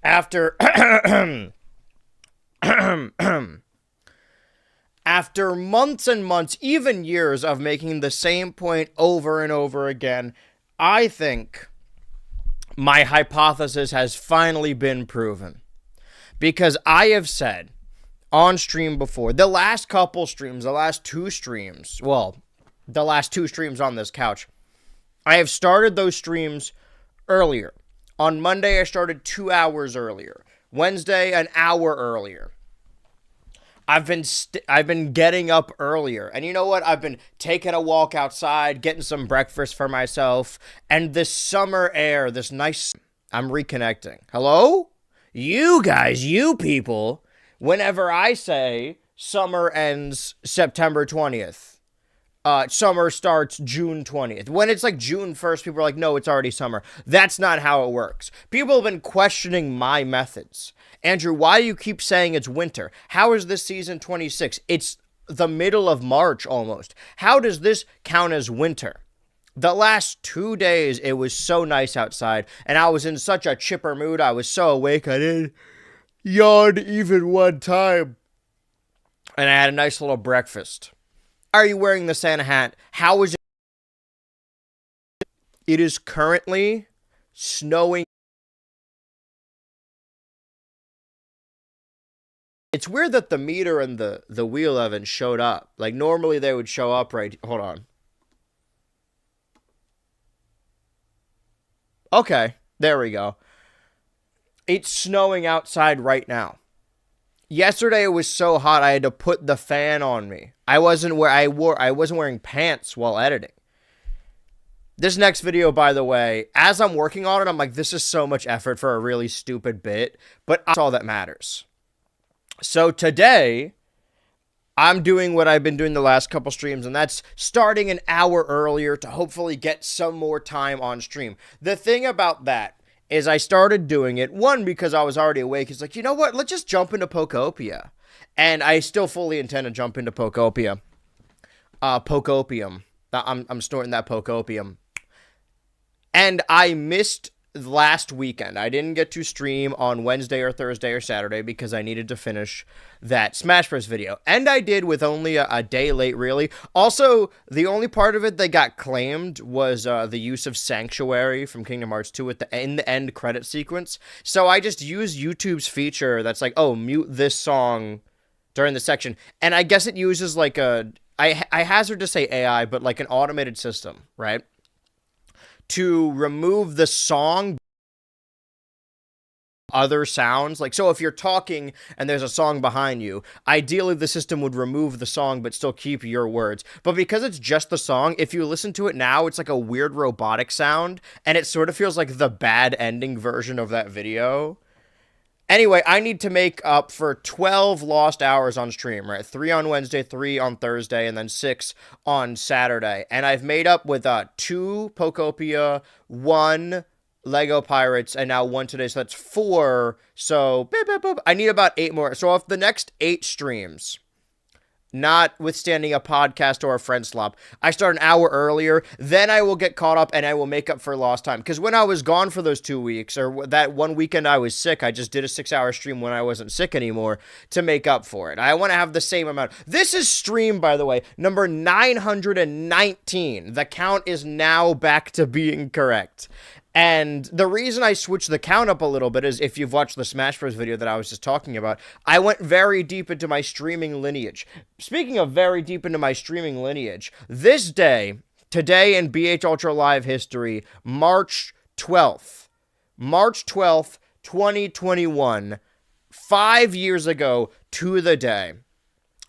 After after months and months, even years of making the same point over and over again, I think my hypothesis has finally been proven. Because I have said on stream before, the last two streams on this couch, I have started those streams earlier. On Monday, I started 2 hours earlier. Wednesday, an hour earlier. I've been getting up earlier. And you know what? I've been taking a walk outside, getting some breakfast for myself. And this summer air, this nice... I'm reconnecting. Hello? You guys, you people, whenever I say summer ends September 20th. Summer starts June 20th. When it's like June 1st, people are like, no, it's already summer. That's not how it works. People have been questioning my methods. Andrew, why do you keep saying it's winter? How is this season 26? It's the middle of March almost. How does this count as winter? The last 2 days, it was so nice outside, and I was in such a chipper mood. I was so awake, I didn't yawn even one time. And I had a nice little breakfast. Are you wearing the Santa hat? How is it? It is currently snowing. It's weird that the meter and the wheel haven't showed up. Like, normally they would show up right... Hold on. Okay, there we go. It's snowing outside right now. Yesterday it was so hot I had to put the fan on me. I wasn't wearing pants while editing. This next video, by the way, as I'm working on it, I'm like, this is so much effort for a really stupid bit, but that's all that matters. So today, I'm doing what I've been doing the last couple streams, and that's starting an hour earlier to hopefully get some more time on stream. The thing about that is I started doing it, one, because I was already awake. It's like, you know what? Let's just jump into Pokopia. And I still fully intend to jump into Pokopia. Pokopium. I'm snorting that Pokopium. And I missed last weekend. I didn't get to stream on Wednesday or Thursday or Saturday because I needed to finish that Smash Bros. Video. And I did with only a day late, really. Also, the only part of it that got claimed was the use of Sanctuary from Kingdom Hearts 2 in the end credit sequence. So I just used YouTube's feature that's like, oh, mute this song during the section. And I guess it uses like I hazard to say AI, but like an automated system, right? To remove the song other sounds. Like, so if you're talking and there's a song behind you, ideally the system would remove the song but still keep your words. But because it's just the song, if you listen to it now, it's like a weird robotic sound, and it sort of feels like the bad ending version of that video. Anyway, I need to make up for 12 lost hours on stream, right? 3 on Wednesday, 3 on Thursday, and then 6 on Saturday. And I've made up with 2 Pokopia, 1 Lego Pirates, and now 1 today, so that's 4. So, I need about 8 more. So if the next 8 streams, notwithstanding a podcast or a friend slop, I start an hour earlier, then I will get caught up and I will make up for lost time. Because when I was gone for those 2 weeks, or that one weekend I was sick, I just did a 6-hour stream when I wasn't sick anymore to make up for it. I want to have the same amount. This is stream, by the way, number 919. The count is now back to being correct. And the reason I switched the count up a little bit is, if you've watched the Smash Bros. Video that I was just talking about, I went very deep into my streaming lineage. Speaking of very deep into my streaming lineage, this day, today in BH Ultra Live history, March 12th, 2021, 5 years ago to the day,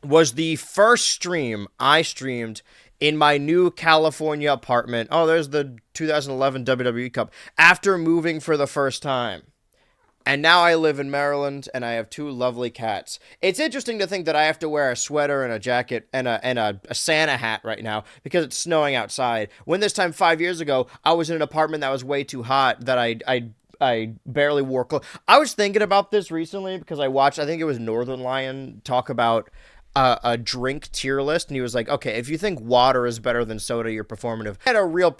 was the first stream I streamed in my new California apartment. Oh, there's the 2011 WWE Cup. After moving for the first time. And now I live in Maryland, and I have 2 lovely cats. It's interesting to think that I have to wear a sweater and a jacket and a Santa hat right now because it's snowing outside. When this time 5 years ago, I was in an apartment that was way too hot that I barely wore clothes. I was thinking about this recently because I watched, I think it was Northern Lion, talk about a drink tier list, and he was like, okay, if you think water is better than soda, you're performative. I had a real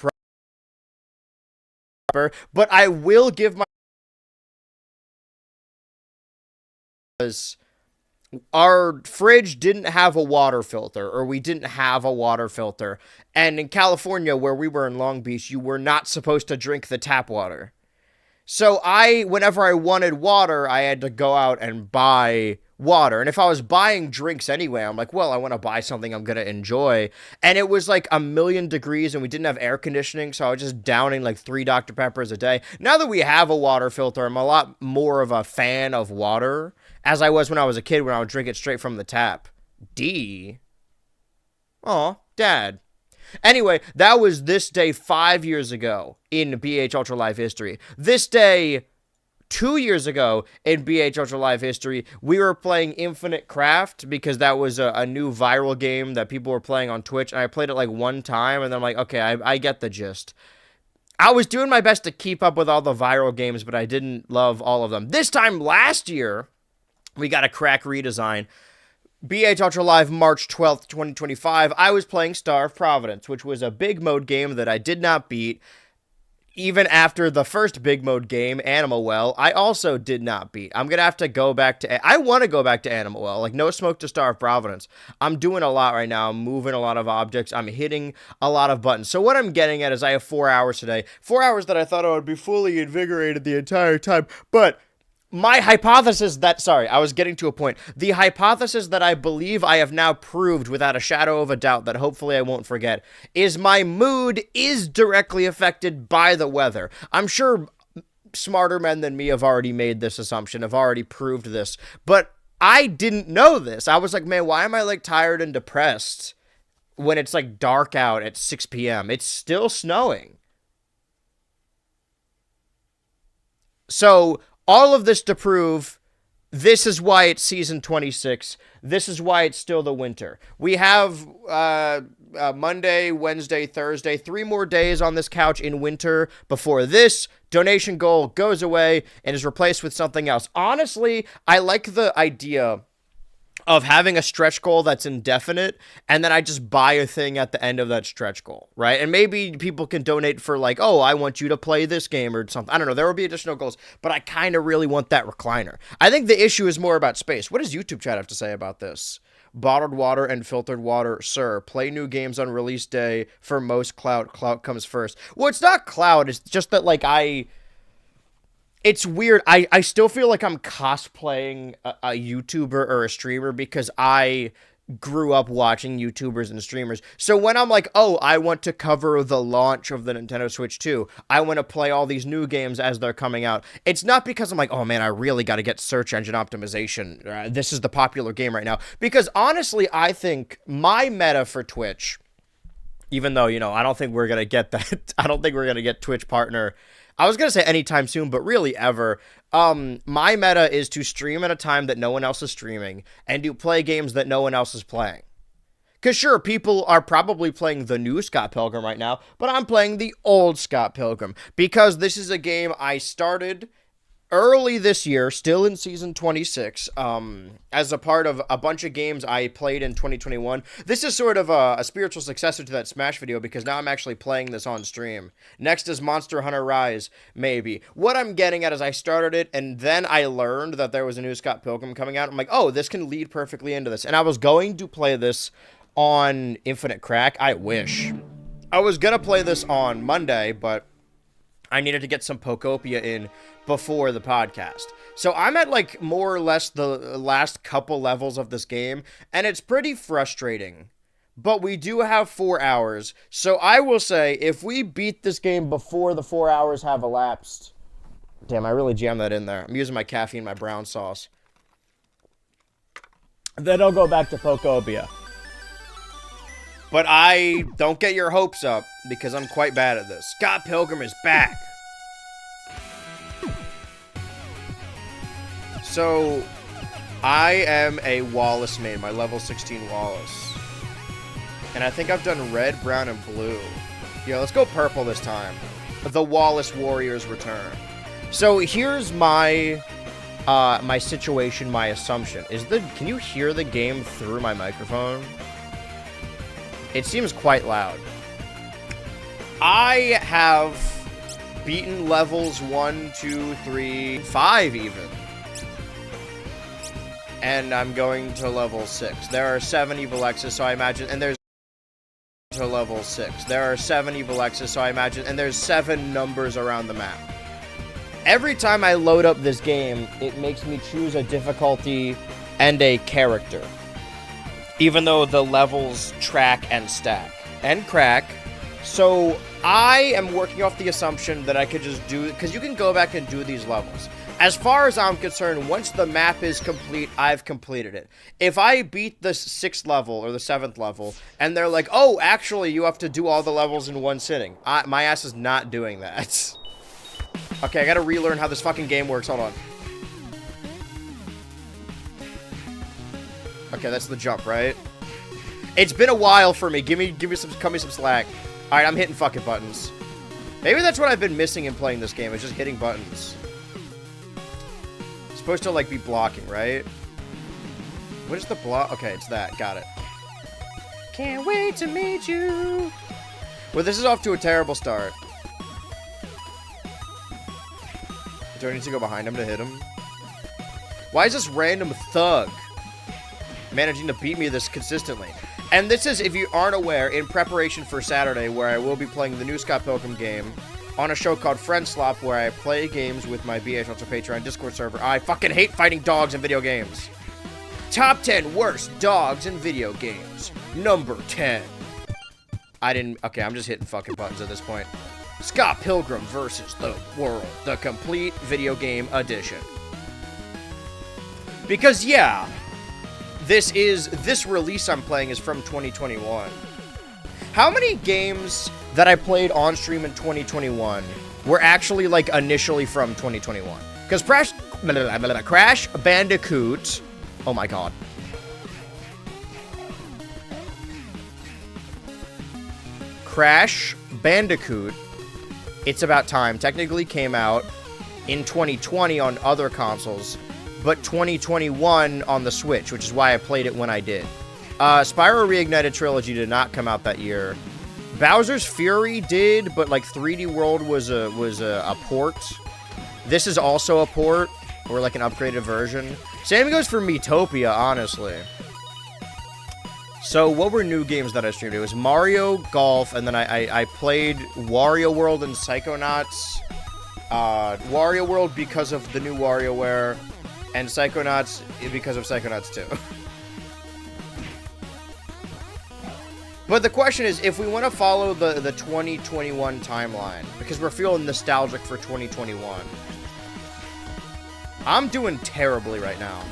but I will give my... Our fridge didn't have a water filter, or we didn't have a water filter, and in California, where we were in Long Beach, you were not supposed to drink the tap water. So whenever I wanted water, I had to go out and buy water. And if I was buying drinks anyway, I'm like, well, I want to buy something I'm going to enjoy. And it was like 1,000,000 degrees and we didn't have air conditioning, so I was just downing like 3 Dr. Peppers a day. Now that we have a water filter, I'm a lot more of a fan of water, as I was when I was a kid, when I would drink it straight from the tap. Aw, Dad. Anyway, that was this day 5 years ago in BH Ultra Live history. This day 2 years ago in BH Ultra Live history, we were playing Infinite Craft because that was a new viral game that people were playing on Twitch, and I played it like one time, and then I'm like, okay, I get the gist. I was doing my best to keep up with all the viral games, but I didn't love all of them. This time last year, we got a crack redesign. BH Ultra Live, March 12th, 2025, I was playing Star of Providence, which was a big mode game that I did not beat. Even after the first big mode game, Animal Well, I also did not beat. I'm going to have to go back to... I want to go back to Animal Well. Like, no smoke to Star of Providence. I'm doing a lot right now. I'm moving a lot of objects. I'm hitting a lot of buttons. So what I'm getting at is I have 4 hours today. 4 hours that I thought I would be fully invigorated the entire time. But... my hypothesis that, sorry, I was getting to a point. The hypothesis that I believe I have now proved without a shadow of a doubt that hopefully I won't forget is my mood is directly affected by the weather. I'm sure smarter men than me have already made this assumption, have already proved this, but I didn't know this. I was like, man, why am I like tired and depressed when it's like dark out at 6 p.m.? It's still snowing. So... all of this to prove this is why it's season 26. This is why it's still the winter. We have Monday, Wednesday, Thursday, 3 more days on this couch in winter before this donation goal goes away and is replaced with something else. Honestly, I like the idea of having a stretch goal that's indefinite, and then I just buy a thing at the end of that stretch goal, right? And maybe people can donate for like, oh, I want you to play this game or something. I don't know. There will be additional goals, but I kind of really want that recliner. I think the issue is more about space. What does YouTube chat have to say about this? Bottled water and filtered water, sir. Play new games on release day for most clout. Clout comes first. Well, it's not clout. It's just that, like, it's weird. I still feel like I'm cosplaying a YouTuber or a streamer because I grew up watching YouTubers and streamers. So when I'm like, oh, I want to cover the launch of the Nintendo Switch 2, I want to play all these new games as they're coming out, it's not because I'm like, oh man, I really got to get search engine optimization. This is the popular game right now. Because honestly, I think my meta for Twitch, even though, you know, I don't think we're going to get that, I don't think we're going to get Twitch partner, I was going to say anytime soon, but really ever. My meta is to stream at a time that no one else is streaming and to play games that no one else is playing. Because sure, people are probably playing the new Scott Pilgrim right now, but I'm playing the old Scott Pilgrim because this is a game I started early this year, still in season 26, as a part of a bunch of games I played in 2021. This is sort of a spiritual successor to that Smash video because now I'm actually playing this on stream. Next is Monster Hunter Rise, maybe. What I'm getting at is I started it, and then I learned that there was a new Scott Pilgrim coming out. I'm like, oh, this can lead perfectly into this. And I was going to play this on Infinite Crack. I wish. I was going to play this on Monday, but I needed to get some Pokopia in before the podcast. So I'm at like more or less the last couple levels of this game, and it's pretty frustrating. But we do have 4 hours, so I will say if we beat this game before the 4 hours have elapsed... Damn, I really jammed that in there. I'm using my caffeine, my brown sauce. Then I'll go back to Pokopia. But I don't get your hopes up, because I'm quite bad at this. Scott Pilgrim is back. So, I am a Wallace main, my level 16 Wallace. And I think I've done red, brown, and blue. Yeah, let's go purple this time. The Wallace Warriors return. So, here's my my situation, my assumption. Can you hear the game through my microphone? It seems quite loud. I have beaten levels 1, 2, 3, 5 even. And I'm going to level 6. There are 7 evil X's, so I imagine, and there's to level 6. There are 7 evil X's, so I imagine, and there's 7 numbers around the map. Every time I load up this game, it makes me choose a difficulty and a character. Even though the levels track and stack. And crack. So, I am working off the assumption that I could just do... because you can go back and do these levels. As far as I'm concerned, once the map is complete, I've completed it. If I beat the 6th level, or the 7th level, and they're like, oh, actually, you have to do all the levels in one sitting. My ass is not doing that. Okay, I gotta relearn how this fucking game works. Hold on. Okay, that's the jump, right? It's been a while for me. Cut me some slack. All right, I'm hitting fucking buttons. Maybe that's what I've been missing in playing this game. It's just hitting buttons. It's supposed to like be blocking, right? What is the block? Okay, it's that. Got it. Can't wait to meet you. Well, this is off to a terrible start. Do I need to go behind him to hit him? Why is this random thug managing to beat me this consistently? And this is, if you aren't aware, in preparation for Saturday, where I will be playing the new Scott Pilgrim game on a show called Friend Slop, where I play games with my BH Ultra Patreon Discord server. I fucking hate fighting dogs in video games. Top 10 worst dogs in video games. Number 10. Okay, I'm just hitting fucking buttons at this point. Scott Pilgrim versus the World, the complete video game edition. Because, yeah, this release I'm playing is from 2021. How many games that I played on stream in 2021 were actually, like, initially from 2021? Because Crash Bandicoot... Oh my god. Crash Bandicoot, It's About Time, technically came out in 2020 on other consoles, but 2021 on the Switch, which is why I played it when I did. Spyro Reignited Trilogy did not come out that year. Bowser's Fury did, but like 3D World was a port. This is also a port, or like an upgraded version. Same goes for Miitopia, honestly. So what were new games that I streamed? It was Mario Golf, and then I played Wario World and Psychonauts. Wario World because of the new WarioWare, and Psychonauts because of Psychonauts 2. But the question is, if we want to follow the 2021 timeline, because we're feeling nostalgic for 2021, I'm doing terribly right now.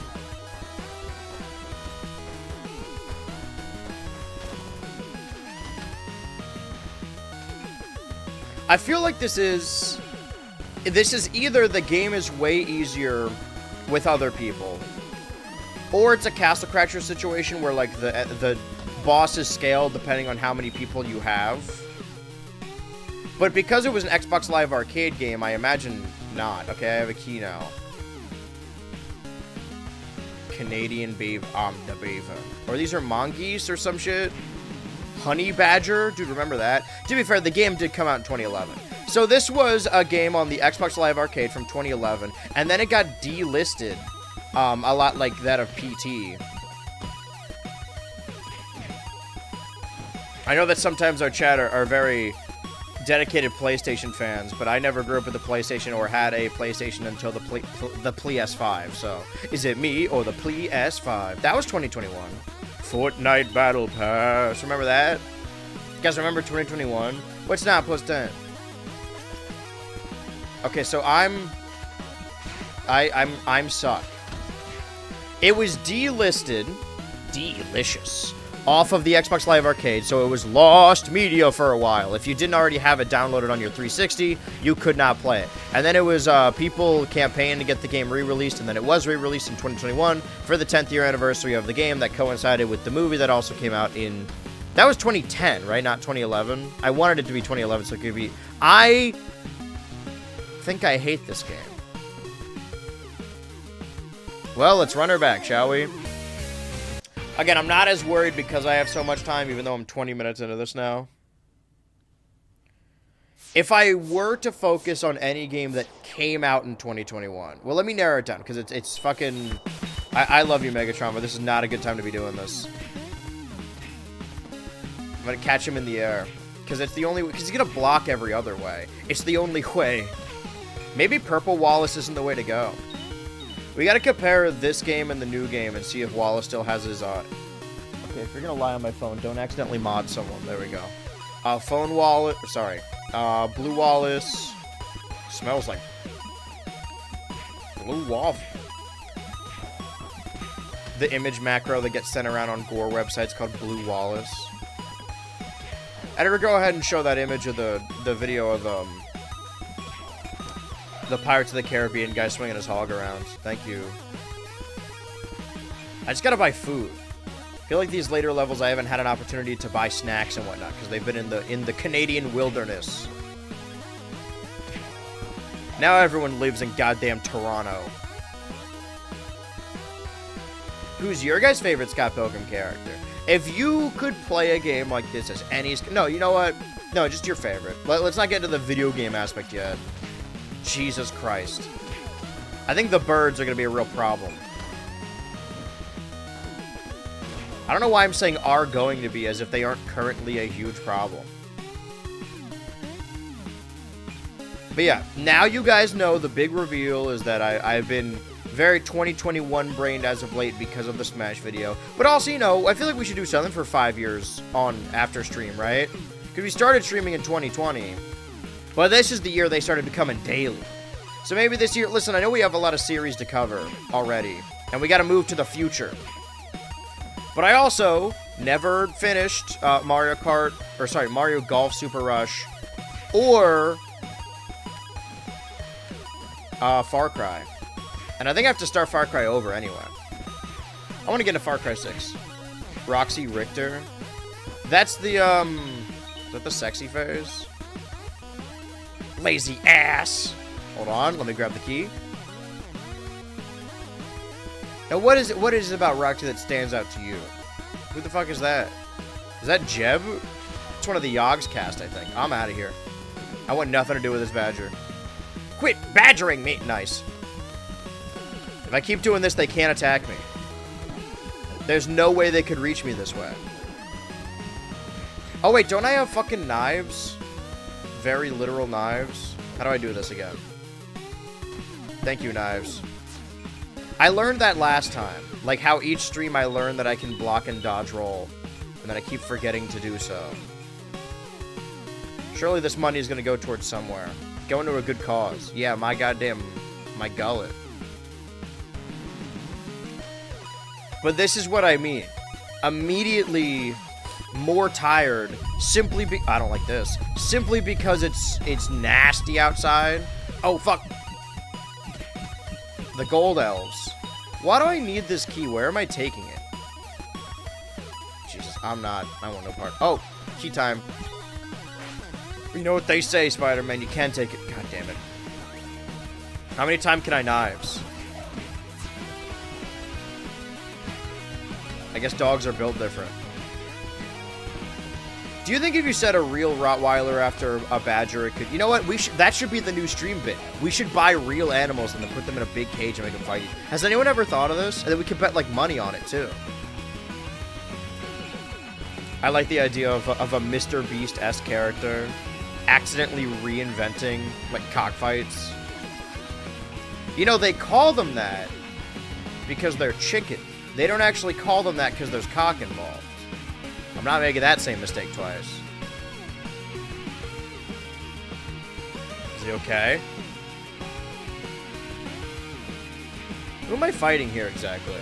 I feel like this is either the game is way easier with other people, or it's a Castle Crasher situation where like the bosses scale depending on how many people you have. But because it was an Xbox Live Arcade game, I imagine not. Okay, I have a key now. Canadian beaver, the beaver. Or these are mongoose or some shit. Honey Badger, dude, remember that? To be fair, the game did come out in 2011. So this was a game on the Xbox Live Arcade from 2011, and then it got delisted, a lot like that of PT. I know that sometimes our chat are very dedicated PlayStation fans, but I never grew up with a PlayStation or had a PlayStation until the PS5. So, is it me or the PS5? That was 2021. Fortnite Battle Pass. Remember that? You guys remember 2021? What's not plus 10? Okay, so I'm suck. It was delisted. Delicious. Off of the Xbox Live Arcade, so it was lost media for a while. If you didn't already have it downloaded on your 360, you could not play it. And then it was people campaigning to get the game re-released, and then it was re-released in 2021 for the 10th year anniversary of the game that coincided with the movie that also came out in... That was 2010, right? Not 2011. I wanted it to be 2011, so it could be... I think I hate this game. Well, let's run her back, shall we? Again, I'm not as worried because I have so much time, even though I'm 20 minutes into this now. If I were to focus on any game that came out in 2021... Well, let me narrow it down, because it's fucking... I love you, Megatron, but this is not a good time to be doing this. I'm gonna catch him in the air. Because it's the only way... Because he's gonna block every other way. It's the only way. Maybe Purple Wallace isn't the way to go. We gotta compare this game and the new game and see if Wallace still has his, Okay, if you're gonna lie on my phone, don't accidentally mod someone. There we go. Phone Wallace... Sorry. Blue Wallace... Smells like... Blue waffle. The image macro that gets sent around on gore websites called Blue Wallace. Editor, go ahead and show that image of the video of, The Pirates of the Caribbean guy swinging his hog around. Thank you. I just gotta buy food. I feel like these later levels I haven't had an opportunity to buy snacks and whatnot because they've been in the Canadian wilderness. Now everyone lives in goddamn Toronto. Who's your guys' favorite Scott Pilgrim character? If you could play a game like this as any... No, you know what? No, just your favorite. Let's not get into the video game aspect yet. Jesus Christ. I think the birds are going to be a real problem. I don't know why I'm saying are going to be as if they aren't currently a huge problem. But yeah, now you guys know the big reveal is that I've been very 2021 brained as of late because of the Smash video. But also, you know, I feel like we should do something for 5 years on after stream, right? Because we started streaming in 2020. But this is the year they started becoming daily. So maybe this year, listen, I know we have a lot of series to cover already. And we got to move to the future. But I also never finished Mario Golf Super Rush or Far Cry. And I think I have to start Far Cry over anyway. I want to get into Far Cry 6. Roxy Richter. That's the, is that the sexy phase? Lazy ass. Hold on, let me grab the key. Now, what is it about Roxy that stands out to you? Who the fuck is that? Is that Jeb? It's one of the Yogg's cast, I think. I'm out of here. I want nothing to do with this badger. Quit badgering me! Nice. If I keep doing this, they can't attack me. There's no way they could reach me this way. Oh, wait, don't I have fucking knives? Very literal knives. How do I do this again? Thank you, knives. I learned that last time. Like how each stream I learned that I can block and dodge roll. And then I keep forgetting to do so. Surely this money is going to go towards somewhere. Going to a good cause. Yeah, my gullet. But this is what I mean. Immediately more tired I don't like this. Simply because it's nasty outside. Oh, fuck. The gold elves. Why do I need this key? Where am I taking it? Jesus, I want no part. Oh, key time. You know what they say, Spider-Man, you can take it. God damn it. How many times can I knives? I guess dogs are built different. Do you think if you set a real Rottweiler after a badger, it could... You know what? That should be the new stream bit. We should buy real animals and then put them in a big cage and make them fight. Has anyone ever thought of this? And then we could bet, like, money on it, too. I like the idea of a Mr. Beast-esque character accidentally reinventing, like, cockfights. You know, they call them that because they're chicken. They don't actually call them that because there's cock involved. I'm not making that same mistake twice. Is he okay? Who am I fighting here exactly?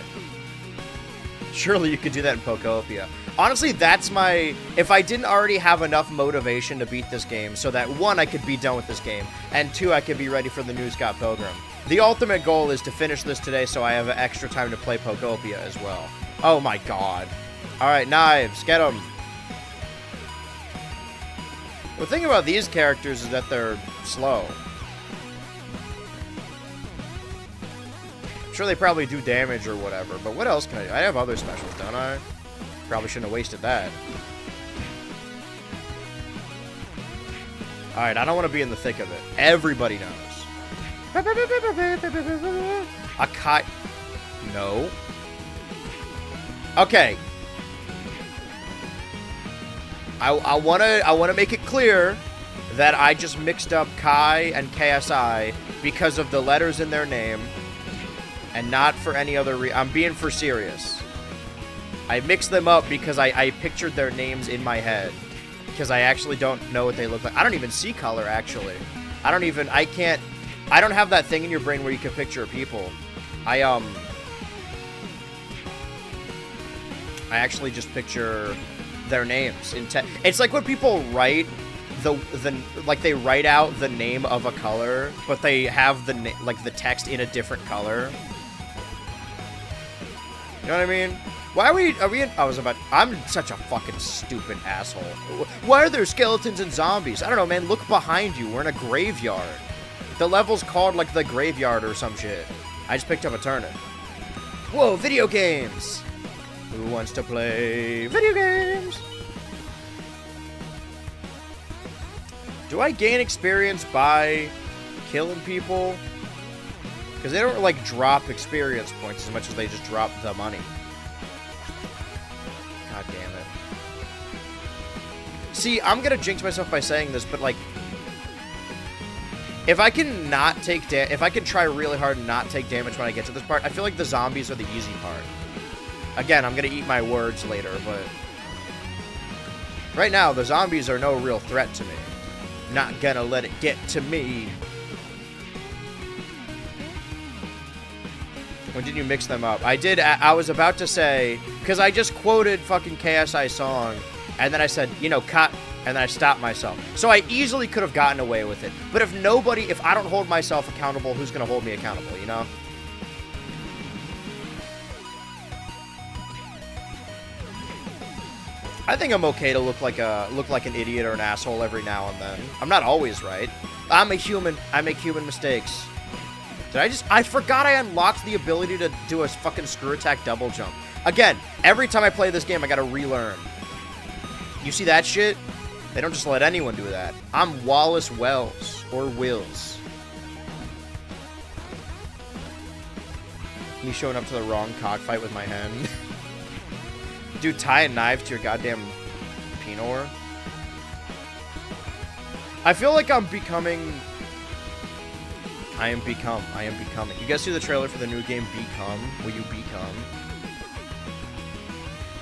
Surely you could do that in Pokopia. Honestly, that's my... If I didn't already have enough motivation to beat this game so that, 1, I could be done with this game, and 2, I could be ready for the new Scott Pilgrim. The ultimate goal is to finish this today so I have extra time to play Pokopia as well. Oh my god. Alright, knives. Get them. The thing about these characters is that they're slow. I'm sure they probably do damage or whatever, but what else can I do? I have other specials, don't I? Probably shouldn't have wasted that. Alright, I don't want to be in the thick of it. Everybody knows. A kite. No. Okay. I wanna make it clear that I just mixed up Kai and KSI because of the letters in their name, and not for any other reason. I'm being for serious. I mixed them up because I pictured their names in my head, because I actually don't know what they look like. I don't even see color, actually. I don't have that thing in your brain where you can picture people. I actually just picture their names in it's like when people write the like they write out the name of a color, but they have the like the text in a different color. You know what I mean? Why are we in, I'm such a fucking stupid asshole. Why are there skeletons and zombies? I don't know, man, look behind you, we're in a graveyard. The level's called, like, the graveyard or some shit. I just picked up a turnip. Whoa, video games! Who wants to play video games? Do I gain experience by killing people? Because they don't, like, drop experience points as much as they just drop the money. God damn it. See, I'm gonna jinx myself by saying this, but, like, if I can not take if I can try really hard and not take damage when I get to this part, I feel like the zombies are the easy part. Again, I'm gonna eat my words later, but right now, the zombies are no real threat to me. Not gonna let it get to me. When did you mix them up? I did. I was about to say, because I just quoted fucking KSI song, and then I said, you know, cut, and then I stopped myself. So I easily could have gotten away with it. But if I don't hold myself accountable, who's gonna hold me accountable, you know? I think I'm okay to look like an idiot or an asshole every now and then. I'm not always right. I'm a human. I make human mistakes. I forgot I unlocked the ability to do a fucking screw attack double jump. Again, every time I play this game, I gotta relearn. You see that shit? They don't just let anyone do that. I'm Wallace Wells. Or Wills. Me showing up to the wrong cockfight with my hen. Dude, tie a knife to your goddamn Pinot. I feel like I'm becoming... I am becoming. You guys see the trailer for the new game, Become? Will you become?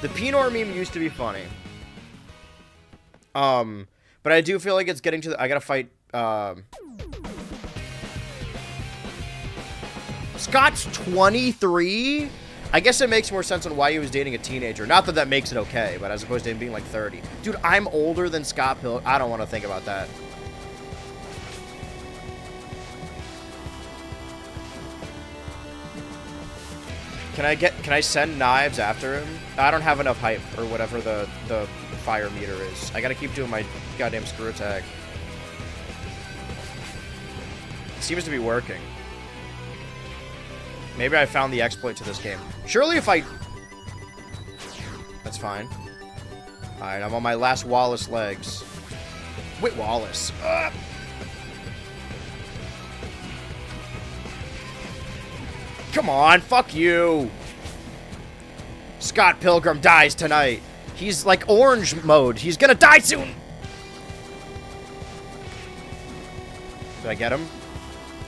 The Pinot meme used to be funny. But I do feel like it's getting to the... I gotta fight, Scott's 23? I guess it makes more sense on why he was dating a teenager. Not that that makes it okay, but as opposed to him being like 30. Dude, I'm older than Scott Pilgrim. I don't want to think about that. Can I send knives after him? I don't have enough height or whatever the fire meter is. I gotta keep doing my goddamn screw attack. It seems to be working. Maybe I found the exploit to this game. Surely if I... That's fine. Alright, I'm on my last Wallace legs. Wait, Wallace. Ugh. Come on, fuck you. Scott Pilgrim dies tonight. He's like orange mode. He's gonna die soon. Did I get him?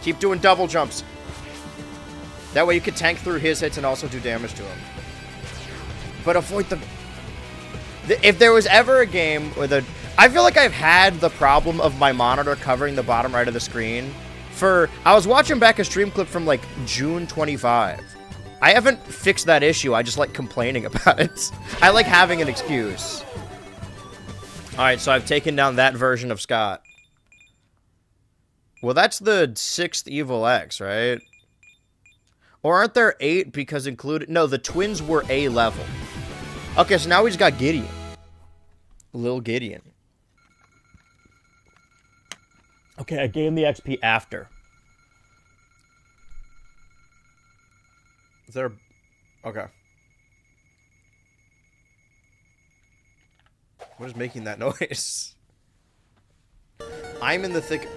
Keep doing double jumps. That way you can tank through his hits and also do damage to him. But avoid the... If there was ever a game where the... I feel like I've had the problem of my monitor covering the bottom right of the screen for... I was watching back a stream clip from, like, June 25. I haven't fixed that issue. I just like complaining about it. I like having an excuse. Alright, so I've taken down that version of Scott. Well, that's the 6th Evil X, right? Or aren't there 8 because included... No, the twins were A level. Okay, so now we just got Gideon. Lil Gideon. Okay, I gave him the XP after. Is there... Okay. What is making that noise? I'm in the thick...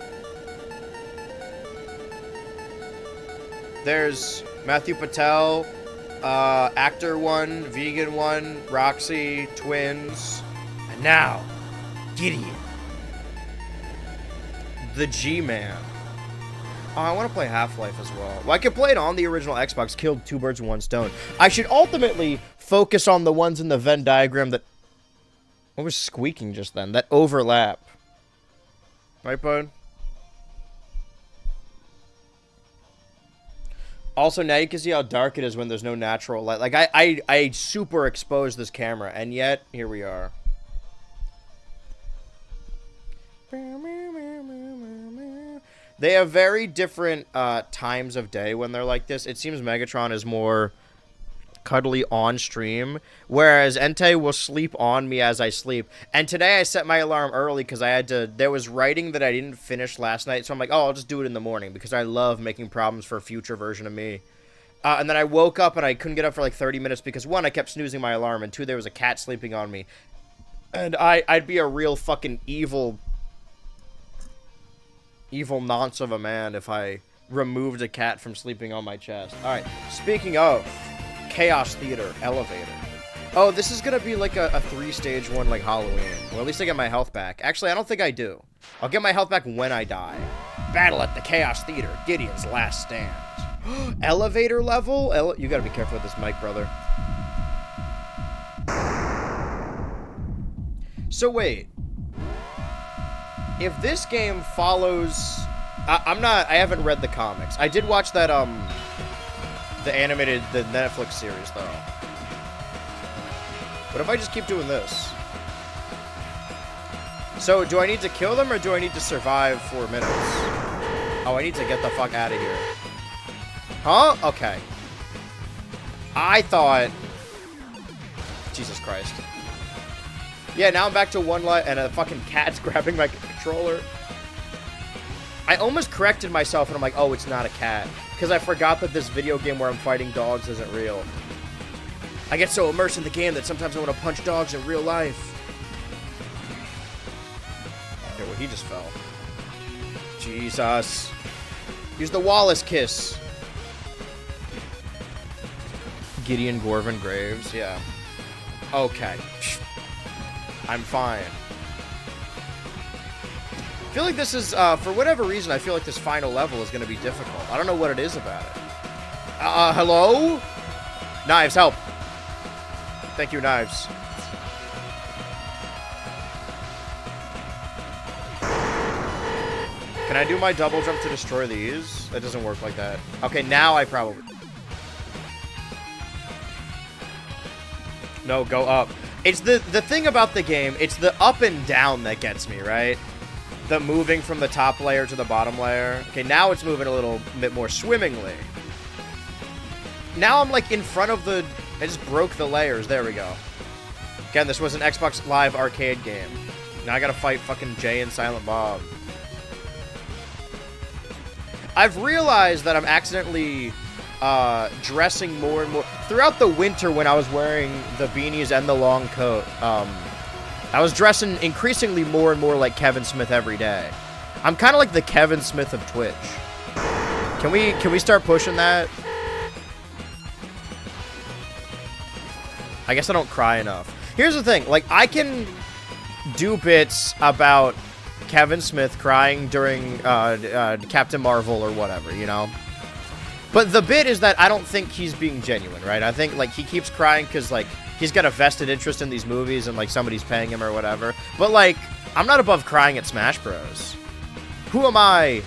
There's Matthew Patel, Actor 1, Vegan 1, Roxy, Twins, and now, Gideon. The G-Man. Oh, I want to play Half-Life as well. Well, I could play it on the original Xbox, killed 2 birds with 1 stone. I should ultimately focus on the ones in the Venn diagram that... What was squeaking just then? That overlap. Right, bud? Also, now you can see how dark it is when there's no natural light. Like, I super exposed this camera, and yet, here we are. They have very different times of day when they're like this. It seems Megatron is more cuddly on stream, whereas Entei will sleep on me as I sleep. And today I set my alarm early because there was writing that I didn't finish last night, so I'm like, oh, I'll just do it in the morning because I love making problems for a future version of me. And then I woke up and I couldn't get up for like 30 minutes because, one, I kept snoozing my alarm, and two, there was a cat sleeping on me. And I'd be a real fucking evil nonce of a man if I removed a cat from sleeping on my chest. Alright, speaking of Chaos Theater Elevator. Oh, this is gonna be like a 3-stage one like Halloween. Well, at least I get my health back. Actually, I don't think I do. I'll get my health back when I die. Battle at the Chaos Theater, Gideon's last stand. Elevator level? You gotta be careful with this mic, brother. So wait. If this game follows... I haven't read the comics. I did watch that, the Netflix series, though. What if I just keep doing this? So, do I need to kill them, or do I need to survive 4 minutes? Oh, I need to get the fuck out of here. Huh? Okay. I thought... Jesus Christ. Yeah, now I'm back to 1 life, and a fucking cat's grabbing my controller. I almost corrected myself, and I'm like, oh, it's not a cat. Because I forgot that this video game where I'm fighting dogs isn't real. I get so immersed in the game that sometimes I want to punch dogs in real life. Okay, well, he just fell. Jesus. Use the Wallace kiss. Gideon Gorvin Graves, yeah. Okay. I'm fine. I feel like this is, for whatever reason, I feel like this final level is going to be difficult. I don't know what it is about it. Hello? Knives, help. Thank you, Knives. Can I do my double jump to destroy these? That doesn't work like that. Okay, now I probably... No, go up. It's the thing about the game, it's the up and down that gets me, right? The moving from the top layer to the bottom layer. Okay, now it's moving a little bit more swimmingly. Now I'm like in front of the... I just broke the layers. There we go. Again, this was an Xbox Live arcade game. Now I gotta fight fucking Jay and Silent Bob. I've realized that I'm accidentally dressing more and more... Throughout the winter when I was wearing the beanies and the long coat, I was dressing increasingly more and more like Kevin Smith every day. I'm kind of like the Kevin Smith of Twitch. Can we start pushing that? I guess I don't cry enough. Here's the thing, like, I can do bits about Kevin Smith crying during Captain Marvel or whatever, you know? But the bit is that I don't think he's being genuine, right? I think, like, he keeps crying because, like, he's got a vested interest in these movies and, like, somebody's paying him or whatever. But, like, I'm not above crying at Smash Bros. Who am I?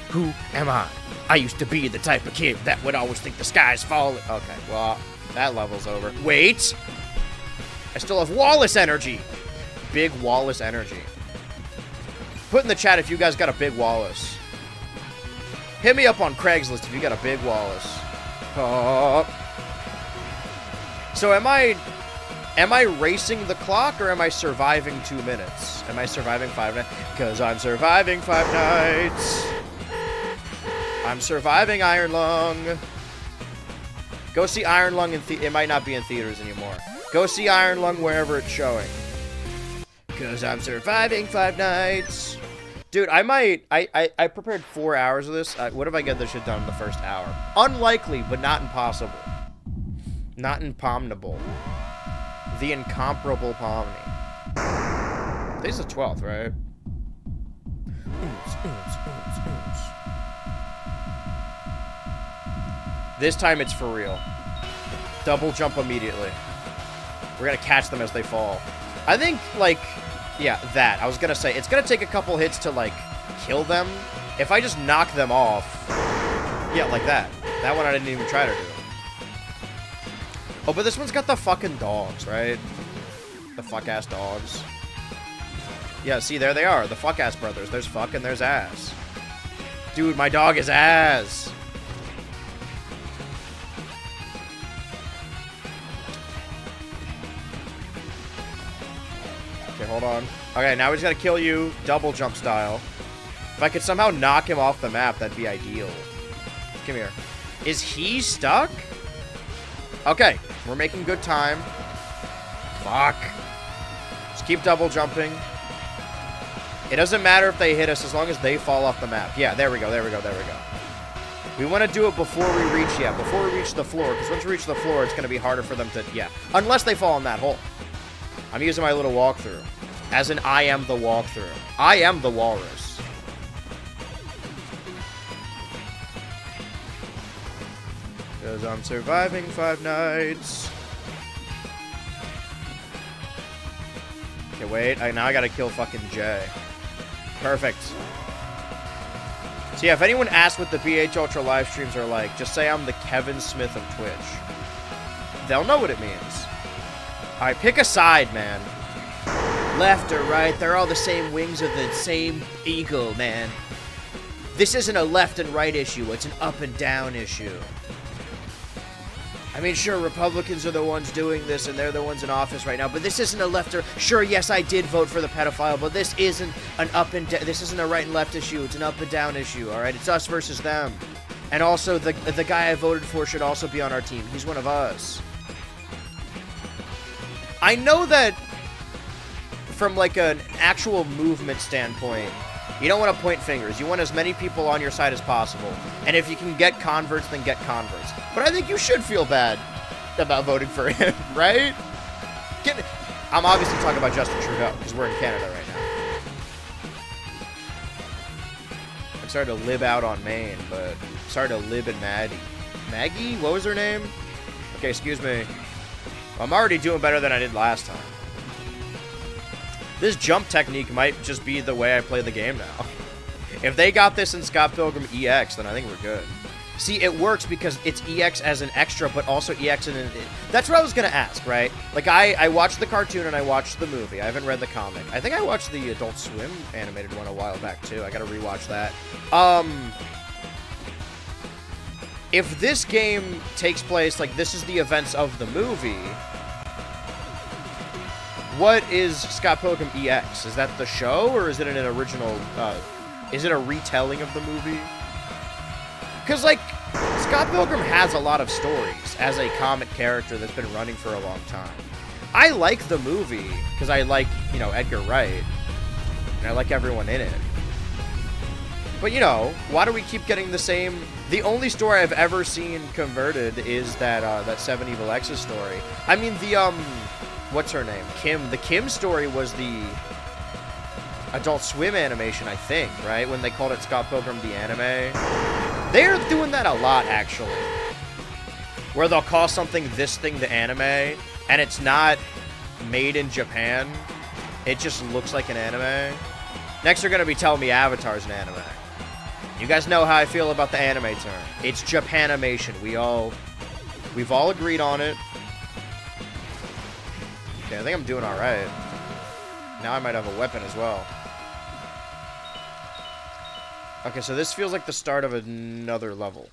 Who am I? I used to be the type of kid that would always think the sky's falling. Okay, well, that level's over. Wait! I still have Wallace energy! Big Wallace energy. Put in the chat if you guys got a big Wallace. Hit me up on Craigslist if you got a big Wallace. Oh. So am I racing the clock or am I surviving 2 minutes? Am I surviving 5 nights? Because I'm surviving 5 nights. I'm surviving Iron Lung. Go see Iron Lung it might not be in theaters anymore. Go see Iron Lung wherever it's showing. Because I'm surviving 5 nights. Dude, I prepared 4 hours of this. What if I get this shit done in the first hour? Unlikely, but not impossible. Not impomnable. The incomparable Pomni. Today's the 12th, right? This time it's for real. Double jump immediately. We're gonna catch them as they fall. I think, like... Yeah, that. I was gonna say, it's gonna take a couple hits to, like, kill them. If I just knock them off... Yeah, like that. That one I didn't even try to do. Oh, but this one's got the fucking dogs, right? The fuck-ass dogs. Yeah, see, there they are. The fuck-ass brothers. There's fuck and there's ass. Dude, my dog is ass. Okay, hold on. Okay, now we just gotta kill you, double jump style. If I could somehow knock him off the map, that'd be ideal. Come here. Is he stuck? Okay, we're making good time. Fuck. Just keep double jumping. It doesn't matter if they hit us as long as they fall off the map. Yeah, there we go, there we go, there we go. We want to do it before we reach, before we reach the floor, because once we reach the floor, it's going to be harder for them to, unless they fall in that hole. I'm using my little walkthrough. As in, I am the walkthrough. I am the walrus. Because I'm surviving 5 nights. Okay, wait. Now I gotta kill fucking Jay. Perfect. So yeah, if anyone asks what the PH Ultra live streams are like, just say I'm the Kevin Smith of Twitch. They'll know what it means. Alright, pick a side, man. Left or right, they're all the same wings of the same eagle, man. This isn't a left and right issue, it's an up and down issue. I mean, sure, Republicans are the ones doing this, and they're the ones in office right now, but this isn't a left or... Sure, yes, I did vote for the pedophile, but this isn't an up and down... This isn't a right and left issue, it's an up and down issue, alright? It's us versus them. And also, the guy I voted for should also be on our team. He's one of us. I know that from, like, an actual movement standpoint, you don't want to point fingers. You want as many people on your side as possible. And if you can get converts, then get converts. But I think you should feel bad about voting for him, right? I'm obviously talking about Justin Trudeau, because we're in Canada right now. I'm sorry to lib out on Maine, but sorry to lib in Maddie. Maggie? What was her name? Okay, excuse me. I'm already doing better than I did last time. This jump technique might just be the way I play the game now. If they got this in Scott Pilgrim EX, then I think we're good. See, it works because it's EX as an extra, but also EX in an... That's what I was going to ask, right? Like, I watched the cartoon and I watched the movie. I haven't read the comic. I think I watched the Adult Swim animated one a while back, too. I got to rewatch that. If this game takes place, like, this is the events of the movie... What is Scott Pilgrim EX? Is that the show, or is it an original, is it a retelling of the movie? Because, like, Scott Pilgrim has a lot of stories as a comic character that's been running for a long time. I like the movie, because I like, you know, Edgar Wright, and I like everyone in it. But, you know, why do we keep getting the same... The only story I've ever seen converted is that Seven Evil X's story. I mean, what's her name? Kim. The Kim story was the Adult Swim animation, I think, right? When they called it Scott Pilgrim the Anime. They're doing that a lot, actually. Where they'll call something this thing the anime, and it's not made in Japan. It just looks like an anime. Next, they're going to be telling me Avatar's an anime. You guys know how I feel about the anime term. It's Japanimation. We've all agreed on it. Okay, I think I'm doing alright. Now I might have a weapon as well. Okay, so this feels like the start of another level.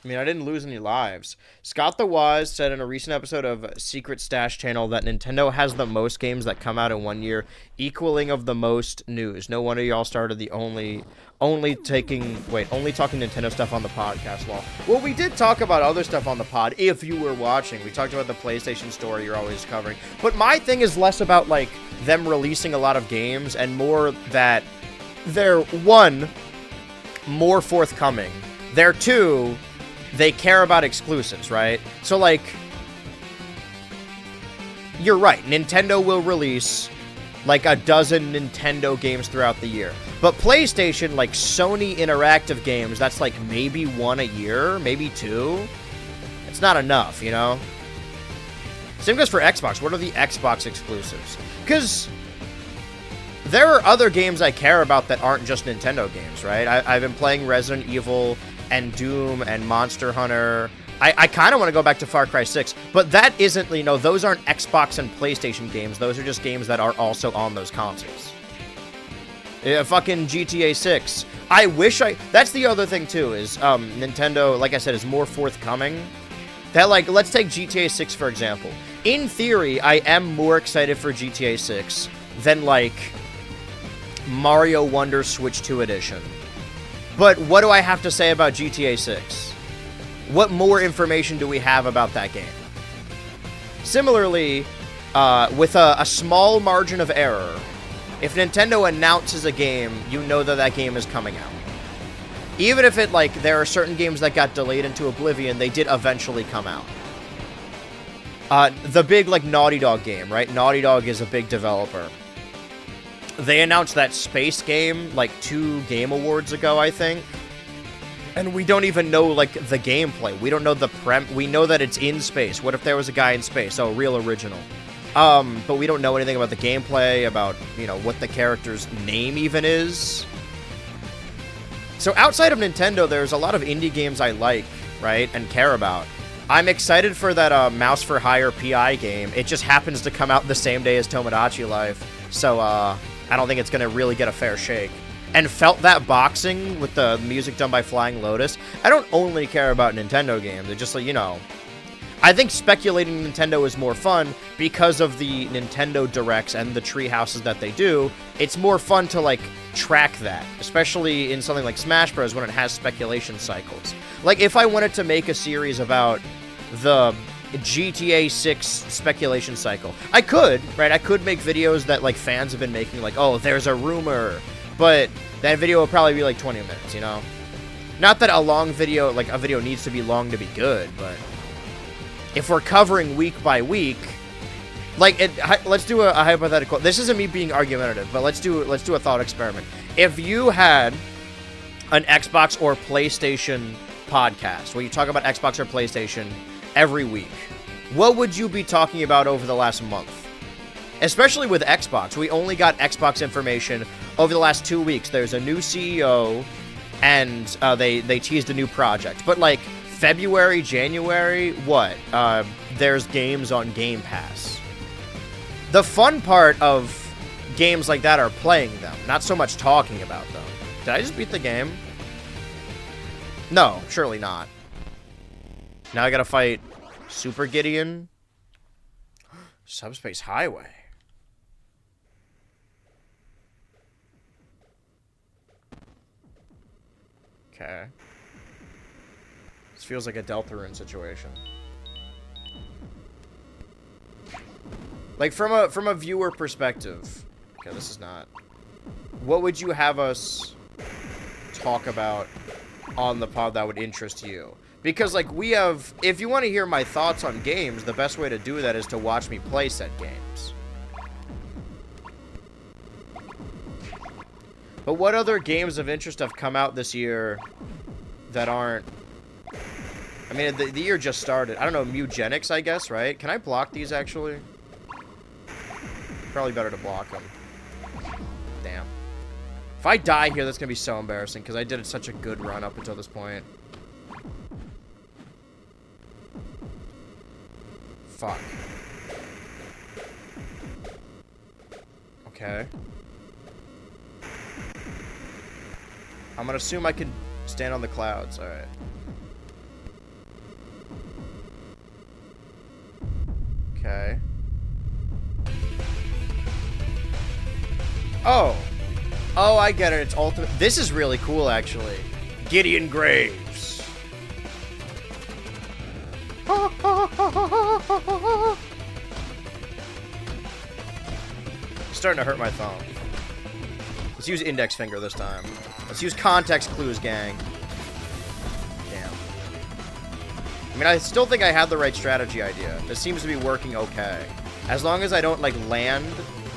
I mean, I didn't lose any lives. Scott the Wise said in a recent episode of Secret Stash Channel that Nintendo has the most games that come out in 1 year, equaling of the most news. No wonder y'all started the only talking Nintendo stuff on the podcast, lol. Well, we did talk about other stuff on the pod, if you were watching. We talked about the PlayStation Store you're always covering. But my thing is less about, like, them releasing a lot of games and more that they're, one, more forthcoming. They're, two, they care about exclusives, right? So, like, you're right. Nintendo will release, like, a dozen Nintendo games throughout the year. But PlayStation, like, Sony interactive games, that's, like, maybe one a year, maybe two. It's not enough, you know? Same goes for Xbox. What are the Xbox exclusives? Because there are other games I care about that aren't just Nintendo games, right? I've been playing Resident Evil and Doom and Monster Hunter I kind of want to go back to Far Cry 6, but that isn't, you know, those aren't Xbox and PlayStation games. Those are just games that are also on those consoles. Fucking GTA 6. I wish that's the other thing, too, is Nintendo, like I said, is more forthcoming. That, like, let's take GTA 6, for example. In theory, I am more excited for GTA 6 than, like, Mario Wonder Switch 2 Edition. But what do I have to say about GTA 6? What more information do we have about that game? Similarly, with a small margin of error, if Nintendo announces a game, you know that that game is coming out. Even if it, like, there are certain games that got delayed into oblivion, they did eventually come out. The big, like, Naughty Dog game, right? Naughty Dog is a big developer. They announced that space game, like, 2 Game Awards ago, I think. And we don't even know, like, the gameplay. We don't know the we know that it's in space. What if there was a guy in space? Oh, real original. But we don't know anything about the gameplay, about, you know, what the character's name even is. So outside of Nintendo, there's a lot of indie games I like, right, and care about. I'm excited for that Mouse for Hire PI game. It just happens to come out the same day as Tomodachi Life. So, I don't think it's going to really get a fair shake. And Felt That Boxing with the music done by Flying Lotus. I don't only care about Nintendo games. It's just like, you know, I think speculating Nintendo is more fun because of the Nintendo Directs and the tree houses that they do. It's more fun to, like, track that, especially in something like Smash Bros. When it has speculation cycles. Like, if I wanted to make a series about the GTA 6 speculation cycle, I could, right? I could make videos that, like, fans have been making, like, oh, there's a rumor. But that video will probably be like 20 minutes, you know? Not that a long video, like a video needs to be long to be good, but if we're covering week by week, like, let's do a hypothetical. This isn't me being argumentative, but let's do a thought experiment. If you had an Xbox or PlayStation podcast where you talk about Xbox or PlayStation every week, what would you be talking about over the last month? Especially with Xbox. We only got Xbox information over the last 2 weeks. There's a new CEO, and they teased a new project. But, like, February, January, what? There's games on Game Pass. The fun part of games like that are playing them, not so much talking about them. Did I just beat the game? No, surely not. Now I gotta fight Super Gideon. Subspace Highway. Okay. This feels like a Deltarune situation. Like, from a viewer perspective. Okay, this is not. What would you have us talk about on the pod that would interest you? Because, like, we have... If you want to hear my thoughts on games, the best way to do that is to watch me play said games. But what other games of interest have come out this year that aren't... I mean, the year just started. I don't know, Mugenics, I guess, right? Can I block these, actually? Probably better to block them. Damn. If I die here, that's going to be so embarrassing, because I did such a good run up until this point. Fuck. Okay. I'm gonna assume I can stand on the clouds. Alright. Okay. Oh! Oh, I get it. It's ultimate. This is really cool, actually. Gideon Graves. Starting to hurt my thumb. Let's use index finger this time. Let's use context clues, gang. Damn. I mean, I still think I had the right strategy idea. This seems to be working okay. As long as I don't, like, land.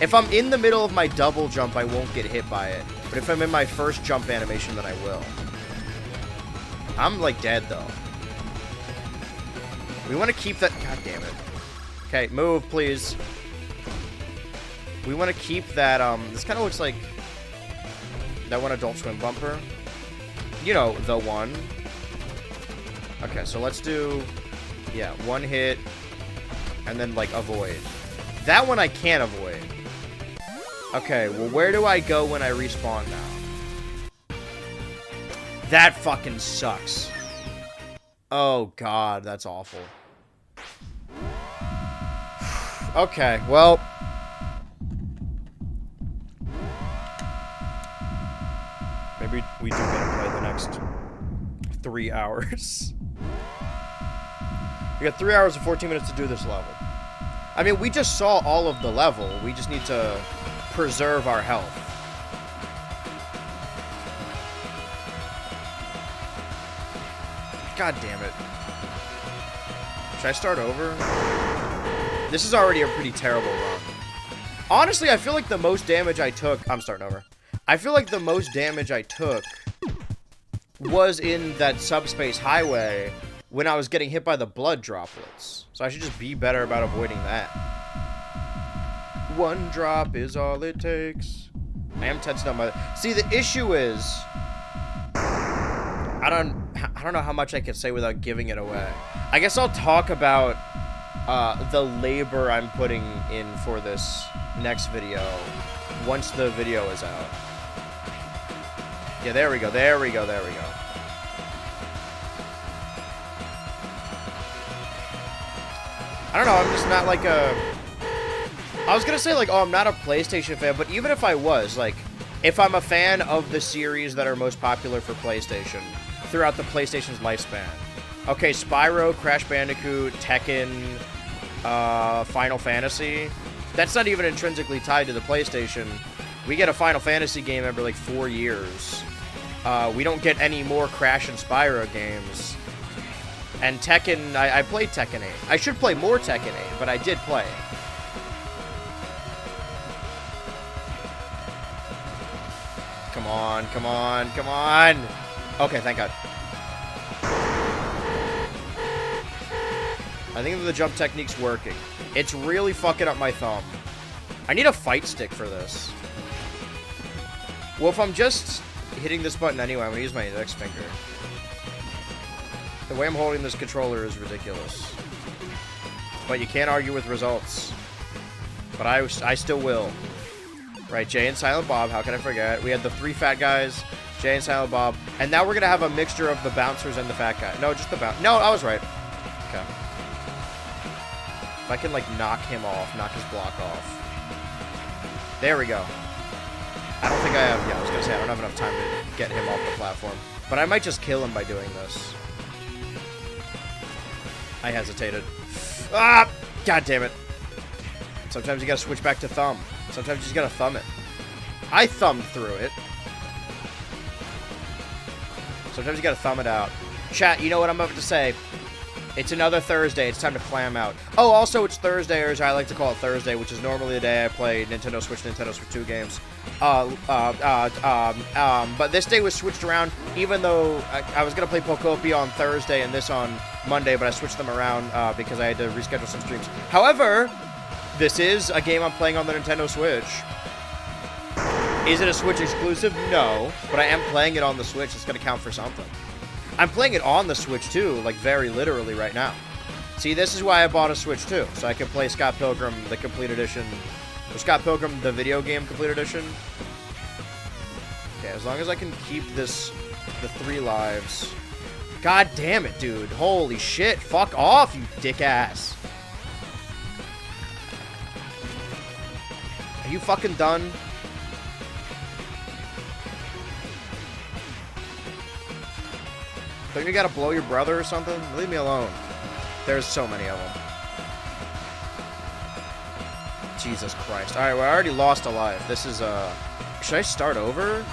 If I'm in the middle of my double jump, I won't get hit by it. But if I'm in my first jump animation, then I will. I'm, like, dead, though. We want to keep that... God damn it. Okay, move, please. We want to keep that, this kind of looks like that one Adult Swim bumper. You know, the one. Okay, so let's do, yeah, one hit, and then, like, avoid. That one I can't avoid. Okay, well, where do I go when I respawn now? That fucking sucks. Oh, God, that's awful. Okay, well... maybe we do get to play the next 3 hours. We got 3 hours and 14 minutes to do this level. I mean, we just saw all of the level. We just need to preserve our health. God damn it. Should I start over? This is already a pretty terrible run. Honestly, I feel like the most damage I took... I'm starting over. I feel like the most damage I took was in that subspace highway when I was getting hit by the blood droplets. So I should just be better about avoiding that. One drop is all it takes. I am tensed up by that. See, the issue is... I don't know how much I can say without giving it away. I guess I'll talk about the labor I'm putting in for this next video once the video is out. Yeah, there we go, there we go, there we go. I don't know, I'm just not like a... I was gonna say, like, oh, I'm not a PlayStation fan, but even if I was, like, if I'm a fan of the series that are most popular for PlayStation throughout the PlayStation's lifespan. Okay, Spyro, Crash Bandicoot, Tekken, Final Fantasy. That's not even intrinsically tied to the PlayStation. We get a Final Fantasy game every, like, 4 years. We don't get any more Crash and Spyro games. And Tekken, I played Tekken 8. I should play more Tekken 8, but I did play it. Come on, come on, come on! Okay, thank God. I think the jump technique's working. It's really fucking up my thumb. I need a fight stick for this. Well, if I'm just hitting this button anyway, I'm gonna use my index finger. The way I'm holding this controller is ridiculous. But you can't argue with results. But I still will. Right, Jay and Silent Bob, how can I forget? We had the 3 fat guys, Jay and Silent Bob, and now we're gonna have a mixture of the bouncers and the fat guy. No, just the bouncer. No, I was right. Okay. If I can, like, knock him off, knock his block off. There we go. I don't think I have, yeah, I was gonna say, I don't have enough time to get him off the platform. But I might just kill him by doing this. I hesitated. Ah! God damn it. Sometimes you gotta switch back to thumb. Sometimes you just gotta thumb it. I thumbed through it. Sometimes you gotta thumb it out. Chat, you know what I'm about to say. It's another Thursday. It's time to clam out. Oh, also, it's Thursday, or as I like to call it Thursday, which is normally the day I play Nintendo Switch 2 games. But this day was switched around, even though I was going to play Pokopia on Thursday and this on Monday, but I switched them around because I had to reschedule some streams. However, this is a game I'm playing on the Nintendo Switch. Is it a Switch exclusive? No, but I am playing it on the Switch. It's going to count for something. I'm playing it on the Switch, too, like, very literally right now. See, this is why I bought a Switch, too, so I can play Scott Pilgrim, the Complete Edition, or Scott Pilgrim, the video game Complete Edition. Okay, as long as I can keep this, the 3 lives. God damn it, dude. Holy shit. Fuck off, you dick ass. Are you fucking done? Don't you gotta blow your brother or something? Leave me alone. There's so many of them. Jesus Christ. Alright, well, I already lost a life. This is, should I start over?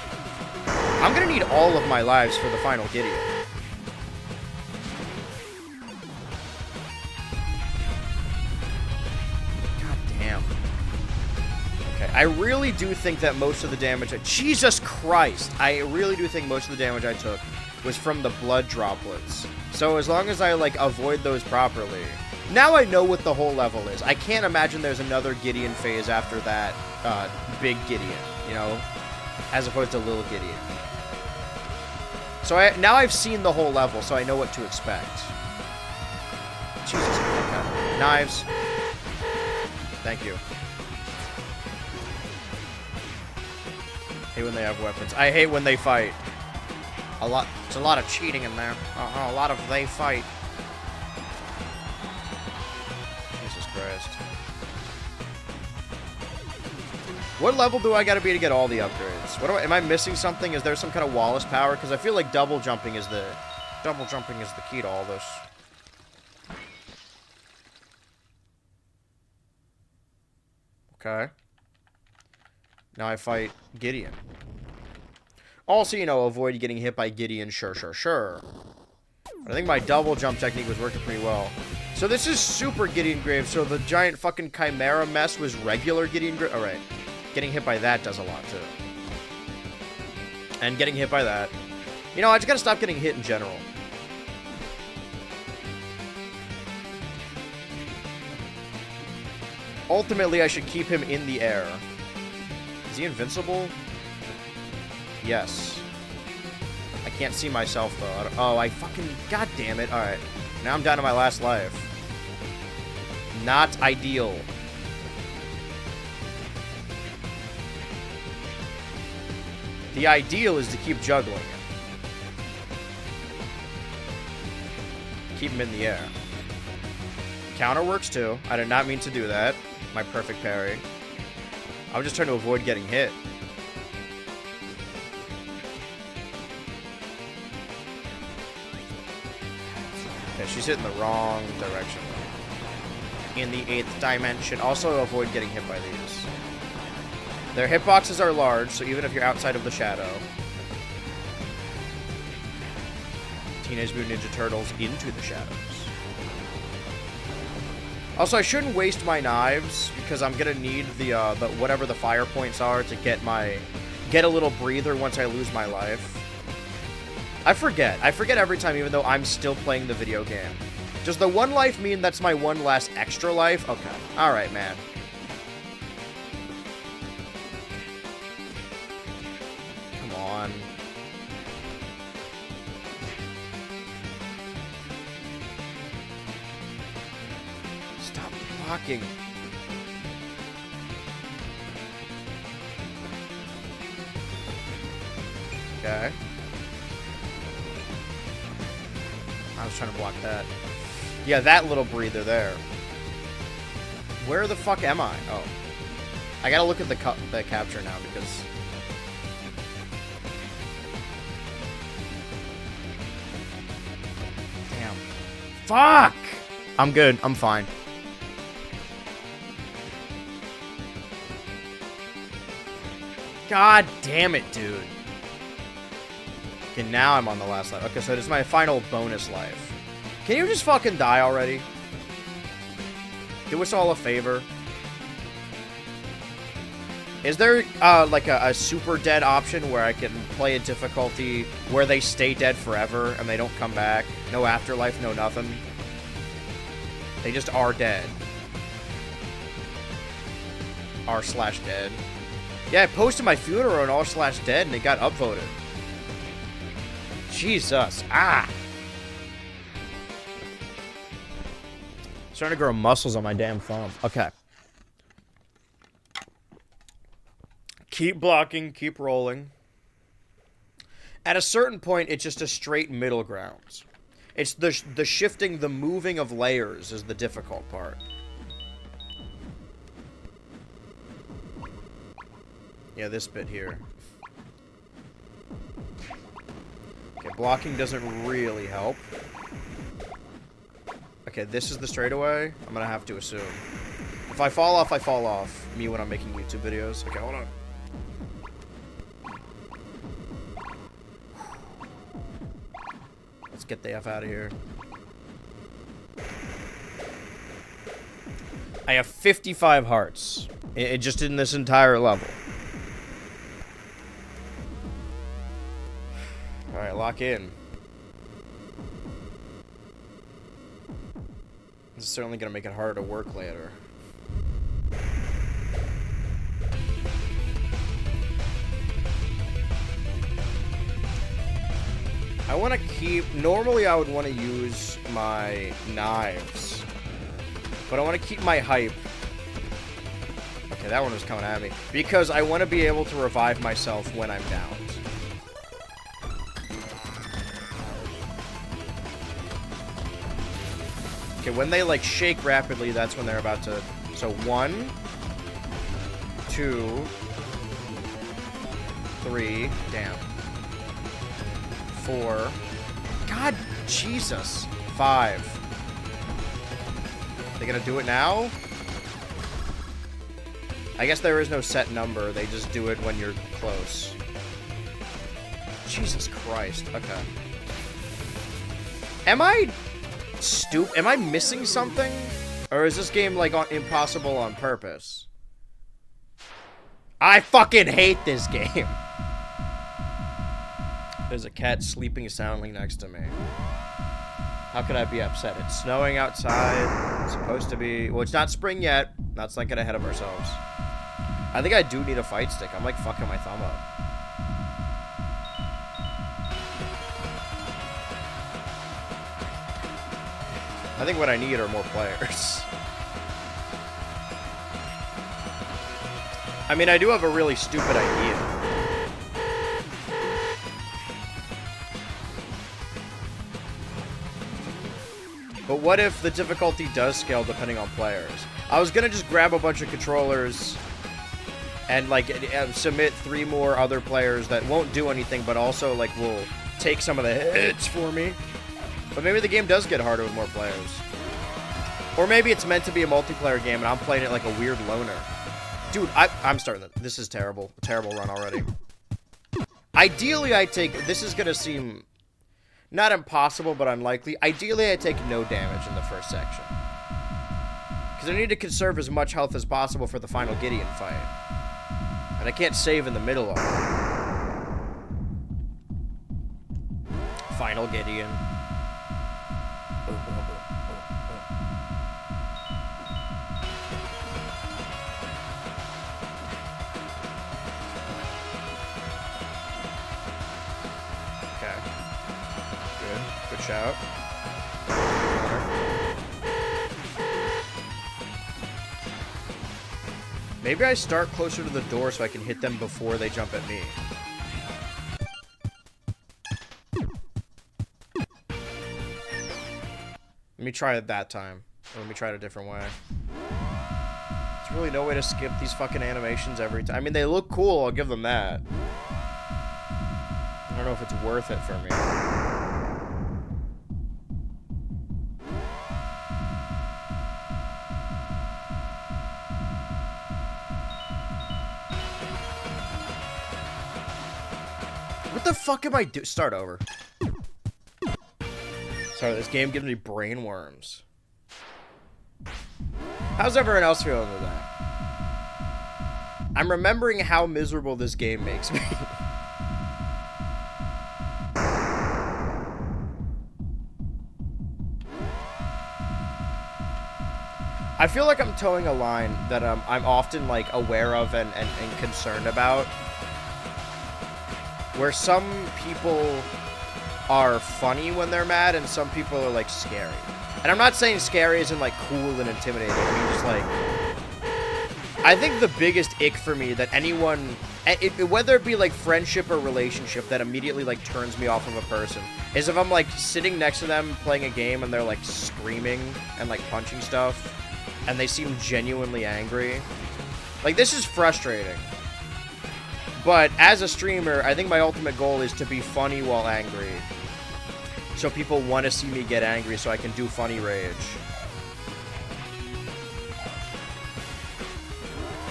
I'm gonna need all of my lives for the final Gideon. God damn. Okay, I really do think that most of the damage... Jesus Christ! I really do think most of the damage I took was from the blood droplets. So as long as I, like, avoid those properly... Now I know what the whole level is. I can't imagine there's another Gideon phase after that big Gideon, you know? As opposed to little Gideon. So now I've seen the whole level, so I know what to expect. Jesus. Okay. Knives. Thank you. Hate when they have weapons. I hate when they fight. There's a lot of cheating in there. A lot of they fight. Jesus Christ. What level do I gotta be to get all the upgrades? Am I missing something? Is there some kind of Wallace power? Because I feel like double jumping is the key to all this. Okay. Now I fight Gideon. Also, you know, avoid getting hit by Gideon, sure. But I think my double jump technique was working pretty well. So this is Super Gideon Grave, so the giant fucking Chimera mess was regular Gideon Grave. Alright. Getting hit by that does a lot, too. And getting hit by that. You know, I just gotta stop getting hit in general. Ultimately, I should keep him in the air. Is he invincible? Yes. I can't see myself, though. Oh, I fucking... God damn it. Alright. Now I'm down to my last life. Not ideal. The ideal is to keep juggling it. Keep him in the air. Counter works, too. I did not mean to do that. My perfect parry. I was just trying to avoid getting hit. Okay, she's hitting the wrong direction. In the 8th dimension. Also avoid getting hit by these. Their hitboxes are large, so even if you're outside of the shadow. Teenage Mutant Ninja Turtles into the shadows. Also, I shouldn't waste my knives, because I'm gonna need the whatever the fire points are to get a little breather once I lose my life. I forget every time, even though I'm still playing the video game. Does the one life mean that's my one last extra life? Okay. Alright, man. Come on. Stop blocking. Okay. I was trying to block that. Yeah, that little breather there. Where the fuck am I? Oh. I gotta look at the capture now, because... Damn. Fuck! I'm good. I'm fine. God damn it, dude. Okay, now I'm on the last life. Okay, so this is my final bonus life. Can you just fucking die already? Do us all a favor. Is there, like, a super dead option where I can play a difficulty where they stay dead forever and they don't come back? No afterlife, no nothing. They just are dead. R/dead. Yeah, I posted my funeral on R/dead and it got upvoted. Jesus. Ah! Starting to grow muscles on my damn thumb. Okay. Keep blocking, keep rolling. At a certain point, it's just a straight middle ground. It's the shifting, the moving of layers is the difficult part. Yeah, this bit here. Okay, blocking doesn't really help. Okay, this is the straightaway. I'm gonna have to assume. If I fall off, I fall off. Me when I'm making YouTube videos. Okay, hold on. Let's get the F out of here. I have 55 hearts. Just in this entire level. Alright, lock in. This is certainly going to make it harder to work later. I want to keep... Normally, I would want to use my knives. But I want to keep my hype. Okay, that one was coming at me. Because I want to be able to revive myself when I'm down. Okay, when they, like, shake rapidly, that's when they're about to... So, 1, 2, 3, down. 4. God, Jesus. 5. They gonna do it now? I guess there is no set number. They just do it when you're close. Jesus Christ. Okay. Am I Am I missing something? Or is this game, like, impossible on purpose? I fucking hate this game. There's a cat sleeping soundly next to me. How could I be upset? It's snowing outside. It's supposed to be... Well, it's not spring yet. Let's not get ahead of ourselves. I think I do need a fight stick. I'm, like, fucking my thumb up. I think what I need are more players. I mean, I do have a really stupid idea. But what if the difficulty does scale depending on players? I was gonna just grab a bunch of controllers and, like, submit 3 more other players that won't do anything, but also, like, will take some of the hits for me. But maybe the game does get harder with more players. Or maybe it's meant to be a multiplayer game and I'm playing it like a weird loner. Dude, I'm starting to... This is terrible. A terrible run already. Ideally, I take... This is gonna seem... Not impossible, but unlikely. Ideally, I take no damage in the first section. Because I need to conserve as much health as possible for the final Gideon fight. And I can't save in the middle of it. Final Gideon. Good shout. Maybe I start closer to the door so I can hit them before they jump at me. Let me try it that time. Or let me try it a different way. There's really no way to skip these fucking animations every time. I mean, they look cool, I'll give them that. I don't know if it's worth it for me. What the fuck am I doing? Start over. Sorry, this game gives me brain worms. How's everyone else feeling with that? I'm remembering how miserable this game makes me. I feel like I'm towing a line that I'm often, like, aware of and concerned about. Where some people are funny when they're mad and some people are, like, scary. And I'm not saying scary isn't, like, cool and intimidating. I mean, just, like... I think the biggest ick for me that anyone... whether it be, like, friendship or relationship that immediately, like, turns me off of a person is if I'm, like, sitting next to them playing a game and they're, like, screaming and, like, punching stuff. And they seem genuinely angry. Like, this is frustrating. But as a streamer, I think my ultimate goal is to be funny while angry. So people want to see me get angry so I can do funny rage.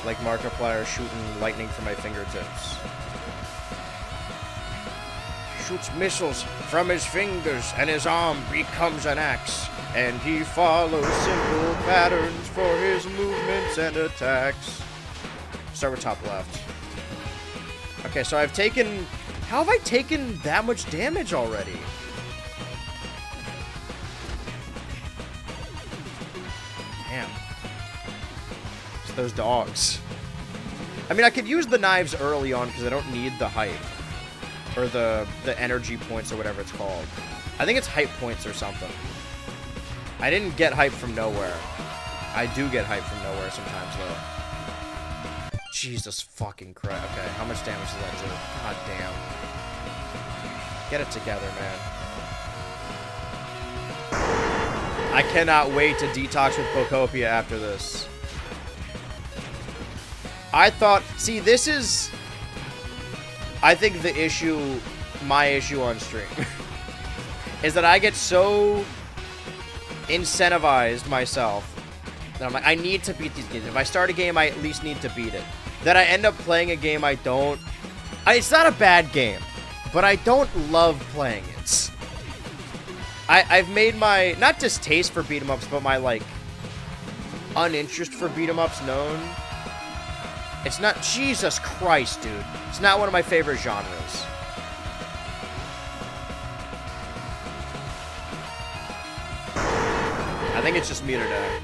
Like Markiplier shooting lightning from my fingertips. Shoots missiles from his fingers and his arm becomes an axe. And he follows simple patterns for his movements and attacks. Start with top left. Okay, so I've taken... How have I taken that much damage already? Damn. It's those dogs. I mean, I could use the knives early on because I don't need the height. Or the energy points or whatever it's called. I think it's hype points or something. I didn't get hype from nowhere. I do get hype from nowhere sometimes, though. Jesus fucking Christ. Okay, how much damage does that do? God damn. Get it together, man. I cannot wait to detox with Pocopia after this. I thought... See, this is... I think the issue... My issue on stream. is that I get so... incentivized myself. That I'm like, I need to beat these games. If I start a game, I at least need to beat it. That I end up playing a game I don't... It's not a bad game. But I don't love playing it. I've made my, not distaste for beat-em-ups, but my, like, uninterest for beat-em-ups known. It's not, Jesus Christ, dude. It's not one of my favorite genres. I think it's just me today.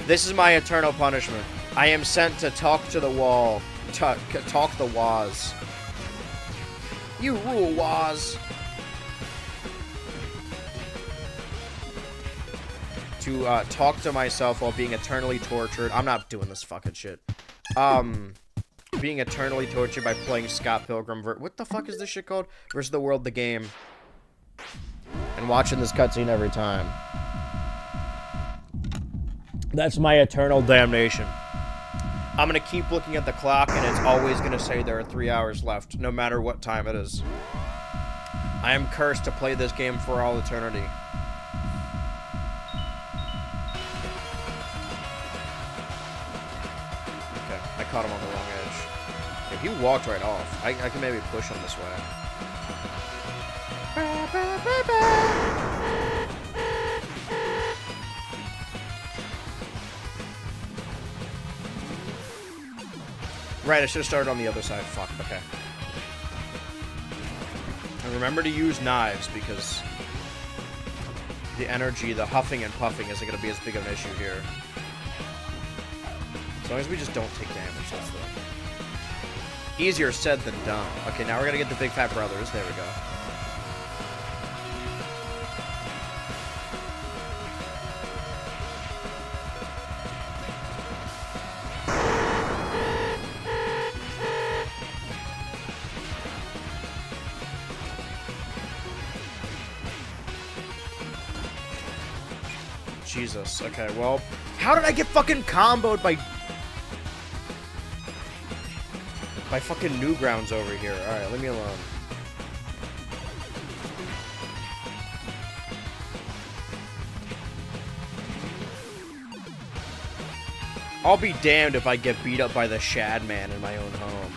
This is my eternal punishment. I am sent to talk to the wall. Talk the Waz. You rule, Waz. To talk to myself while being eternally tortured. I'm not doing this fucking shit. Being eternally tortured by playing Scott Pilgrim. What the fuck is this shit called? Versus the World, the game. And watching this cutscene every time. That's my eternal damnation. I'm gonna keep looking at the clock, and it's always gonna say there are 3 hours left, no matter what time it is. I am cursed to play this game for all eternity. I caught him on the wrong edge. If he walked right off, I can maybe push him this way. Right, I should have started on the other side. Fuck, okay. And remember to use knives, because the energy, the huffing and puffing isn't going to be as big of an issue here. As long as we just don't take damage, that's the... Easier said than done. Okay, now we're gonna get the Big Fat Brothers. There we go. Jesus. Okay, well... How did I get fucking comboed by fucking Newgrounds over here? Alright, leave me alone. I'll be damned if I get beat up by the Shad Man in my own home.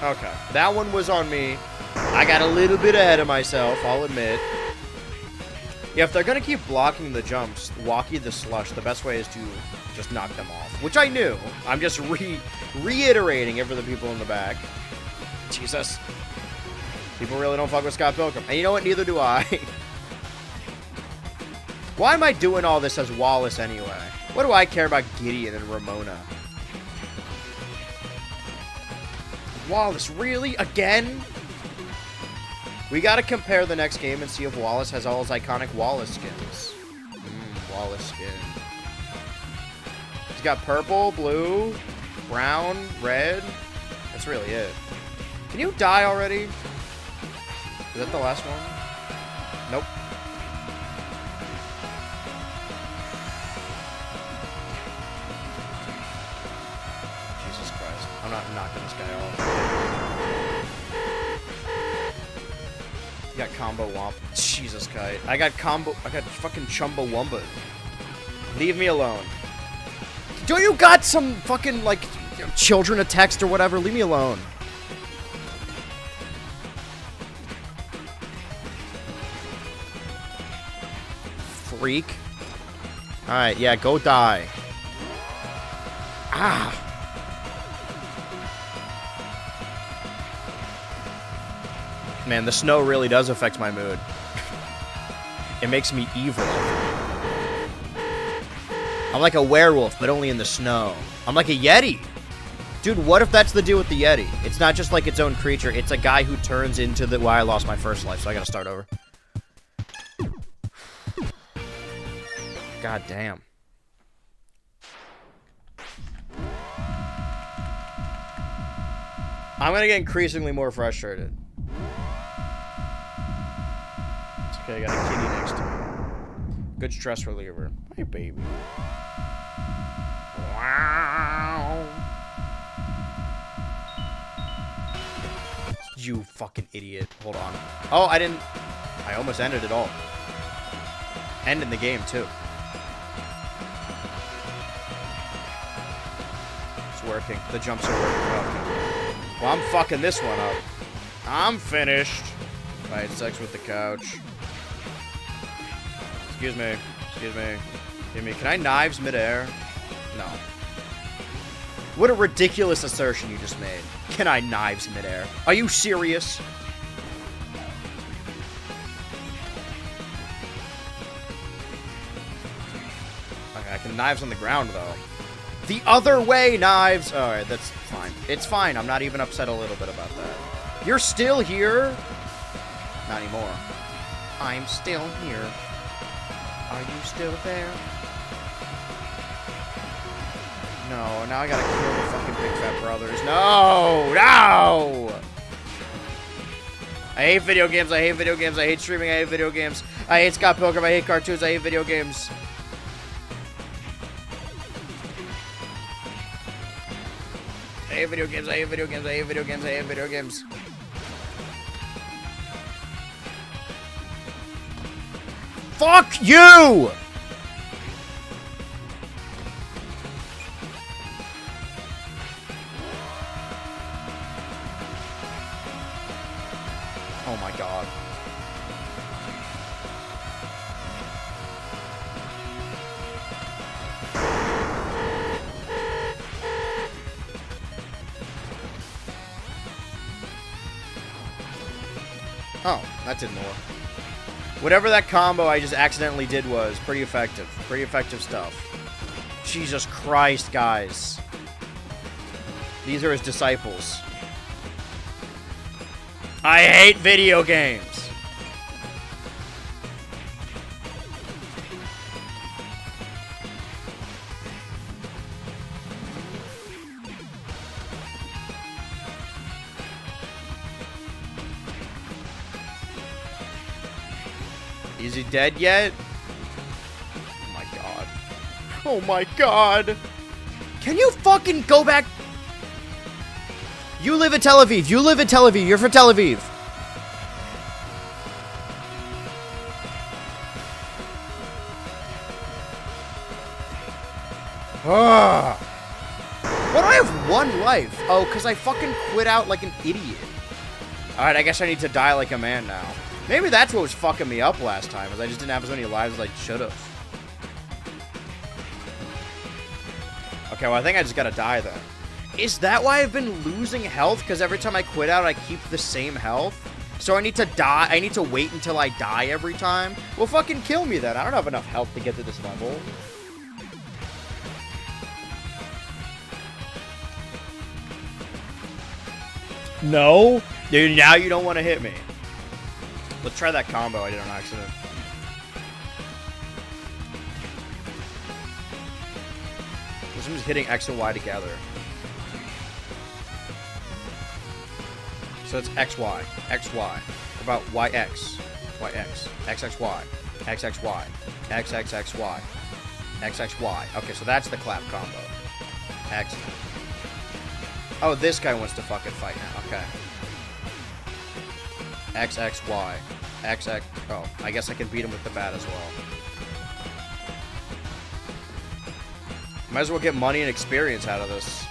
Okay, that one was on me. I got a little bit ahead of myself, I'll admit. Yeah, if they're gonna keep blocking the jumps, Walkie the Slush, the best way is to just knock them off. Which I knew. I'm just reiterating it for the people in the back. Jesus. People really don't fuck with Scott Pilgrim. And you know what? Neither do I. Why am I doing all this as Wallace anyway? What do I care about Gideon and Ramona? Wallace, really? Again? We gotta compare the next game and see if Wallace has all his iconic Wallace skins. Wallace skin. He's got purple, blue, brown, red. That's really it. Can you die already? Is that the last one? Nope. Jesus Christ. I'm not knocking this guy off. You got combo womp. Jesus Christ. I got fucking Chumbawamba. Leave me alone. Don't you got some fucking, like, children a text or whatever? Leave me alone. Freak. Alright, yeah, go die. Ah! Man, the snow really does affect my mood. It makes me evil. I'm like a werewolf, but only in the snow. I'm like a Yeti. Dude, what if that's the deal with the Yeti? It's not just like its own creature. It's a guy who turns into the... Well, I lost my first life, so I gotta start over. God damn. I'm gonna get increasingly more frustrated. It's okay, I got a kitty next to me. Good stress reliever. Hey, baby. Wow. You fucking idiot. Hold on. Oh, I didn't... I almost ended it all. Ending the game, too. It's working. The jumps are working. Okay. Well, I'm fucking this one up. I'm finished. I had sex with the couch. Excuse me. Excuse me. Give me. Can I knives midair? No. What a ridiculous assertion you just made. Can I knives midair? Are you serious? Okay, I can knives on the ground, though. The other way, knives! Alright, that's fine. It's fine. I'm not even upset a little bit about that. You're still here? Not anymore. I'm still here. Are you still there? No, now I gotta kill the fucking Big Fat Brothers. No! No! I hate video games. I hate video games. I hate streaming. I hate video games. I hate Scott Pilgrim. I hate cartoons. I hate video games. I hate video games. I hate video games. I hate video games. I hate video games. Fuck you! Oh my god. Oh, that didn't work. Whatever that combo I just accidentally did was pretty effective. Pretty effective stuff. Jesus Christ, guys. These are his disciples. I hate video games. Is he dead yet? Oh my god. Oh my god. Can you fucking go back? You live in Tel Aviv. You live in Tel Aviv. You're from Tel Aviv. Ugh. Why do I have one life? Oh, because I fucking quit out like an idiot. Alright, I guess I need to die like a man now. Maybe that's what was fucking me up last time, is I just didn't have as many lives as I should have. Okay, well, I think I just gotta die then. Is that why I've been losing health? Because every time I quit out, I keep the same health? So I need to die? I need to wait until I die every time? Well, fucking kill me then. I don't have enough health to get to this level. No? Dude, now you don't want to hit me. Let's try that combo I did on accident. This one's hitting X and Y together. So it's XY, XY. What about YX, YX, XXY, XXY, XXXY, XXY. Okay, so that's the clap combo. X. Oh, this guy wants to fucking fight now. Okay. XXY. XX. Oh, I guess I can beat him with the bat as well. Might as well get money and experience out of this.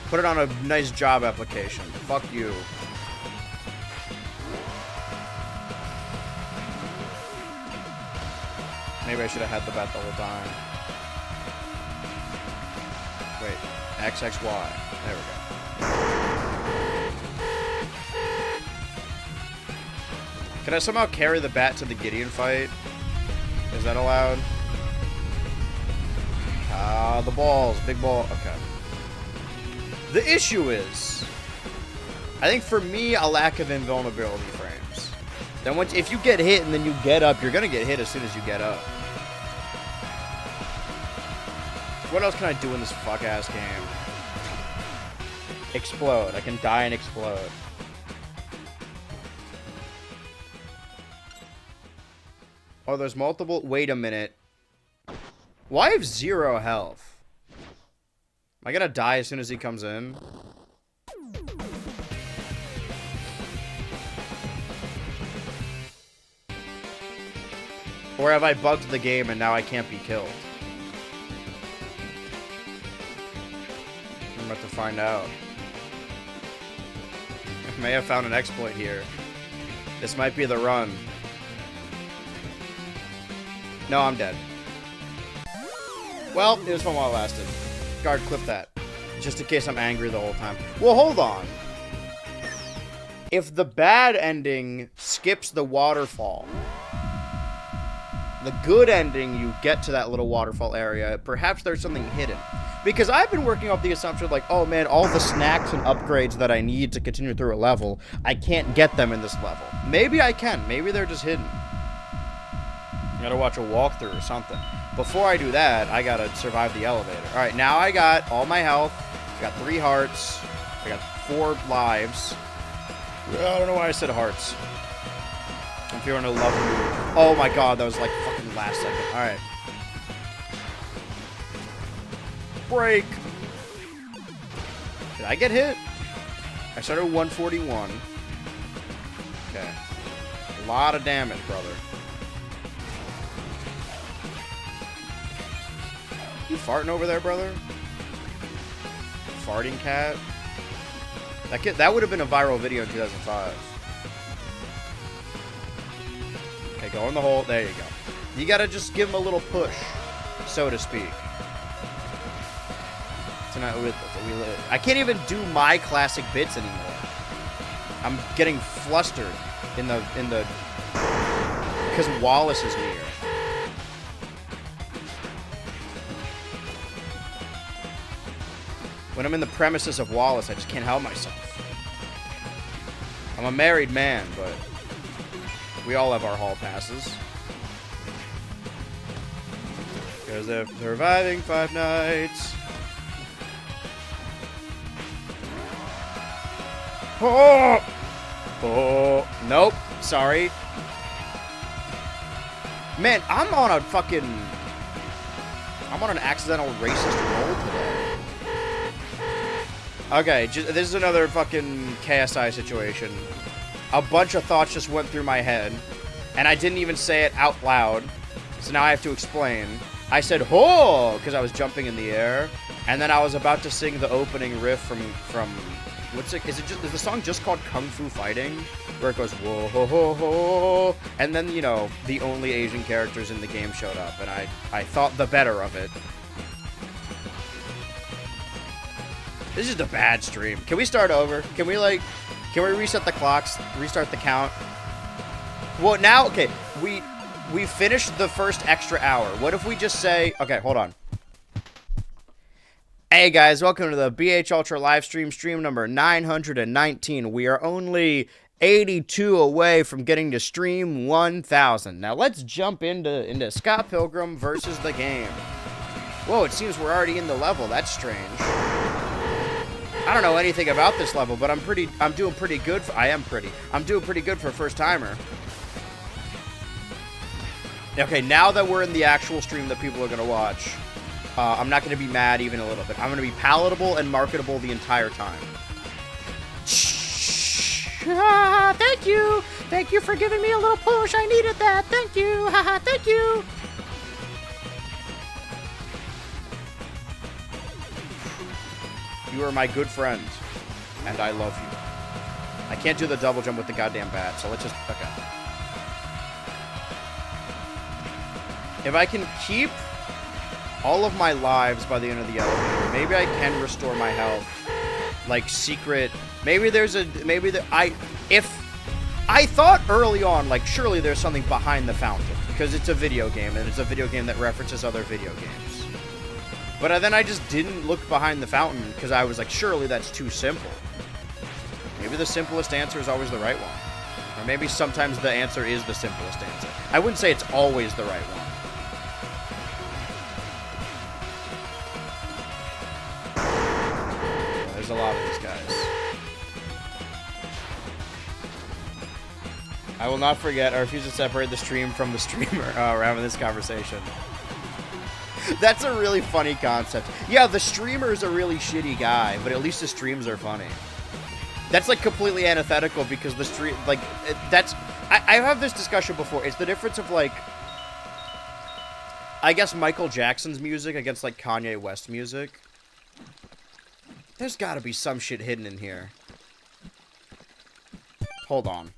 Put it on a nice job application. Fuck you. Maybe I should have had the bat the whole time. Wait. XXY. There we go. Can I somehow carry the bat to the Gideon fight? Is that allowed? The balls. Big ball. Okay. The issue is, I think for me, a lack of invulnerability frames. Then if you get hit and then you get up, you're going to get hit as soon as you get up. What else can I do in this fuck-ass game? Explode. I can die and explode. Oh, there's multiple... Wait a minute. Well, I have 0 health. Am I gonna die as soon as he comes in? Or have I bugged the game and now I can't be killed? I'm about to find out. I may have found an exploit here. This might be the run. No, I'm dead. Well, it was fun while it lasted. Guard, clip that. Just in case I'm angry the whole time. Well, hold on. If the bad ending skips the waterfall, the good ending, you get to that little waterfall area, perhaps there's something hidden. Because I've been working off the assumption like, oh man, all the snacks and upgrades that I need to continue through a level, I can't get them in this level. Maybe I can. Maybe they're just hidden. I gotta watch a walkthrough or something. Before I do that, I gotta survive the elevator. Alright, now I got all my health. I got 3 hearts. I got 4 lives. I don't know why I said hearts. I'm feeling a love mood. Oh my god, that was like fucking last second. Alright. Break. Did I get hit? I started 141. Okay. A lot of damage, brother. You farting over there, brother? Farting cat? That would have been a viral video in 2005. Okay, go in the hole. There you go. You gotta just give him a little push, so to speak. Tonight I can't even do my classic bits anymore. I'm getting flustered in the because Wallace is near. When I'm in the premises of Wallace, I just can't help myself. I'm a married man, but we all have our hall passes. Because they're surviving 5 nights. Oh! Oh, nope. Sorry. Man, I'm on an accidental racist roll today. Okay, this is another fucking KSI situation. A bunch of thoughts just went through my head, and I didn't even say it out loud, so now I have to explain. I said, "Ho!" because I was jumping in the air, and then I was about to sing the opening riff from what's it? Is the song just called Kung Fu Fighting, where it goes whoa ho ho ho, and then you know the only Asian characters in the game showed up, and I thought the better of it. This is just a bad stream. Can we start over? Can we reset the clocks, restart the count? Well, now, okay, we finished the first extra hour. What if we just say, okay, hold on. Hey guys, welcome to the BH Ultra live stream number 919. We are only 82 away from getting to stream 1000. Now let's jump into Scott Pilgrim versus the game. Whoa, it seems we're already in the level. That's strange. I don't know anything about this level, but I'm doing pretty good. I'm doing pretty good for a first timer. Okay, now that we're in the actual stream that people are gonna watch, I'm not gonna be mad even a little bit. I'm gonna be palatable and marketable the entire time. Thank you for giving me a little push. I needed that. Thank you. Thank you. You are my good friend, and I love you. I can't do the double jump with the goddamn bat, so let's just... Okay. If I can keep all of my lives by the end of the elevator, maybe I can restore my health. Like, secret... If I thought early on, like, surely there's something behind the fountain, because it's a video game, and it's a video game that references other video games. But then I just didn't look behind the fountain, because I was like, surely that's too simple. Maybe the simplest answer is always the right one. Or maybe sometimes the answer is the simplest answer. I wouldn't say it's always the right one. There's a lot of these guys. I will not forget. I refuse to separate the stream from the streamer. Oh, we're having this conversation. That's a really funny concept. Yeah, the streamer is a really shitty guy, but at least the streams are funny. That's, like, completely antithetical because the stream, like, that's... I have this discussion before. It's the difference of, like... I guess Michael Jackson's music against, like, Kanye West music. There's gotta be some shit hidden in here. Hold on.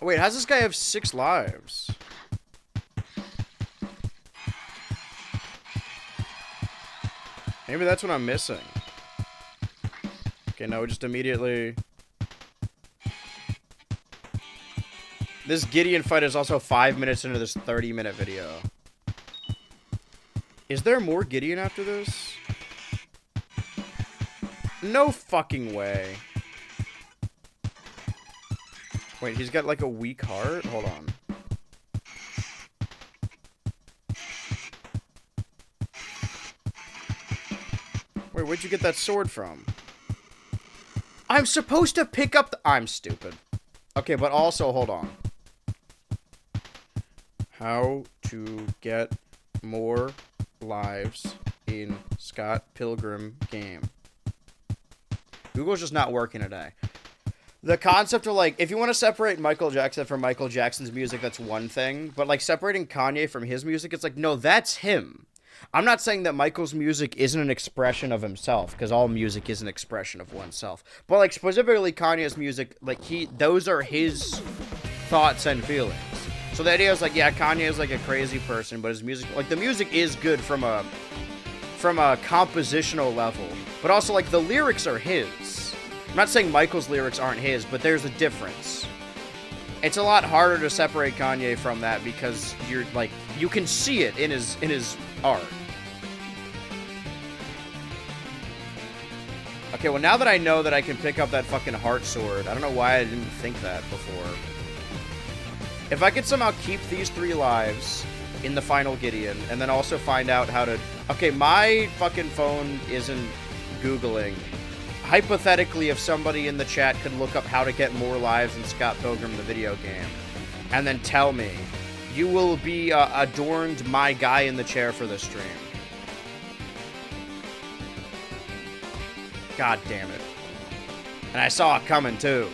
Oh, wait, how's this guy have 6 lives? Maybe that's what I'm missing. Okay, no, just immediately... This Gideon fight is also 5 minutes into this 30-minute video. Is there more Gideon after this? No fucking way. Wait, he's got like a weak heart? Hold on. Wait, where'd you get that sword from? I'm supposed to pick up the... I'm stupid. Okay, but also, hold on. How to get more lives in Scott Pilgrim game. Google's just not working today. The concept of, like, if you want to separate Michael Jackson from Michael Jackson's music, that's one thing. But, like, separating Kanye from his music, it's like, no, that's him. I'm not saying that Michael's music isn't an expression of himself, because all music is an expression of oneself. But, like, specifically Kanye's music, like, those are his thoughts and feelings. So the idea is, like, yeah, Kanye is, like, a crazy person, but his music, like, the music is good from a compositional level. But also, like, the lyrics are his. I'm not saying Michael's lyrics aren't his, but there's a difference. It's a lot harder to separate Kanye from that because you're like you can see it in his art. Okay, well now that I know that I can pick up that fucking heart sword, I don't know why I didn't think that before. If I could somehow keep these 3 lives in the final Gideon, and then also find out how to... Okay, my fucking phone isn't Googling. Hypothetically, if somebody in the chat could look up how to get more lives in Scott Pilgrim, the video game, and then tell me, you will be adorned my guy in the chair for the stream. God damn it. And I saw it coming, too.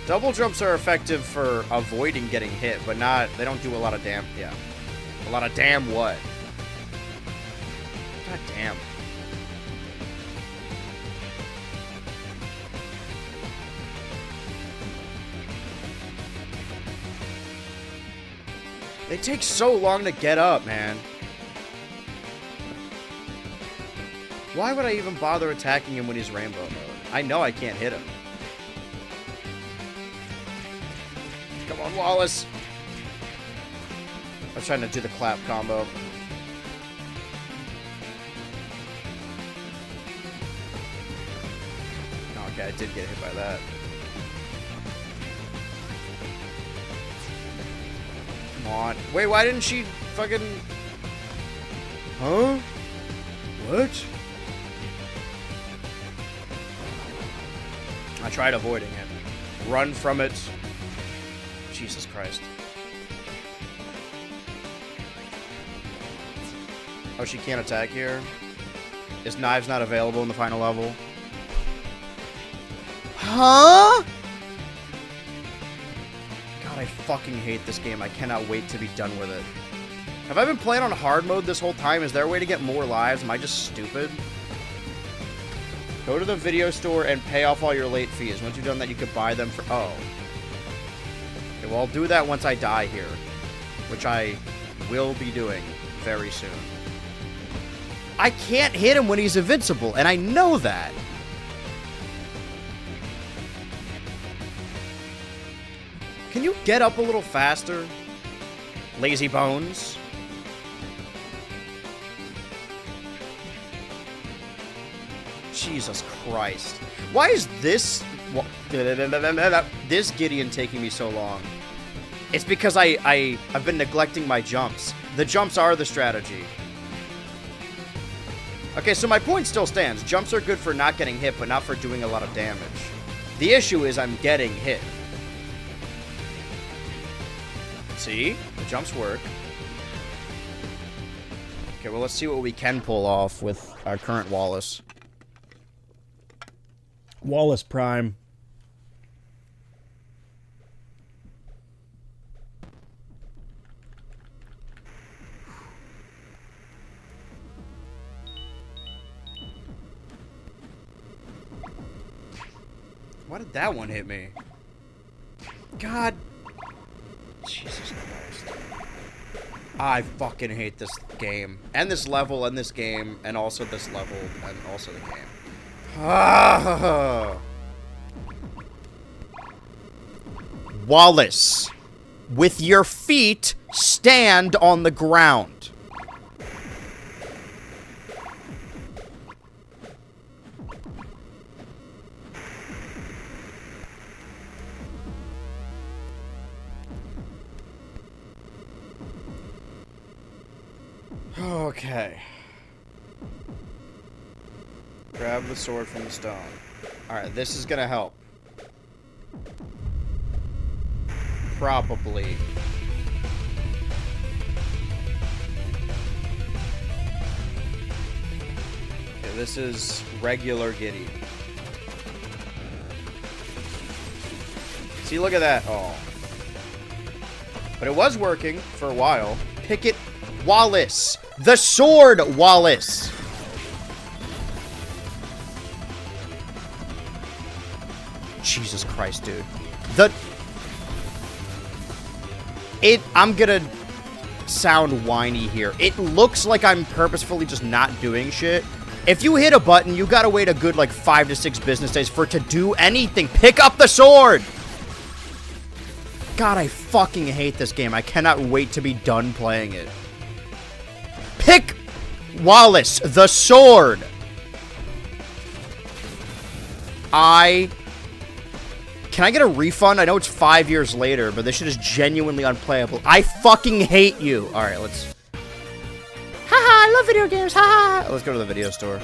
Double jumps are effective for avoiding getting hit, but not... They don't do a lot of damn... Yeah. A lot of damn what? God damn. They take so long to get up, man. Why would I even bother attacking him when he's rainbow mode? I know I can't hit him. Come on, Wallace. I was trying to do the clap combo. Okay, I did get hit by that. Come on. Wait, why didn't she fucking... Huh? What? I tried avoiding it. Run from it. Jesus Christ. Oh, she can't attack here? Is knives not available in the final level? Huh? God, I fucking hate this game. I cannot wait to be done with it. Have I been playing on hard mode this whole time? Is there a way to get more lives? Am I just stupid? Go to the video store and pay off all your late fees. Once you've done that, you could buy them for... Oh. Okay, well, I'll do that once I die here. Which I will be doing very soon. I can't hit him when he's invincible, and I know that. Can you get up a little faster? Lazy bones. Jesus Christ. Why is this Gideon taking me so long? It's because I've been neglecting my jumps. The jumps are the strategy. Okay, so my point still stands. Jumps are good for not getting hit, but not for doing a lot of damage. The issue is I'm getting hit. See? The jumps work. Okay, well, let's see what we can pull off with our current Wallace. Wallace Prime. Why did that one hit me? God. Jesus Christ. I fucking hate this game. And this level, and this game, and also this level, and also the game. Ah. Wallace, with your feet, stand on the ground. Okay. Grab the sword from the stone. Alright, this is gonna help. Probably. Okay, this is regular Gideon. See, look at that. Oh. But it was working for a while. Pick it, Wallace. The sword, Wallace. Jesus Christ, dude. I'm gonna sound whiny here. It looks like I'm purposefully just not doing shit. If you hit a button, you gotta wait a good, like, 5 to 6 business days for it to do anything. Pick up the sword! God, I fucking hate this game. I cannot wait to be done playing it. Pick Wallace, the sword! Can I get a refund? I know it's 5 years later, but this shit is genuinely unplayable. I fucking hate you. Alright, let's... Haha, I love video games, haha! Let's go to the video store.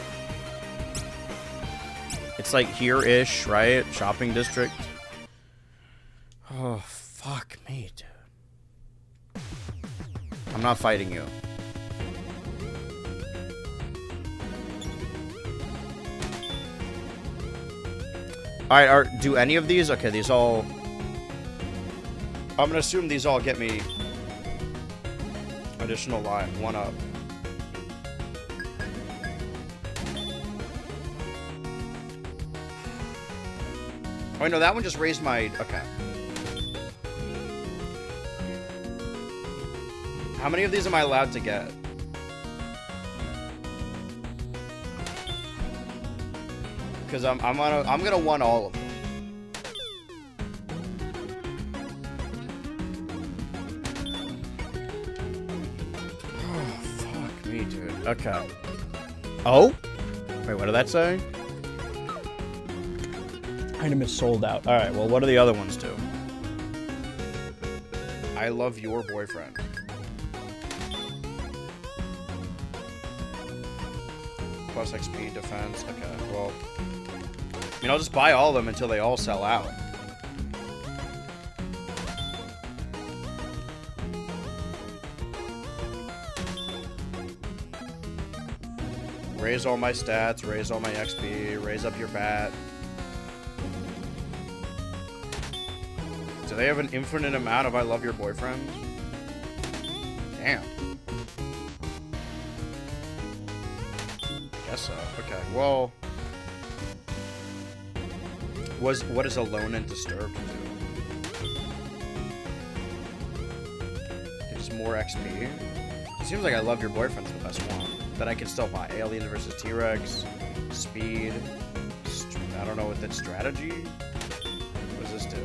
It's like here-ish, right? Shopping district. Oh, fuck me, dude. I'm not fighting you. Alright, do any of these? Okay, these all... I'm gonna assume these all get me additional life. 1 up. Oh, wait, no, that one just raised my... Okay. How many of these am I allowed to get? Because I'm gonna want all of them. Oh, fuck me, dude. Okay. Oh? Wait, what did that say? Item is sold out. Alright, well, what do the other ones do? I love your boyfriend. Plus XP defense. Okay, well... I mean, I'll just buy all of them until they all sell out. Raise all my stats, raise all my XP, raise up your bat. Do they have an infinite amount of I love your boyfriend? Damn. Guess so. Okay, well... What is Alone and Disturbed do? It's more XP. It seems like I love your boyfriend's the best one. That I can still buy. Alien versus T-Rex. Speed. I don't know what that strategy. What does this do?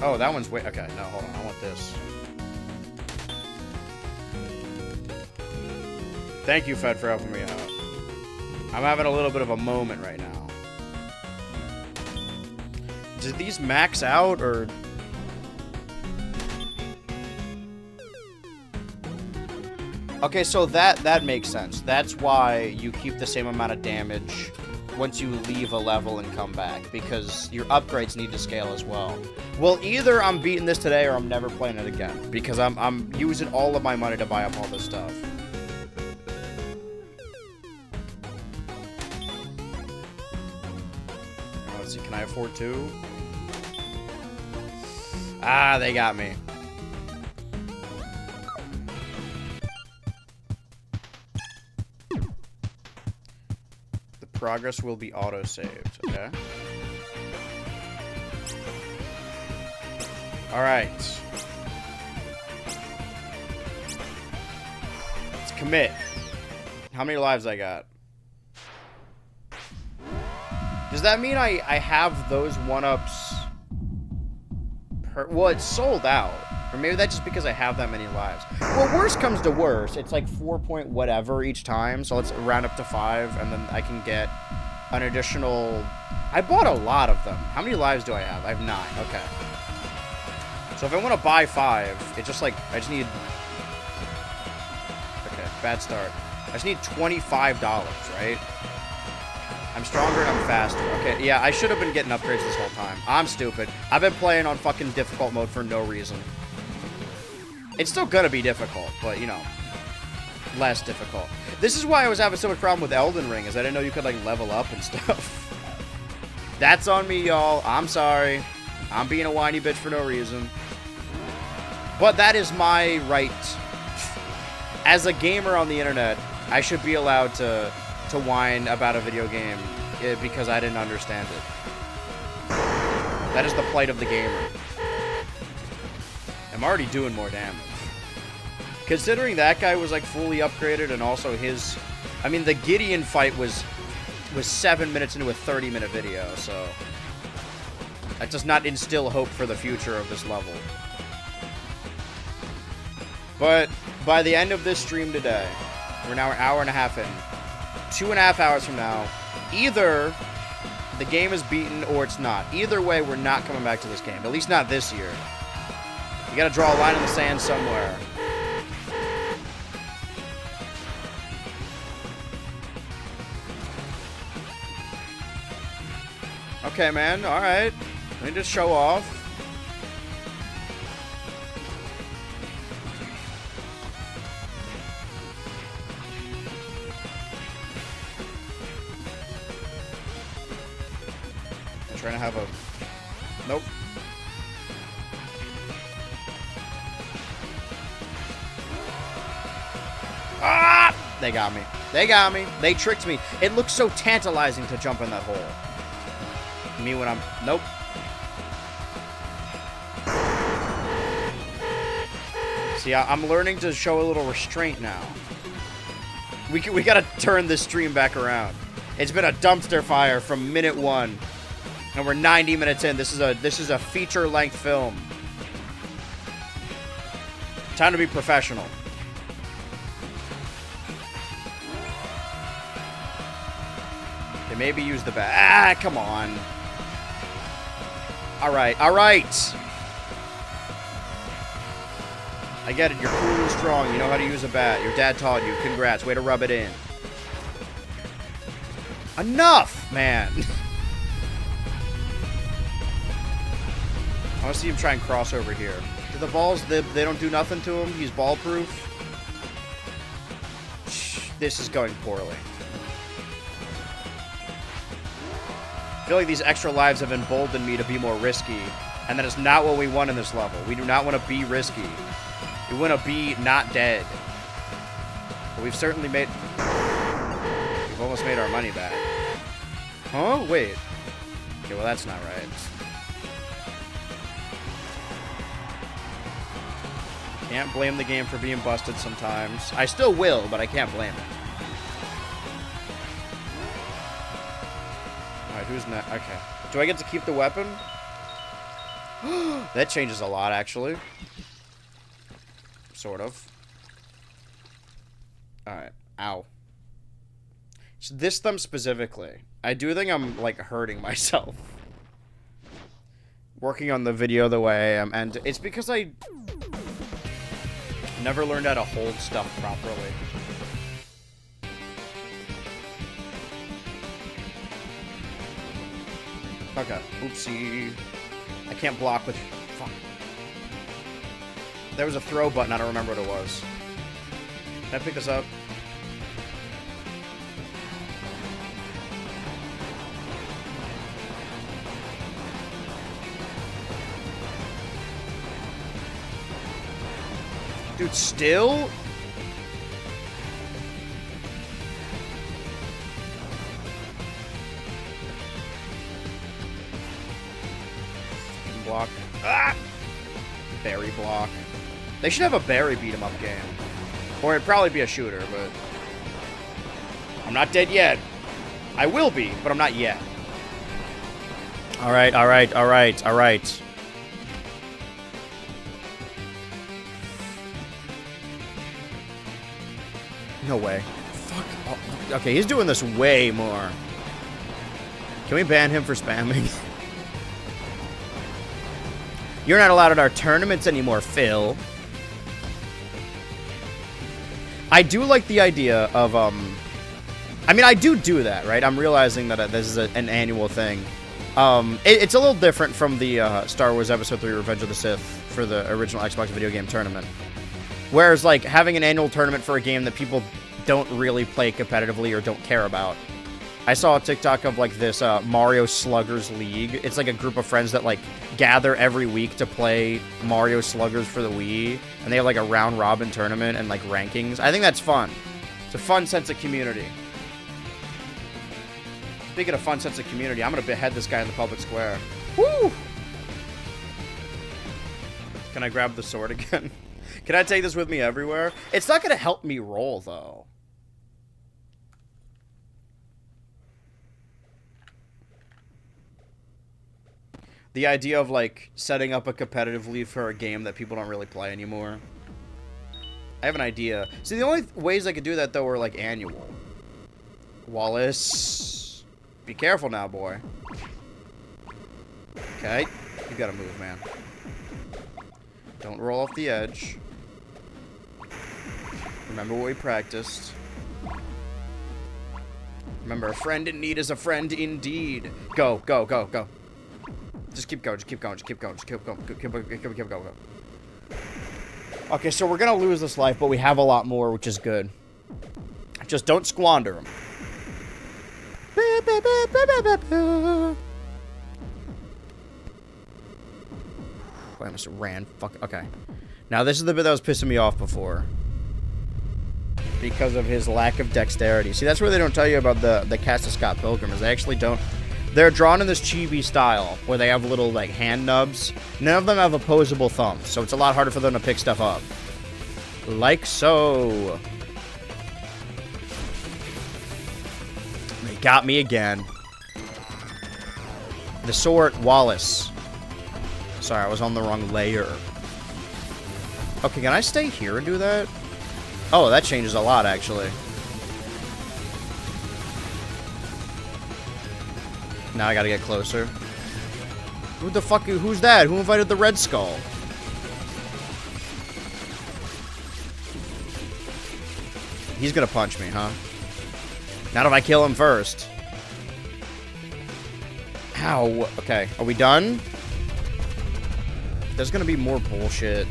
Oh, that one's way. Okay, no, hold on. I want this. Thank you, Fed, for helping me out. I'm having a little bit of a moment right now. Did these max out, or... Okay, so that makes sense. That's why you keep the same amount of damage once you leave a level and come back, because your upgrades need to scale as well. Well, either I'm beating this today or I'm never playing it again, because I'm using all of my money to buy up all this stuff. Let's see, can I afford two? Ah, they got me. The progress will be auto-saved, okay? Alright. Let's commit. How many lives I got? Does that mean I have those 1-ups? Well, it's sold out. Or maybe that's just because I have that many lives. Well, worst comes to worst. It's like 4 point whatever each time. So let's round up to 5, and then I can get an additional... I bought a lot of them. How many lives do I have? I have 9. Okay. So if I want to buy 5, it's just like... I just need... Okay, bad start. I just need $25, right? I'm stronger and I'm faster. Okay, yeah, I should have been getting upgrades this whole time. I'm stupid. I've been playing on fucking difficult mode for no reason. It's still gonna be difficult, but, you know, less difficult. This is why I was having so much problem with Elden Ring, is I didn't know you could, like, level up and stuff. That's on me, y'all. I'm sorry. I'm being a whiny bitch for no reason. But that is my right. As a gamer on the internet, I should be allowed to whine about a video game because I didn't understand it. That is the plight of the gamer. I'm already doing more damage. Considering that guy was like fully upgraded and also his... I mean, the Gideon fight was 7 minutes into a 30-minute video, so... That does not instill hope for the future of this level. But by the end of this stream today, we're now an hour and a half in. 2.5 hours from now, either the game is beaten or it's not. Either way, we're not coming back to this game. At least not this year. You gotta draw a line in the sand somewhere. Okay, man. Alright. Let me just show off. Trying to have a... Nope. Ah! They got me. They got me. They tricked me. It looks so tantalizing to jump in that hole. Me when I'm... Nope. See, I'm learning to show a little restraint now. We gotta turn this stream back around. It's been a dumpster fire from minute 1. And we're 90 minutes in. This is a feature-length film. Time to be professional. Okay, maybe use the bat. Ah, come on. Alright, alright. I get it. You're cool and strong. You know how to use a bat. Your dad taught you. Congrats. Way to rub it in. Enough, man. I want to see him try and cross over here. Do the balls, they don't do nothing to him? He's ball proof? This is going poorly. I feel like these extra lives have emboldened me to be more risky, and that is not what we want in this level. We do not want to be risky. We want to be not dead. But we've certainly made... We've almost made our money back. Huh? Wait. Okay, well that's not right. Can't blame the game for being busted sometimes. I still will, but I can't blame it. Alright, who's next? Okay. Do I get to keep the weapon? That changes a lot, actually. Sort of. Alright. Ow. So this thumb specifically. I do think I'm, like, hurting myself. Working on the video the way I am. And it's because I... never learned how to hold stuff properly. Okay. Oopsie. I can't block with... Fuck. There was a throw button. I don't remember what it was. Can I pick this up? Dude, still? Block. Ah! Berry block. They should have a berry beat 'em up game. Or it'd probably be a shooter, but... I'm not dead yet. I will be, but I'm not yet. Alright, alright, alright, alright. No way. Fuck. Oh, okay, he's doing this way more. Can we ban him for spamming? You're not allowed at our tournaments anymore, Phil. I do like the idea of, I mean, I do that, right? I'm realizing that this is an annual thing. It's a little different from the Star Wars Episode 3 Revenge of the Sith for the original Xbox video game tournament. Whereas, like, having an annual tournament for a game that people don't really play competitively or don't care about. I saw a TikTok of, like, this Mario Sluggers League. It's, like, a group of friends that, like, gather every week to play Mario Sluggers for the Wii. And they have, like, a round-robin tournament and, like, rankings. I think that's fun. It's a fun sense of community. Speaking of fun sense of community, I'm gonna behead this guy in the public square. Woo! Can I grab the sword again? Can I take this with me everywhere? It's not gonna help me roll, though. The idea of, like, setting up a competitive league for a game that people don't really play anymore. I have an idea. See, the only ways I could do that, though, are, like, annual. Wallace. Be careful now, boy. Okay. You gotta move, man. Don't roll off the edge. Remember what we practiced. Remember, a friend in need is a friend indeed. Go, go, go, go. Just keep going, just keep going, just keep going, just keep going, keep going. Okay, so we're gonna lose this life, but we have a lot more, which is good. Just don't squander them. I almost ran. Fuck. Okay. Now, this is the bit that was pissing me off before. Because of his lack of dexterity. See, that's where they don't tell you about the cast of Scott Pilgrim, is they actually don't... They're drawn in this chibi style, where they have little, like, hand nubs. None of them have opposable thumbs, so it's a lot harder for them to pick stuff up. Like so. They got me again. The sword, Wallace. Sorry, I was on the wrong layer. Okay, can I stay here and do that? Oh, that changes a lot, actually. Now I gotta get closer. Who the fuck? Who's that? Who invited the Red Skull? He's gonna punch me, huh? Not if I kill him first. How? Okay, are we done? There's gonna be more bullshit.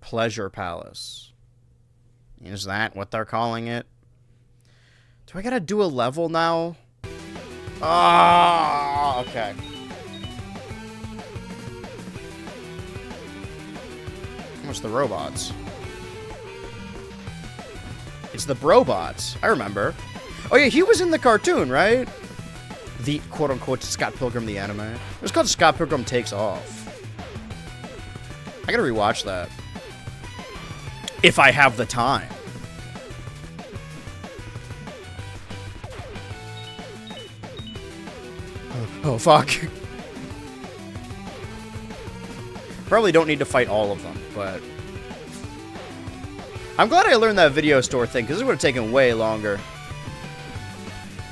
Pleasure Palace. Is that what they're calling it? Do I gotta do a level now? Ah, okay. What's the robots? It's the Brobots. I remember. Oh yeah, he was in the cartoon, right? The quote-unquote Scott Pilgrim the anime. It was called Scott Pilgrim Takes Off. I gotta rewatch that. If I have the time. Oh, fuck. Probably don't need to fight all of them, but... I'm glad I learned that video store thing, because it would have taken way longer.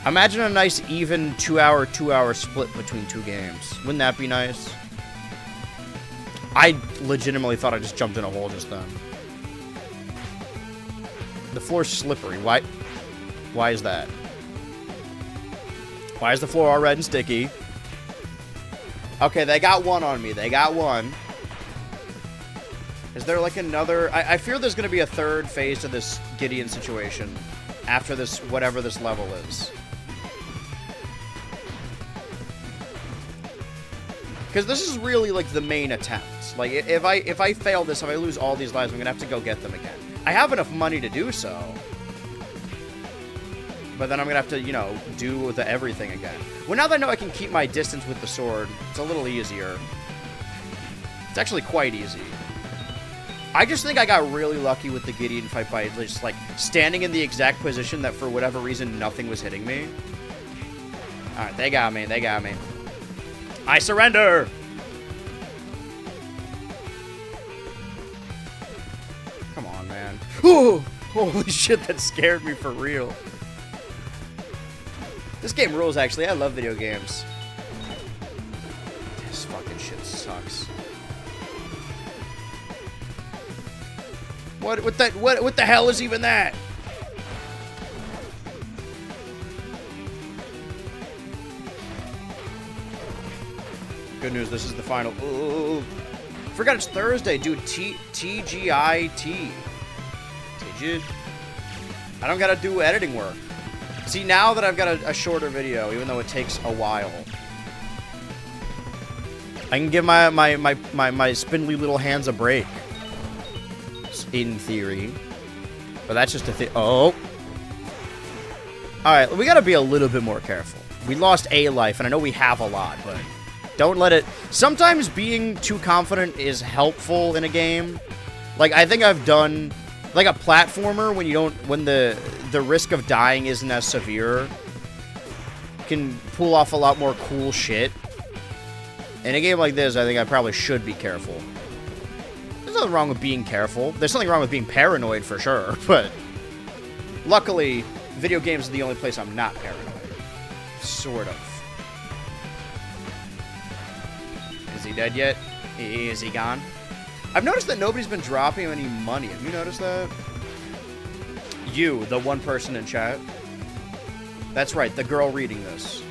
Imagine a nice, even 2-hour split between 2 games. Wouldn't that be nice? I legitimately thought I just jumped in a hole just then. The floor's slippery. Why is that? Why is the floor all red and sticky? Okay, they got one on me. They got one. Is there like another... I fear there's going to be a third phase to this Gideon situation. After this, whatever this level is. Because this is really like the main attempt. Like, if I fail this, if I lose all these lives, I'm going to have to go get them again. I have enough money to do so. But then I'm going to have to, you know, do the everything again. Well, now that I know I can keep my distance with the sword, it's a little easier. It's actually quite easy. I just think I got really lucky with the Gideon fight by just, like, standing in the exact position that for whatever reason nothing was hitting me. Alright, they got me. They got me. I surrender! Come on, man. Ooh, holy shit, that scared me for real. This game rules, actually. I love video games. This fucking shit sucks. What the hell is even that? Good news, this is the final. Ooh. Forgot it's Thursday, dude. TGIT. TG. I don't gotta do editing work. See, now that I've got a shorter video, even though it takes a while, I can give my spindly little hands a break. In theory. But that's just a thing. Oh. Alright, we gotta be a little bit more careful. We lost a life, and I know we have a lot, but don't let it... Sometimes being too confident is helpful in a game. Like, I think I've done... Like a platformer, when you don't... When the risk of dying isn't as severe, can pull off a lot more cool shit. In a game like this, I think I probably should be careful. There's nothing wrong with being careful. There's something wrong with being paranoid, for sure, but... Luckily, video games are the only place I'm not paranoid. Sort of. Is he dead yet? Is he gone? I've noticed that nobody's been dropping any money. Have you noticed that? You, the one person in chat. That's right, the girl reading this.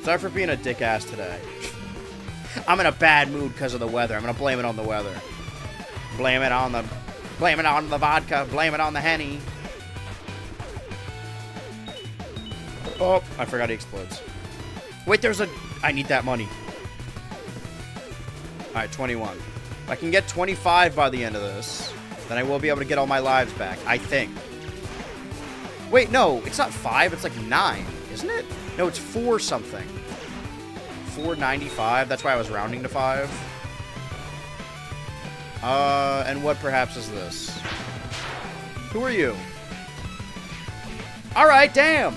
Sorry for being a dick ass today. I'm in a bad mood because of the weather. I'm gonna blame it on the weather. Blame it on the vodka. Blame it on the Henny. Oh, I forgot he explodes. Wait, there's a... I need that money. Alright, 21. If I can get 25 by the end of this, then I will be able to get all my lives back. I think. Wait, no. It's not 5. It's like 9. Isn't it? No, it's 4 something. 495. That's why I was rounding to 5. And what perhaps is this? Who are you? Alright, damn!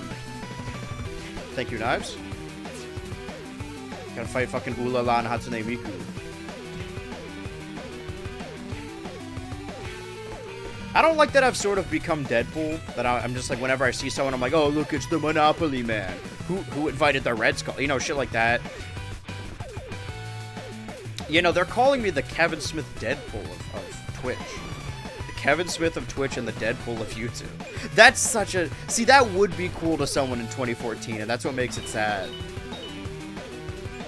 Thank you, Knives. Gotta fight fucking Ulala and Hatsune Miku. I don't like that I've sort of become Deadpool. That I'm just like, whenever I see someone, I'm like, oh, look, it's the Monopoly Man. Who invited the Red Skull? You know, shit like that. You know, they're calling me the Kevin Smith Deadpool of Twitch. Kevin Smith of Twitch and the Deadpool of YouTube. That's such a... See, that would be cool to someone in 2014, and that's what makes it sad.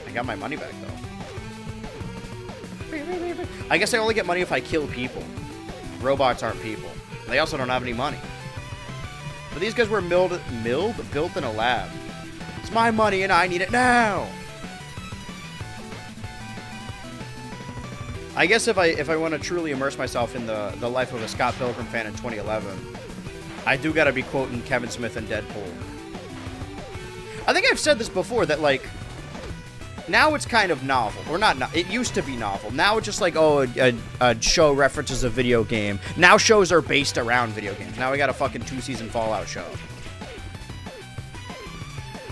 I got my money back, though. I guess I only get money if I kill people. Robots aren't people. They also don't have any money. But these guys were built in a lab. It's my money and I need it now! I guess if I want to truly immerse myself in the life of a Scott Pilgrim fan in 2011, I do gotta be quoting Kevin Smith and Deadpool. I think I've said this before, that, like, now it's kind of novel. Or not, it used to be novel. Now it's just like, oh, a show references a video game. Now shows are based around video games. Now we got a fucking 2-season Fallout show.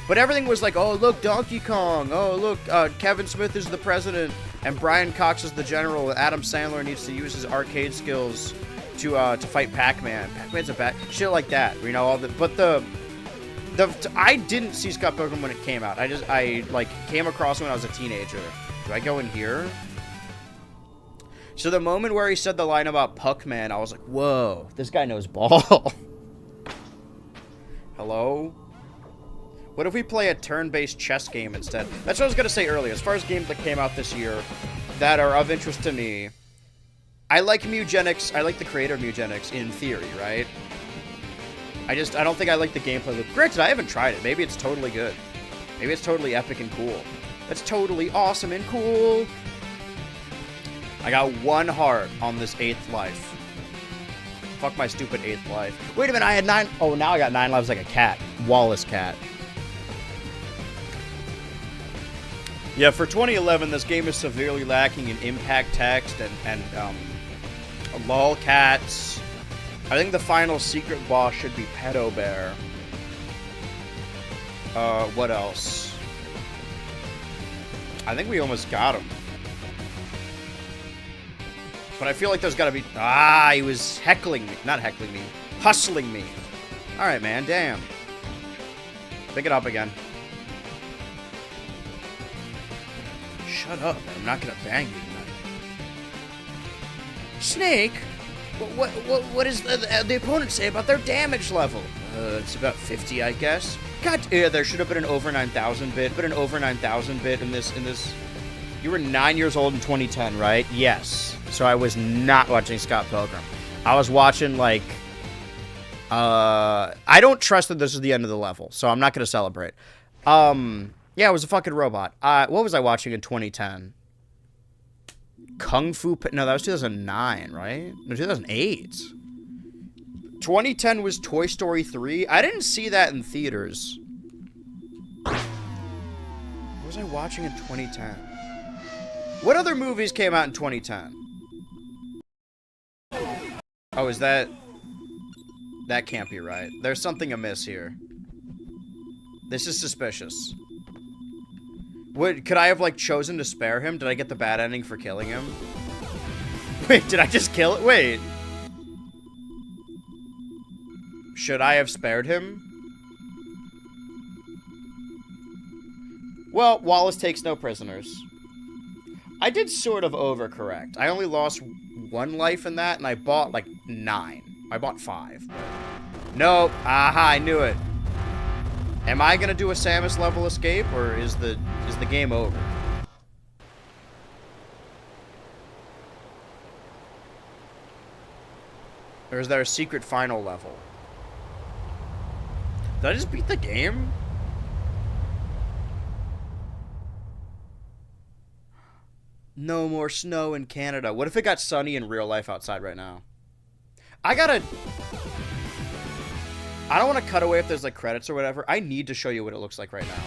But everything was like, oh, look, Donkey Kong. Oh, look, Kevin Smith is the president. And Brian Cox is the general. Adam Sandler needs to use his arcade skills to fight Pac-Man. Pac-Man's a bad... Shit like that. You know, all the... But I didn't see Scott Pilgrim when it came out. I like, came across it when I was a teenager. Do I go in here? So the moment where he said the line about Puck-Man, I was like, whoa, this guy knows ball. Hello? What if we play a turn-based chess game instead? That's what I was going to say earlier. As far as games that came out this year that are of interest to me, I like Mugenics. I like the creator of Mugenics in theory, right? I don't think I like the gameplay loop. Granted, I haven't tried it. Maybe it's totally good. Maybe it's totally epic and cool. That's totally awesome and cool. I got 1 heart on this 8th life. Fuck my stupid 8th life. Wait a minute, I had 9... Oh, now I got 9 lives like a cat. Wallace cat. Yeah, for 2011, this game is severely lacking in impact text and lolcats. I think the final secret boss should be Pedo Bear. What else? I think we almost got him. But I feel like there's gotta be... Ah, he was heckling me. Not heckling me. Hustling me. Alright, man. Damn. Pick it up again. Shut up. I'm not gonna bang you tonight. Snake? What does the opponent say about their damage level? It's about 50, I guess. God, yeah, there should have been an over 9,000 bit, but an over 9,000 bit in this. You were 9 years old in 2010, right? Yes. So I was not watching Scott Pilgrim. I was watching, like, I don't trust that this is the end of the level, so I'm not gonna celebrate. Yeah, it was a fucking robot. What was I watching in 2010? Kung Fu... No, that was 2009, right? No, 2008. 2010 was Toy Story 3. I didn't see that in theaters. What was I watching in 2010? What other movies came out in 2010? Oh, is that... That can't be right. There's something amiss here. This is suspicious. Could I have, like, chosen to spare him? Did I get the bad ending for killing him? Wait, did I just kill it? Wait. Should I have spared him? Well, Wallace takes no prisoners. I did sort of overcorrect. I only lost 1 life in that, and I bought, like, 9. I bought 5. Nope. Aha, I knew it. Am I gonna do a Samus level escape, or is the game over? Or is there a secret final level? Did I just beat the game? No more snow in Canada. What if it got sunny in real life outside right now? I don't want to cut away if there's, like, credits or whatever. I need to show you what it looks like right now.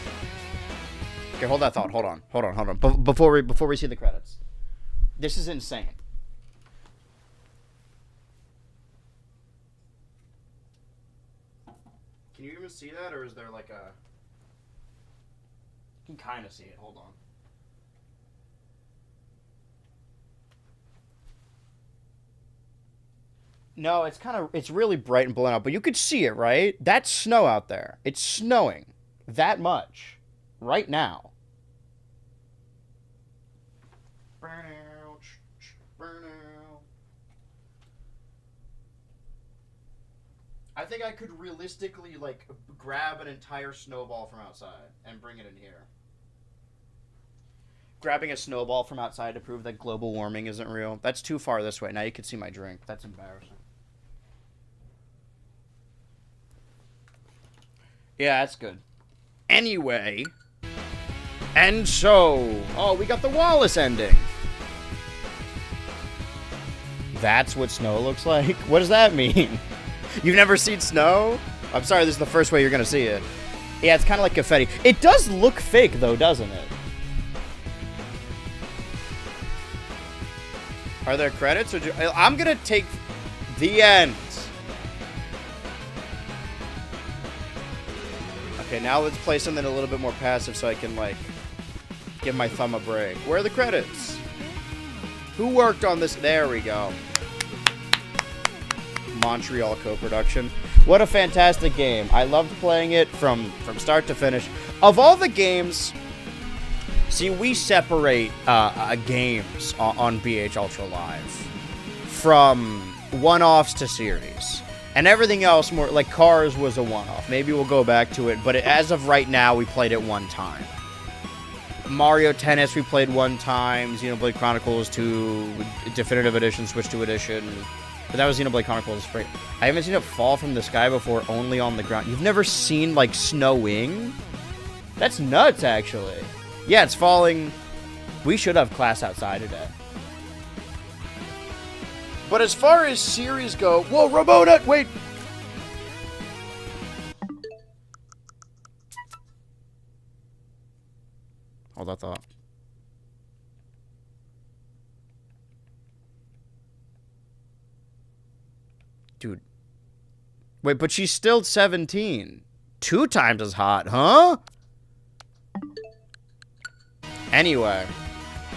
Okay, hold that thought. Hold on. Before we see the credits. This is insane. Can you even see that, or is there, like, a... You can kind of see it. Hold on. No, it's really bright and blown out, but you could see it, right? That's snow out there. It's snowing that much right now. I think I could realistically, like, grab an entire snowball from outside and bring it in here. Grabbing a snowball from outside to prove that global warming isn't real. That's too far this way. Now you can see my drink. That's embarrassing. Yeah, that's good. Anyway. And so... Oh, we got the Wallace ending. That's what snow looks like? What does that mean? You've never seen snow? I'm sorry, this is the first way you're gonna see it. Yeah, it's kind of like confetti. It does look fake, though, doesn't it? Are there credits? Or I'm gonna take the end. Okay, now let's play something a little bit more passive so I can, like, give my thumb a break. Where are the credits? Who worked on this? There we go. Montreal co-production. What a fantastic game. I loved playing it from start to finish. Of all the games... See, we separate games on BH Ultra Live from one-offs to series. And everything else, more like Cars was a one-off. Maybe we'll go back to it, but as of right now, we played it one time. Mario Tennis we played one time. Xenoblade Chronicles 2 Definitive Edition, Switch 2 Edition. But that was Xenoblade Chronicles 3. I haven't seen it fall from the sky before, only on the ground. You've never seen, like, snowing? That's nuts, actually. Yeah, it's falling. We should have class outside today. But as far as series go... Whoa, Ramona! Wait! Hold that thought. Dude. Wait, but she's still 17. 2 times as hot, huh? Anyway.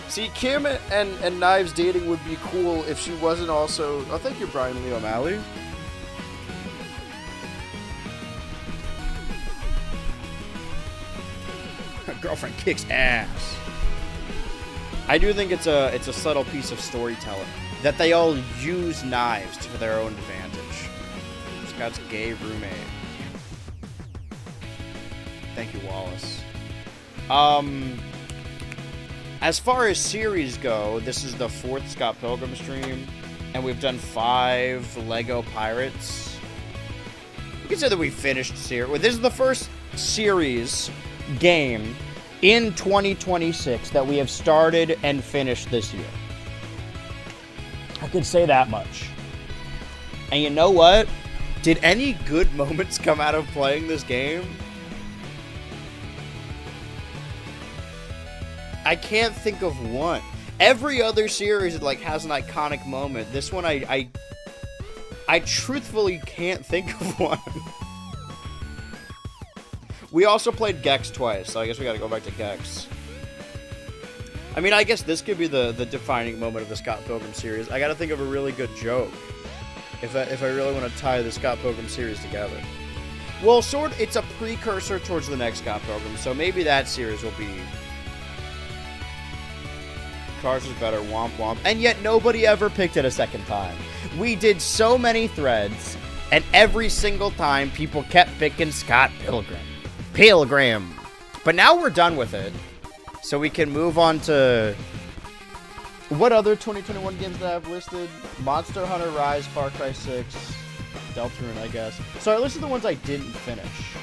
See, Kim and Knives dating would be cool if she wasn't also... Oh, thank you, Brian Lee O'Malley. Her girlfriend kicks ass. I do think it's a subtle piece of storytelling. That they all use knives to their own advantage. Scott's gay roommate. Thank you, Wallace. As far as series go, this is the 4th Scott Pilgrim stream, and we've done 5 Lego Pirates. You can say that we finished series. Well, this is the first series game in 2026 that we have started and finished this year. I could say that much. And you know what? Did any good moments come out of playing this game? I can't think of one. Every other series like has an iconic moment. This one I truthfully can't think of one. We also played Gex twice, so I guess we gotta go back to Gex. I mean, I guess this could be the defining moment of the Scott Pilgrim series. I gotta think of a really good joke if I really want to tie the Scott Pilgrim series together. Well, it's a precursor towards the next Scott Pilgrim, so maybe that series will be... Cars is better, womp womp. And yet nobody ever picked it a second time. We did so many threads, and every single time people kept picking Scott Pilgrim. Pilgrim. But now we're done with it. So we can move on to... What other 2021 games that I have listed? Monster Hunter Rise, Far Cry 6, Deltarune, I guess. So I listed the ones I didn't finish.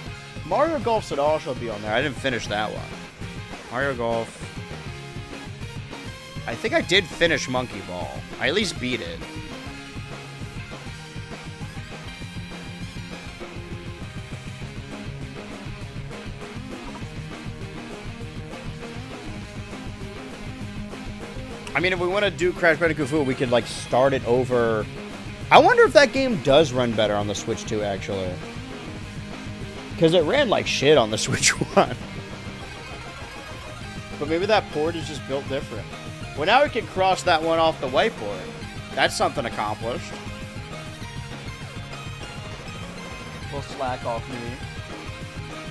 Mario Golf should also be on there. I didn't finish that one. Mario Golf... I think I did finish Monkey Ball. I at least beat it. I mean, if we want to do Crash Bandicoot 4, we could, like, start it over. I wonder if that game does run better on the Switch 2, actually. Because it ran like shit on the Switch 1. But maybe that port is just built different. Well, now we can cross that one off the whiteboard. That's something accomplished. We'll slack off me.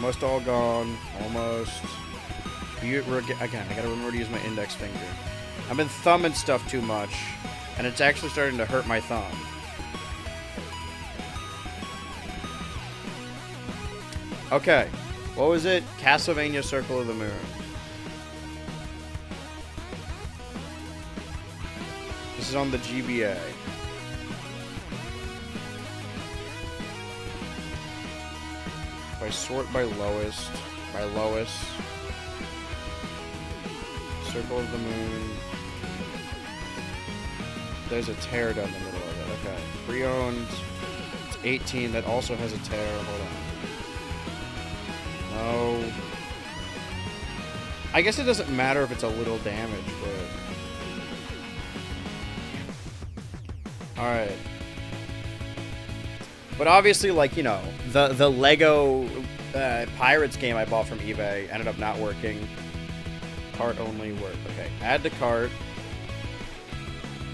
Almost all gone. Almost. Again, I gotta remember to use my index finger. I've been thumbing stuff too much, and it's actually starting to hurt my thumb. Okay. What was it? Castlevania Circle of the Moon. This is on the GBA. If I sort by lowest, Circle of the Moon. There's a tear down the middle of it. Okay. Pre-owned. It's 18. That also has a tear. Hold on. No. I guess it doesn't matter if it's a little damage, but... Alright. But obviously, like, you know, the Lego Pirates game I bought from eBay ended up not working. Cart only worked. Okay, add to cart.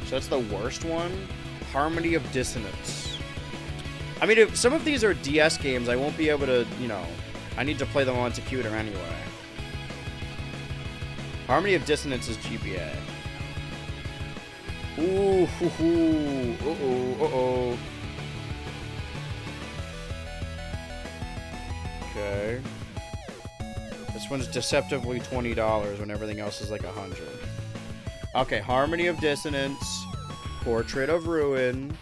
So that's the worst one. Harmony of Dissonance. I mean, if some of these are DS games, I won't be able to, you know... I need to play them on computer anyway. Harmony of Dissonance is GBA. Ooh, hoo, hoo. Uh-oh, uh-oh. Okay. This one's deceptively $20 when everything else is like $100. Okay, Harmony of Dissonance. Portrait of Ruin.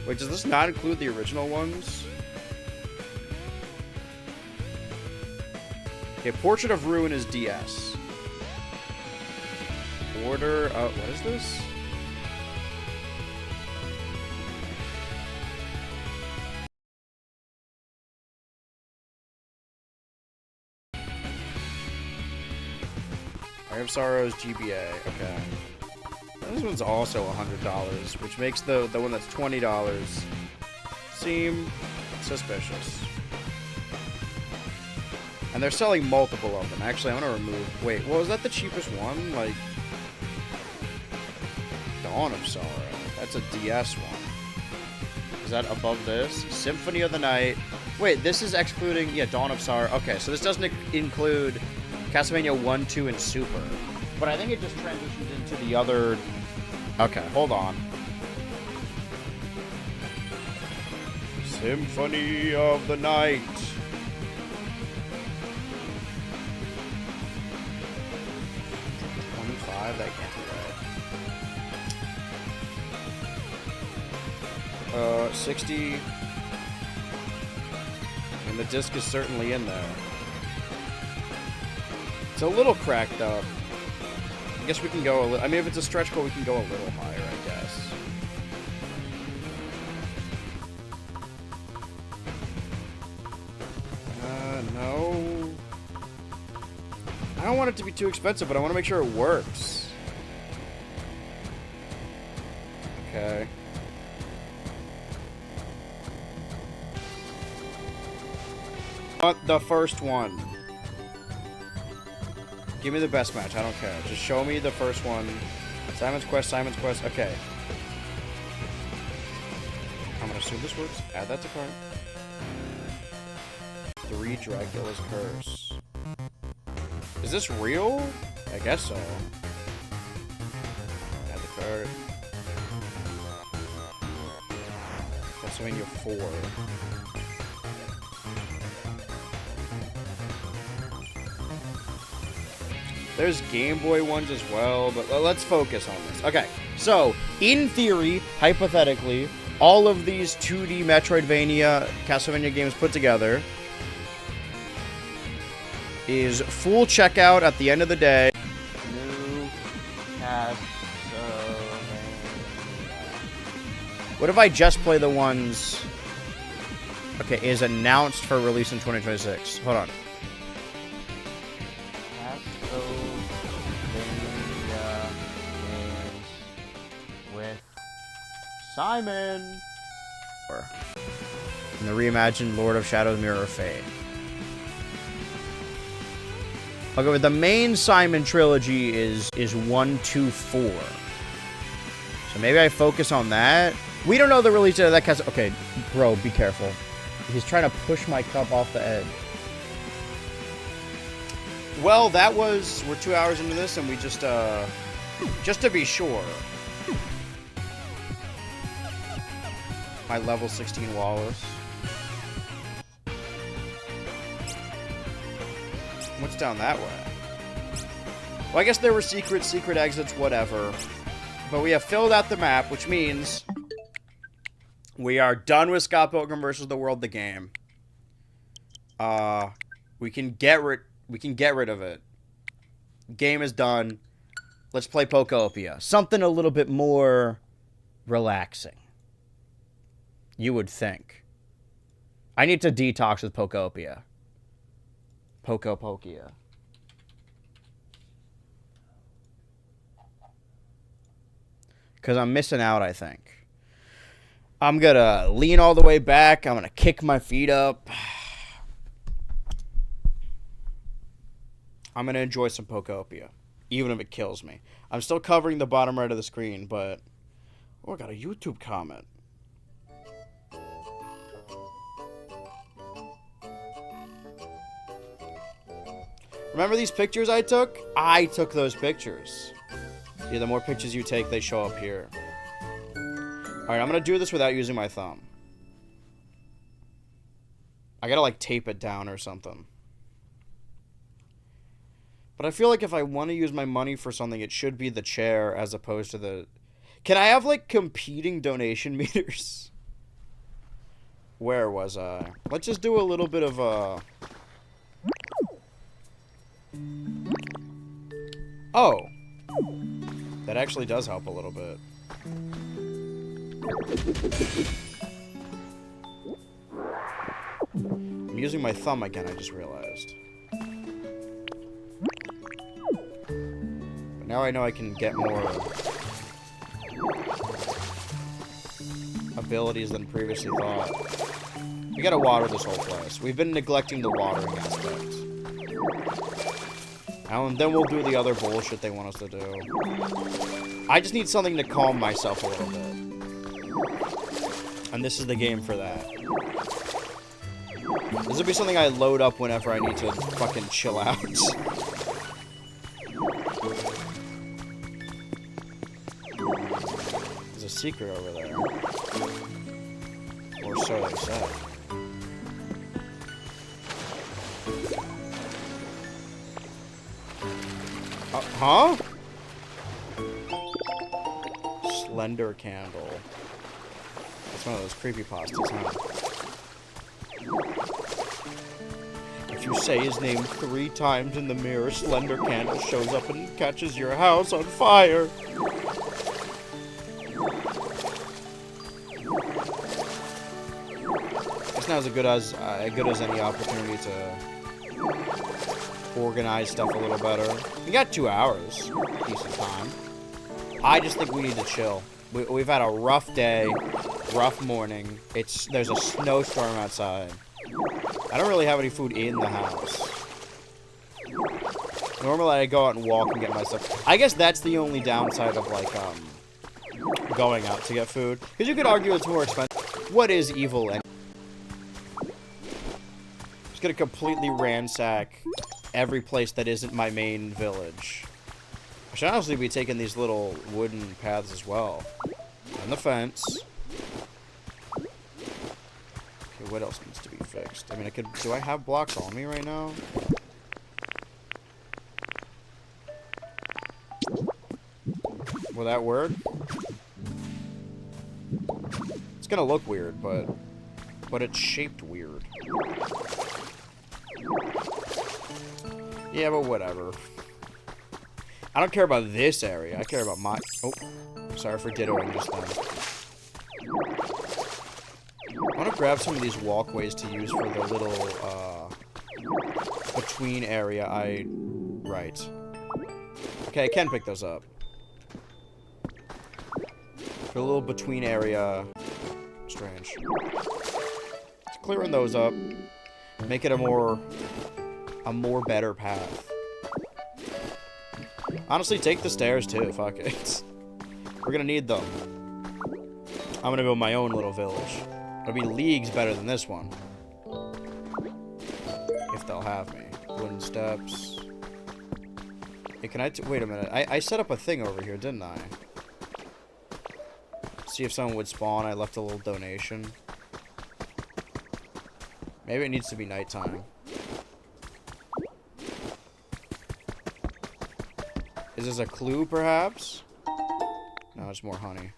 Wait, does this not include the original ones? Okay, Portrait of Ruin is DS. Order, what is this? Eye of Sorrows, GBA, okay. This one's also $100, which makes the one that's $20 seem suspicious. And they're selling multiple of them. Actually, I'm gonna remove... Wait, well, is that the cheapest one? Like... Dawn of Sorrow. That's a DS one. Is that above this? Symphony of the Night. Wait, this is excluding... Yeah, Dawn of Sorrow. Okay, so this doesn't include Castlevania 1, 2, and Super. But I think it just transitions into the other... Okay, hold on. Symphony of the Night. That can't be right. 60. And the disc is certainly in there. It's a little cracked up. I guess we can go a little... I mean, if it's a stretch goal, we can go a little higher, I guess. No. I don't want it to be too expensive, but I want to make sure it works. Okay. The first one. Give me the best match. I don't care. Just show me the first one. Simon's Quest, Simon's Quest. Okay. I'm gonna assume this works. Add that to cart. 3 Dracula's Curse. Is this real? I guess so. Add the card. Castlevania 4. There's Game Boy ones as well, but let's focus on this. Okay, so, in theory, hypothetically, all of these 2D Metroidvania Castlevania games put together is full checkout at the end of the day. New Castlevania. What if I just play the ones... Okay, is announced for release in 2026. Hold on. Castlevania games with Simon. And the reimagined Lord of Shadows Mirror of Fate. Okay, but the main Simon trilogy is 1, 2, 4. So maybe I focus on that. We don't know the release date of that cast. Okay, bro, be careful. He's trying to push my cup off the edge. Well, that was... We're 2 hours into this, and we just to be sure. My level 16 walrus. What's down that way? Well, I guess there were secret exits, whatever. But we have filled out the map, which means we are done with Scott Pilgrim vs. the World, the game. We can get rid of it. Game is done. Let's play Pokopia. Something a little bit more relaxing. You would think. I need to detox with Pokopia. Pokopokia. Because I'm missing out, I think. I'm going to lean all the way back. I'm going to kick my feet up. I'm going to enjoy some Pokopia. Even if it kills me. I'm still covering the bottom right of the screen, but... Oh, I got a YouTube comment. Remember these pictures I took? I took those pictures. Yeah, the more pictures you take, they show up here. Alright, I'm going to do this without using my thumb. I gotta, like, tape it down or something. But I feel like if I want to use my money for something, it should be the chair as opposed to the... Can I have, like, competing donation meters? Where was I? Let's just do a little bit of a... Oh. That actually does help a little bit. I'm using my thumb again, I just realized. But now I know I can get more abilities than previously thought. We gotta water this whole place. We've been neglecting the watering aspect. And then we'll do the other bullshit they want us to do. I just need something to calm myself a little bit. And this is the game for that. This will be something I load up whenever I need to fucking chill out. There's a secret over there. Or so they said. Huh? Slender candle. That's one of those creepypastas, huh? If you say his name 3 times in the mirror, Slender Candle shows up and catches your house on fire. It's not as good as any opportunity to organize stuff a little better. We got 2 hours. Decent time. I just think we need to chill. We've had a rough day, rough morning. There's a snowstorm outside. I don't really have any food in the house. Normally I go out and walk and get my stuff. I guess that's the only downside of, like, going out to get food. Because you could argue it's more expensive. What is evil and just gonna completely ransack every place that isn't my main village. I should honestly be taking these little wooden paths as well. And the fence. Okay, what else needs to be fixed? I mean, do I have blocks on me right now? Will that work? It's gonna look weird, but it's shaped weird. Yeah, but whatever. I don't care about this area. I care about my... Oh, sorry for dittoing just then. I want to grab some of these walkways to use for the little, between area Right. Okay, I can pick those up. For a little between area... Strange. Just clearing those up. Make it a more better path. Honestly, take the stairs too, fuck it. We're gonna need them. I'm gonna build my own little village. It'll be leagues better than this one. If they'll have me. Wooden steps. Hey, can I wait a minute. I set up a thing over here, didn't I? See if someone would spawn. I left a little donation. Maybe it needs to be nighttime. Is this a clue, perhaps? No, it's more honey.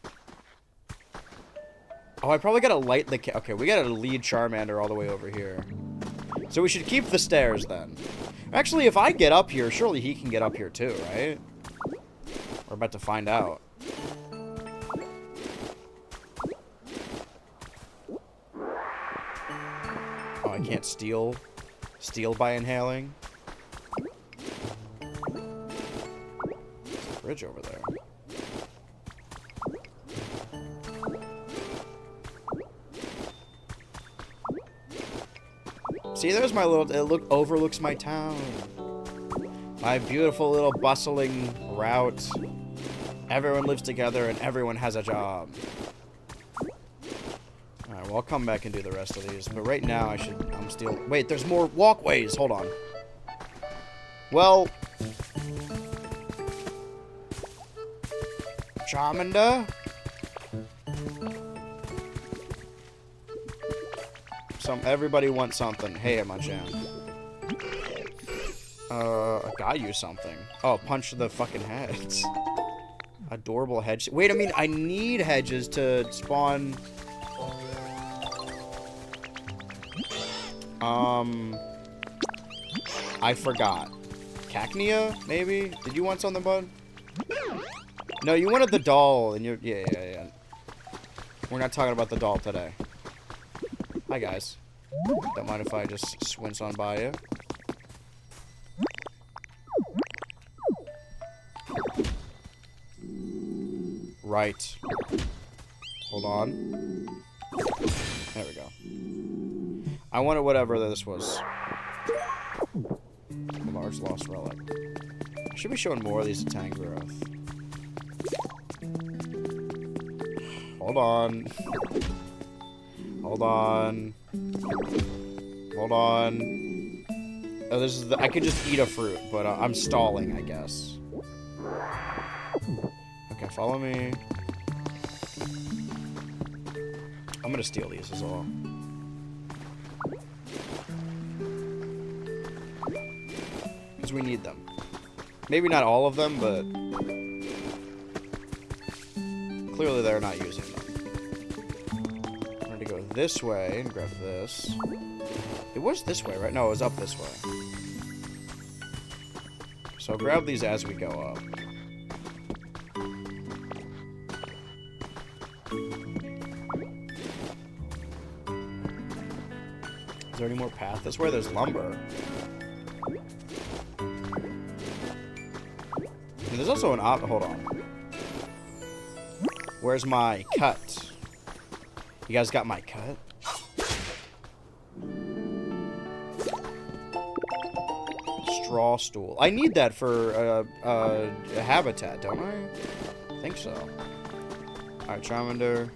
Oh, I probably gotta light the... Okay, we gotta lead Charmander all the way over here. So we should keep the stairs, then. Actually, if I get up here, surely he can get up here, too, right? We're about to find out. Oh, I can't steal by inhaling. There's a bridge over there. See, there's my little... It overlooks my town. My beautiful little bustling route. Everyone lives together and everyone has a job. Alright, well, I'll come back and do the rest of these. But right now, I'm still... Wait, there's more walkways. Hold on. Well... Charmander? Everybody wants something. Hey, Machan. I got you something. Oh, punch the fucking heads. Adorable hedge. Wait, I mean, I need hedges to spawn... I forgot. Cacnea, maybe? Did you want something, bud? No, you wanted the doll, and you're... Yeah. We're not talking about the doll today. Hi, guys. Don't mind if I just swince on by you. Right. Hold on. There we go. I wanted whatever this was. A large lost relic. I should be showing more of these to Tangrowth. Hold on. Hold on. Hold on. Oh, this is the... I could just eat a fruit, but I'm stalling, I guess. Okay, follow me. I'm gonna steal these as well. Because we need them. Maybe not all of them, but... Clearly they're not using them. I'm going to go this way and grab this. It was this way, right? No, it was up this way. So I'll grab these as we go up. Is there any more path this way? There's lumber. And there's also an hold on. Where's my cut? You guys got my cut? Straw stool. I need that for a habitat, don't I? I think so. Alright, Charmander.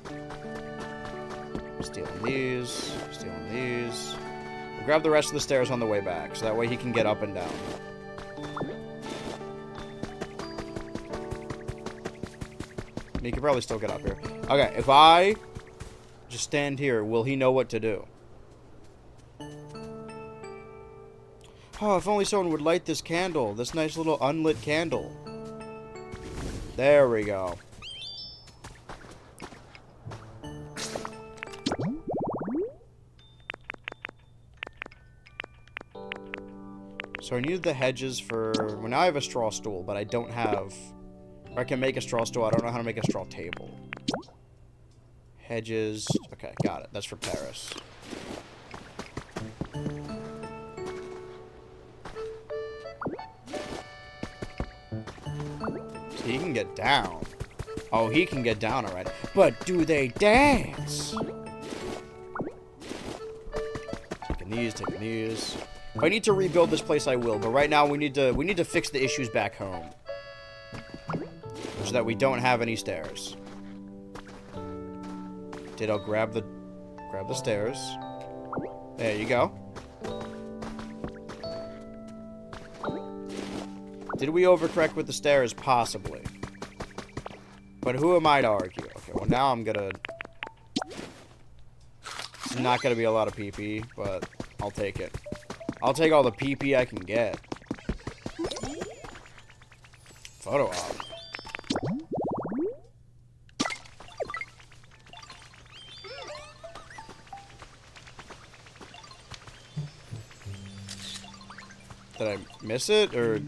Stealing these. Stealing these. We'll grab the rest of the stairs on the way back, so that way he can get up and down. He could probably still get up here. Okay, if I just stand here, will he know what to do? Oh, if only someone would light this candle. This nice little unlit candle. There we go. So I needed the hedges for... Well, now I have a straw stool, but I don't have... Or I can make a straw stool. I don't know how to make a straw table. Hedges. Okay, got it. That's for Paris. So he can get down. Oh, he can get down already. But do they dance? Taking these, taking these. If I need to rebuild this place, I will. But right now, we need to fix the issues back home. So that we don't have any stairs. I'll grab the stairs. There you go. Did we overcorrect with the stairs? Possibly. But who am I to argue? Okay, well now I'm gonna... It's not gonna be a lot of PP, but I'll take it. I'll take all the PP I can get. Photo op. Did I miss it, or...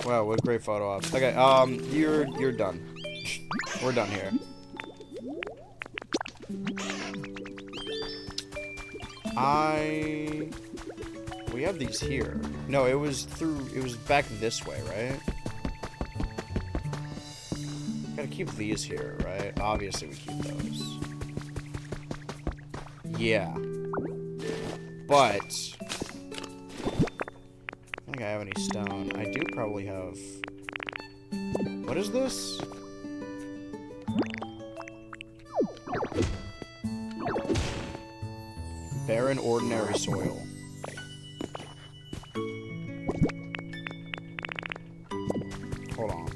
Wow, what great photo ops. Okay, you're done. We're done here. We have these here. No, it was back this way, right? Gotta keep these here, right? Obviously we keep those. Yeah. But... I don't think I have any stone. I do probably have... What is this? Barren ordinary soil. Hold on.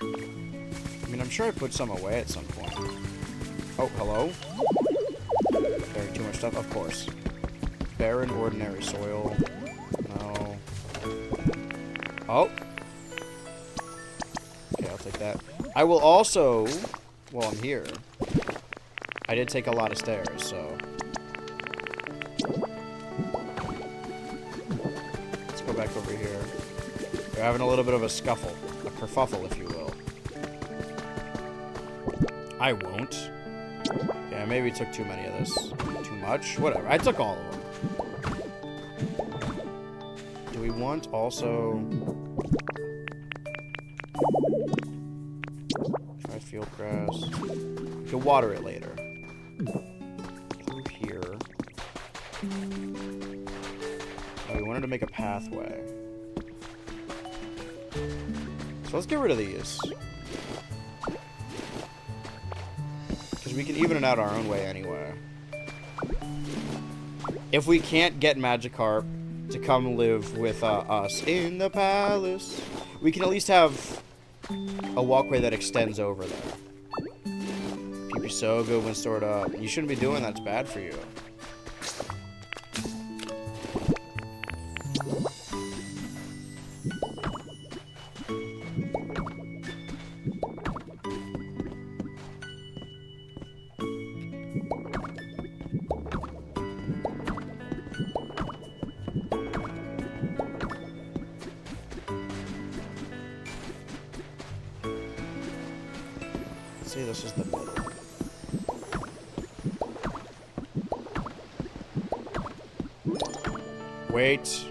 I mean, I'm sure I put some away at some point. Oh, hello? Very too much stuff, of course. Barren ordinary soil. No. Oh. Okay, I'll take that. I will also, while I'm here, I did take a lot of stairs, so... Let's go back over here. We're having a little bit of a scuffle. A kerfuffle, if you will. I won't. Yeah, maybe took too many of this. Too much? Whatever. I took all of them. Do we want also... Try field grass. We can water it later. Through here. Oh, we wanted to make a pathway. So let's get rid of these. Because we can even it out our own way anyway. If we can't get Magikarp to come live with us in the palace, we can at least have a walkway that extends over there. PP so good when stored up. You shouldn't be doing that. It's bad for you. See, this is the middle. Wait.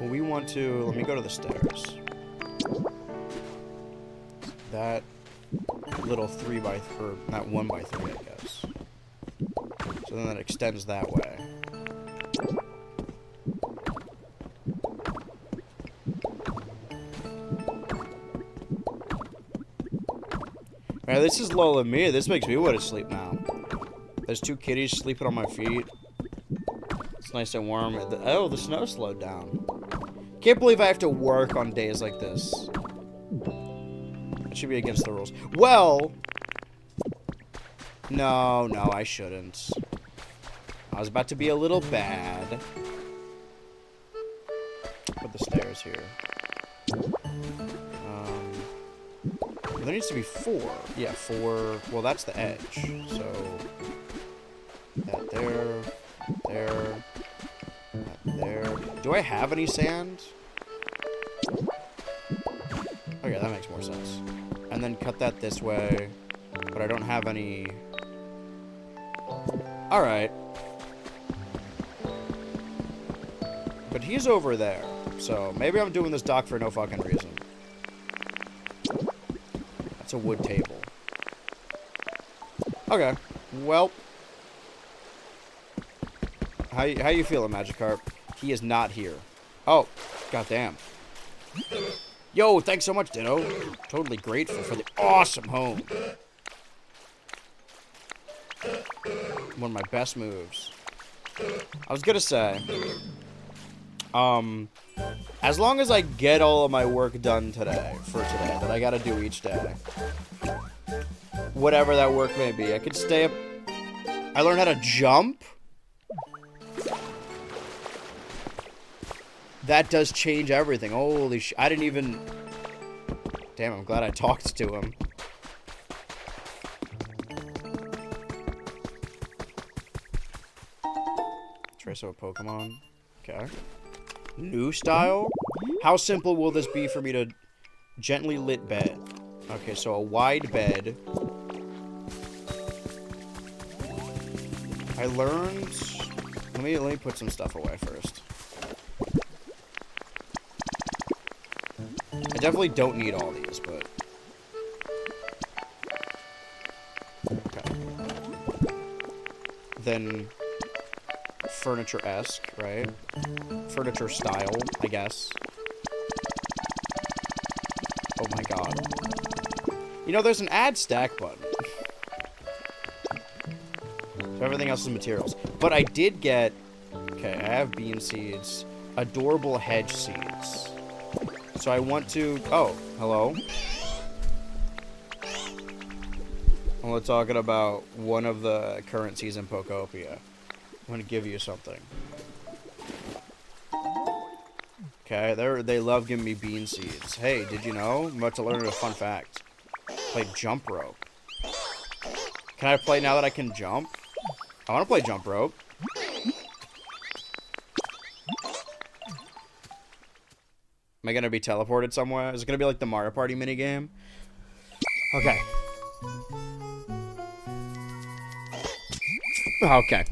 Well, we want to... Let me go to the stairs. That little 3x, or not 1x3, I guess. So then that extends that way. Man, this is low than me. This makes me want to sleep now. There's two kitties sleeping on my feet. It's nice and warm. Oh, the snow slowed down. Can't believe I have to work on days like this. It should be against the rules. Well, no, I shouldn't. I was about to be a little bad. Put the stairs here. There needs to be 4. Yeah, 4. Well, that's the edge. So, that there, that there. Do I have any sand? Okay, that makes more sense. And then cut that this way. But I don't have any... Alright. But he's over there. So maybe I'm doing this dock for no fucking reason. That's a wood table. Okay. Well. How you feeling, Magikarp? He is not here. Oh, goddamn. Yo, thanks so much, Ditto. Totally grateful for the awesome home. One of my best moves. I was gonna say, as long as I get all of my work done today, that I gotta do each day, whatever that work may be, I could stay up. I learned how to jump. That does change everything. Holy sh! I didn't even. Damn, I'm glad I talked to him. Trace of a Pokemon. Okay. New style? How simple will this be for me to gently lit bed? Okay, so a wide bed. I learned. Let me put some stuff away first. I definitely don't need all these, but okay. Then furniture-esque, right? Furniture style, I guess. Oh my god. You know, there's an add stack button. So everything else is materials. But I did get... Okay, I have bean seeds. Adorable hedge seeds. So I want to... Oh, hello. We're talking about one of the current season Pokopia. I'm going to give you something. Okay, they love giving me bean seeds. Hey, did you know? I'm about to learn a fun fact. Play jump rope. Can I play now that I can jump? I want to play jump rope. Am I going to be teleported somewhere? Is it going to be like the Mario Party minigame? Okay. Okay.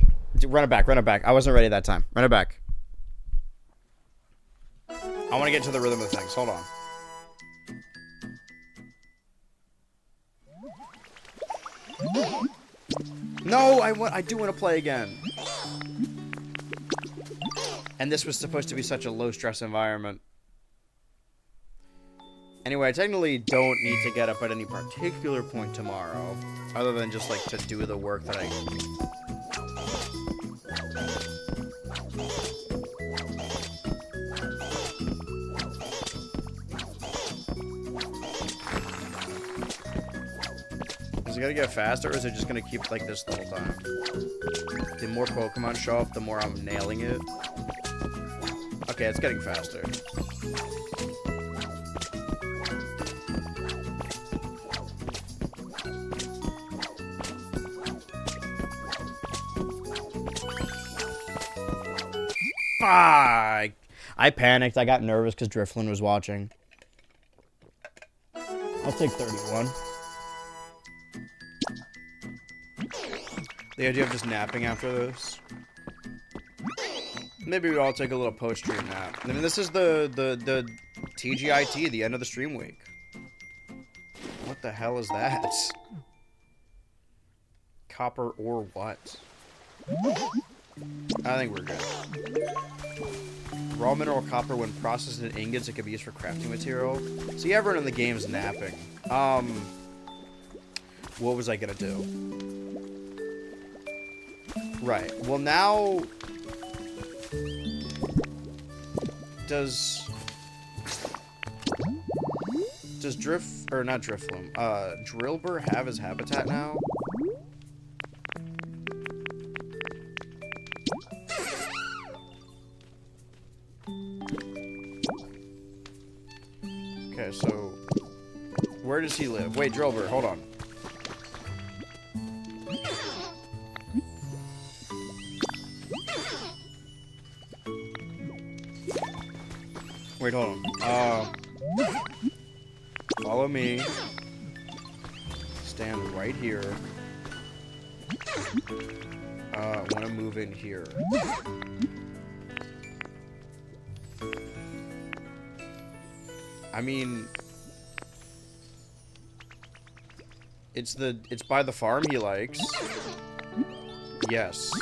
Run it back, run it back. I wasn't ready that time. Run it back. I want to get to the rhythm of things. Hold on. No, I do want to play again. And this was supposed to be such a low-stress environment. Anyway, I technically don't need to get up at any particular point tomorrow, other than just, like, to do the work that I... Is it gonna get faster, or is it just gonna keep like this the whole time? The more Pokemon show up, the more I'm nailing it. Okay, it's getting faster. Fuck! I panicked. I got nervous because Driflin was watching. I'll take 31. The idea of just napping after this. Maybe we all take a little post-stream nap. I mean, this is the TGIT, the end of the stream week. What the hell is that? Copper or what? I think we're good. Raw mineral copper, when processed in ingots, it can be used for crafting material. See, everyone in the game is napping. What was I gonna do? Right. Well, now... Does Drillbur have his habitat now? Okay, so... Where does he live? Wait, Drillbur, hold on. Wait, hold on. Follow me. Stand right here. I want to move in here. I mean, it's by the farm he likes. Yes.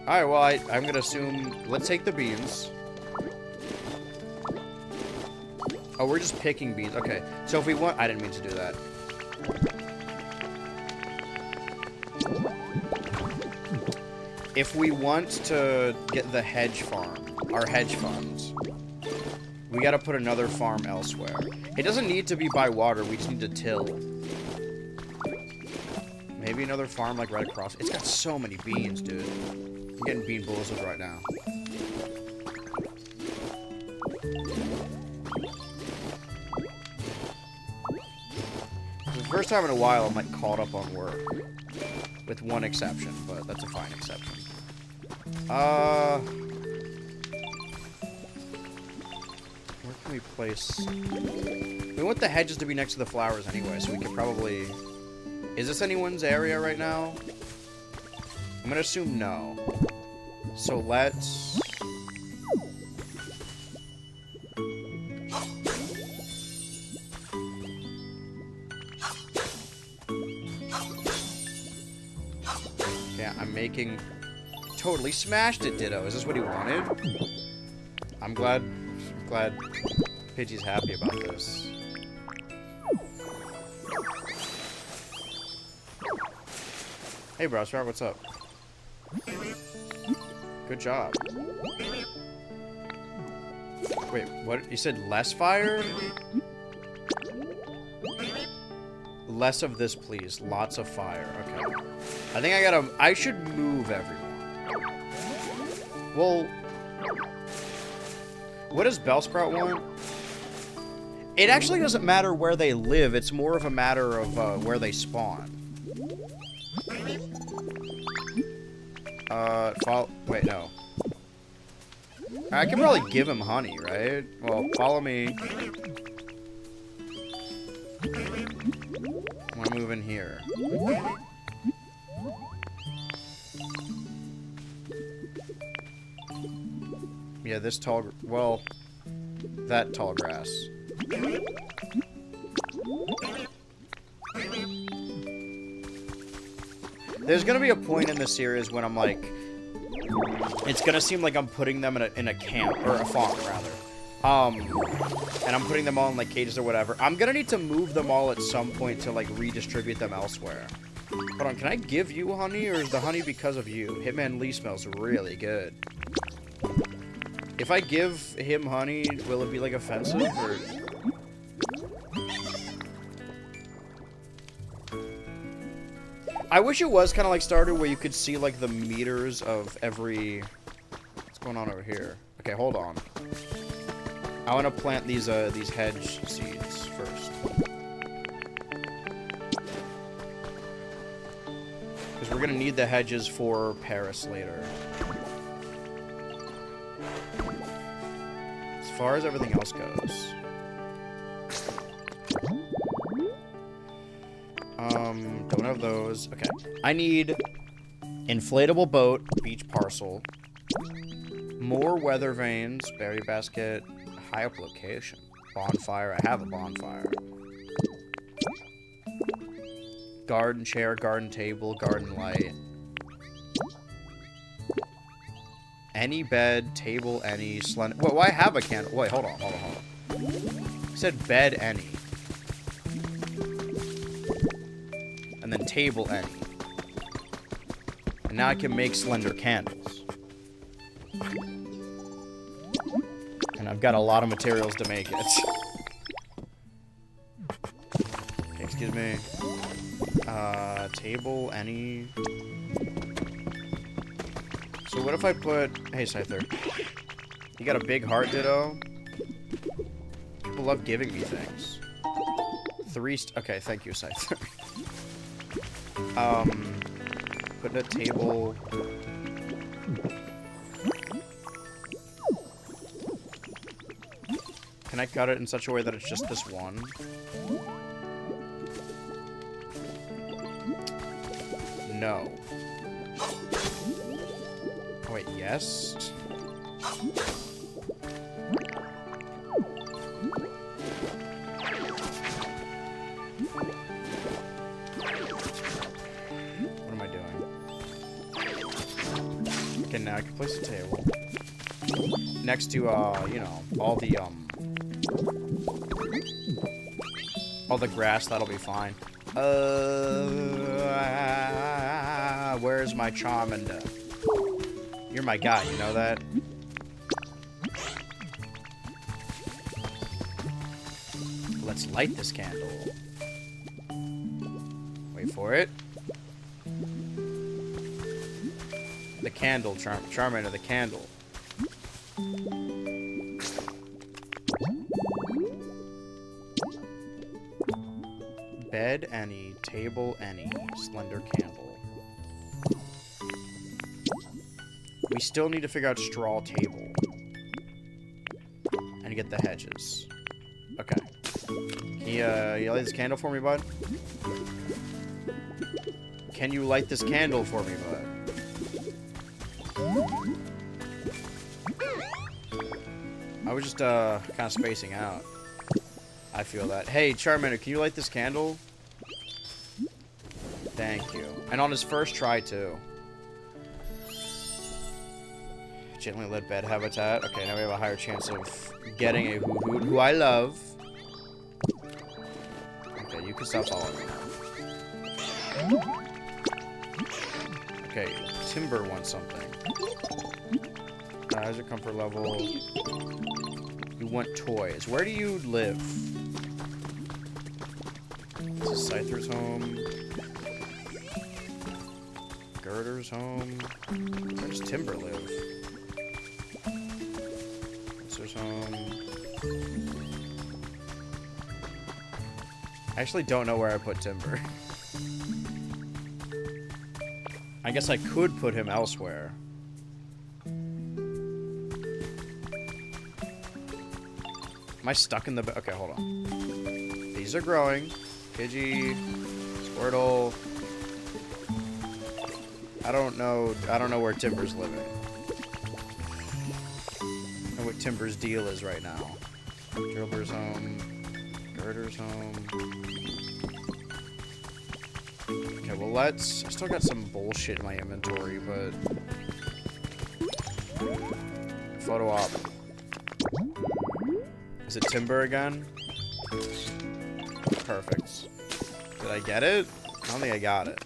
Alright, well, I'm gonna assume... Let's take the beans. Oh, we're just picking beans. Okay. So if we want... I didn't mean to do that. If we want to get the hedge farm, our hedge funds, we gotta put another farm elsewhere. It doesn't need to be by water. We just need to till. Maybe another farm, like, right across. It's got so many beans, dude. I'm getting bean blizzard right now. It's the first time in a while I'm, like, caught up on work. With one exception, but that's a fine exception. Where can we place... We want the hedges to be next to the flowers anyway, so we could probably... Is this anyone's area right now? I'm gonna assume no. So let's... Yeah, I'm making... Totally smashed it, Ditto. Is this what he wanted? I'm glad Pidgey's happy about this. Hey, bro, Sprout, what's up? Good job. Wait, what? You said less fire? Less of this, please. Lots of fire. Okay. I think I should move everyone. Well, what does Bellsprout want? It actually doesn't matter where they live. It's more of a matter of where they spawn. Wait, no. I can probably give him honey, right? Well, follow me. I want to move in here. Yeah, this tall... Well, that tall grass. There's gonna be a point in the series when I'm like... It's gonna seem like I'm putting them in a camp, or a farm, rather. And I'm putting them all in, like, cages or whatever. I'm gonna need to move them all at some point to, like, redistribute them elsewhere. Hold on, can I give you honey, or is the honey because of you? Hitman Lee smells really good. If I give him honey, will it be, like, offensive, or... I wish it was kind of like Stardew, where you could see, like, the meters of every... What's going on over here? Okay, hold on. I want to plant these hedge seeds first. Because we're going to need the hedges for Paris later. As far as everything else goes... don't have those. Okay. I need inflatable boat, beach parcel, more weather vanes, berry basket, high up location, bonfire. I have a bonfire. Garden chair, garden table, garden light. Any bed, table, any, slender. Well, I have a candle. Wait, hold on. I said bed, any. And then table any. And now I can make slender candles. And I've got a lot of materials to make it. Okay, excuse me. Table any. So what if I put... Hey, Scyther. You got a big heart, Ditto? People love giving me things. Okay, thank you, Scyther. Put a table. Can I cut it in such a way that it's just this one? No. Oh, wait, yes? Okay, now I can place a table next to, you know, all the grass. That'll be fine. Where's my Charmander? You're my guy, you know that? Let's light this candle. Wait for it. The candle, Charmander, the candle. Bed any, table any, slender candle. We still need to figure out straw table. And get the hedges. Okay. Can you light this candle for me, bud? Can you light this candle for me, bud? I was just, kind of spacing out. I feel that. Hey, Charmander, can you light this candle? Thank you. And on his first try, too. Gently let bed habitat. Okay, now we have a higher chance of getting a Hoot, who I love. Okay, you can stop following me now. Okay, Timber wants something. How's your comfort level? You want toys. Where do you live? This is Scyther's home. Girder's home. Where does Timber live? Scyther's home. I actually don't know where I put Timber. I guess I could put him elsewhere. Am I stuck in the... Okay, hold on. These are growing. Pidgey. Squirtle. I don't know where Timber's living. And what Timber's deal is right now. Drilber's home. Girder's home. Okay, well let's... I still got some bullshit in my inventory, but... Photo op. Is it Timber again? Perfect. Did I get it? I don't think I got it.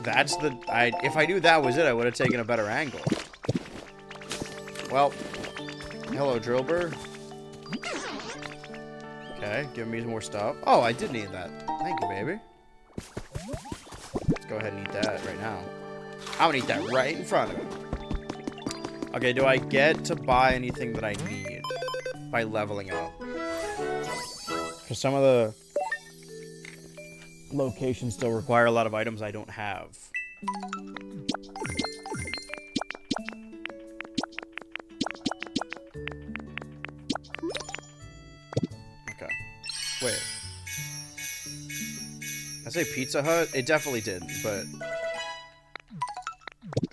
That's the... if I knew that was it, I would have taken a better angle. Well, hello, Drilber. Okay, give me more stuff. Oh, I did need that. Thank you, baby. Let's go ahead and eat that right now. I'm gonna eat that right in front of him. Okay, do I get to buy anything that I need by leveling up? Because some of the locations still require a lot of items I don't have. Okay. Wait. I say Pizza Hut? It definitely didn't, but...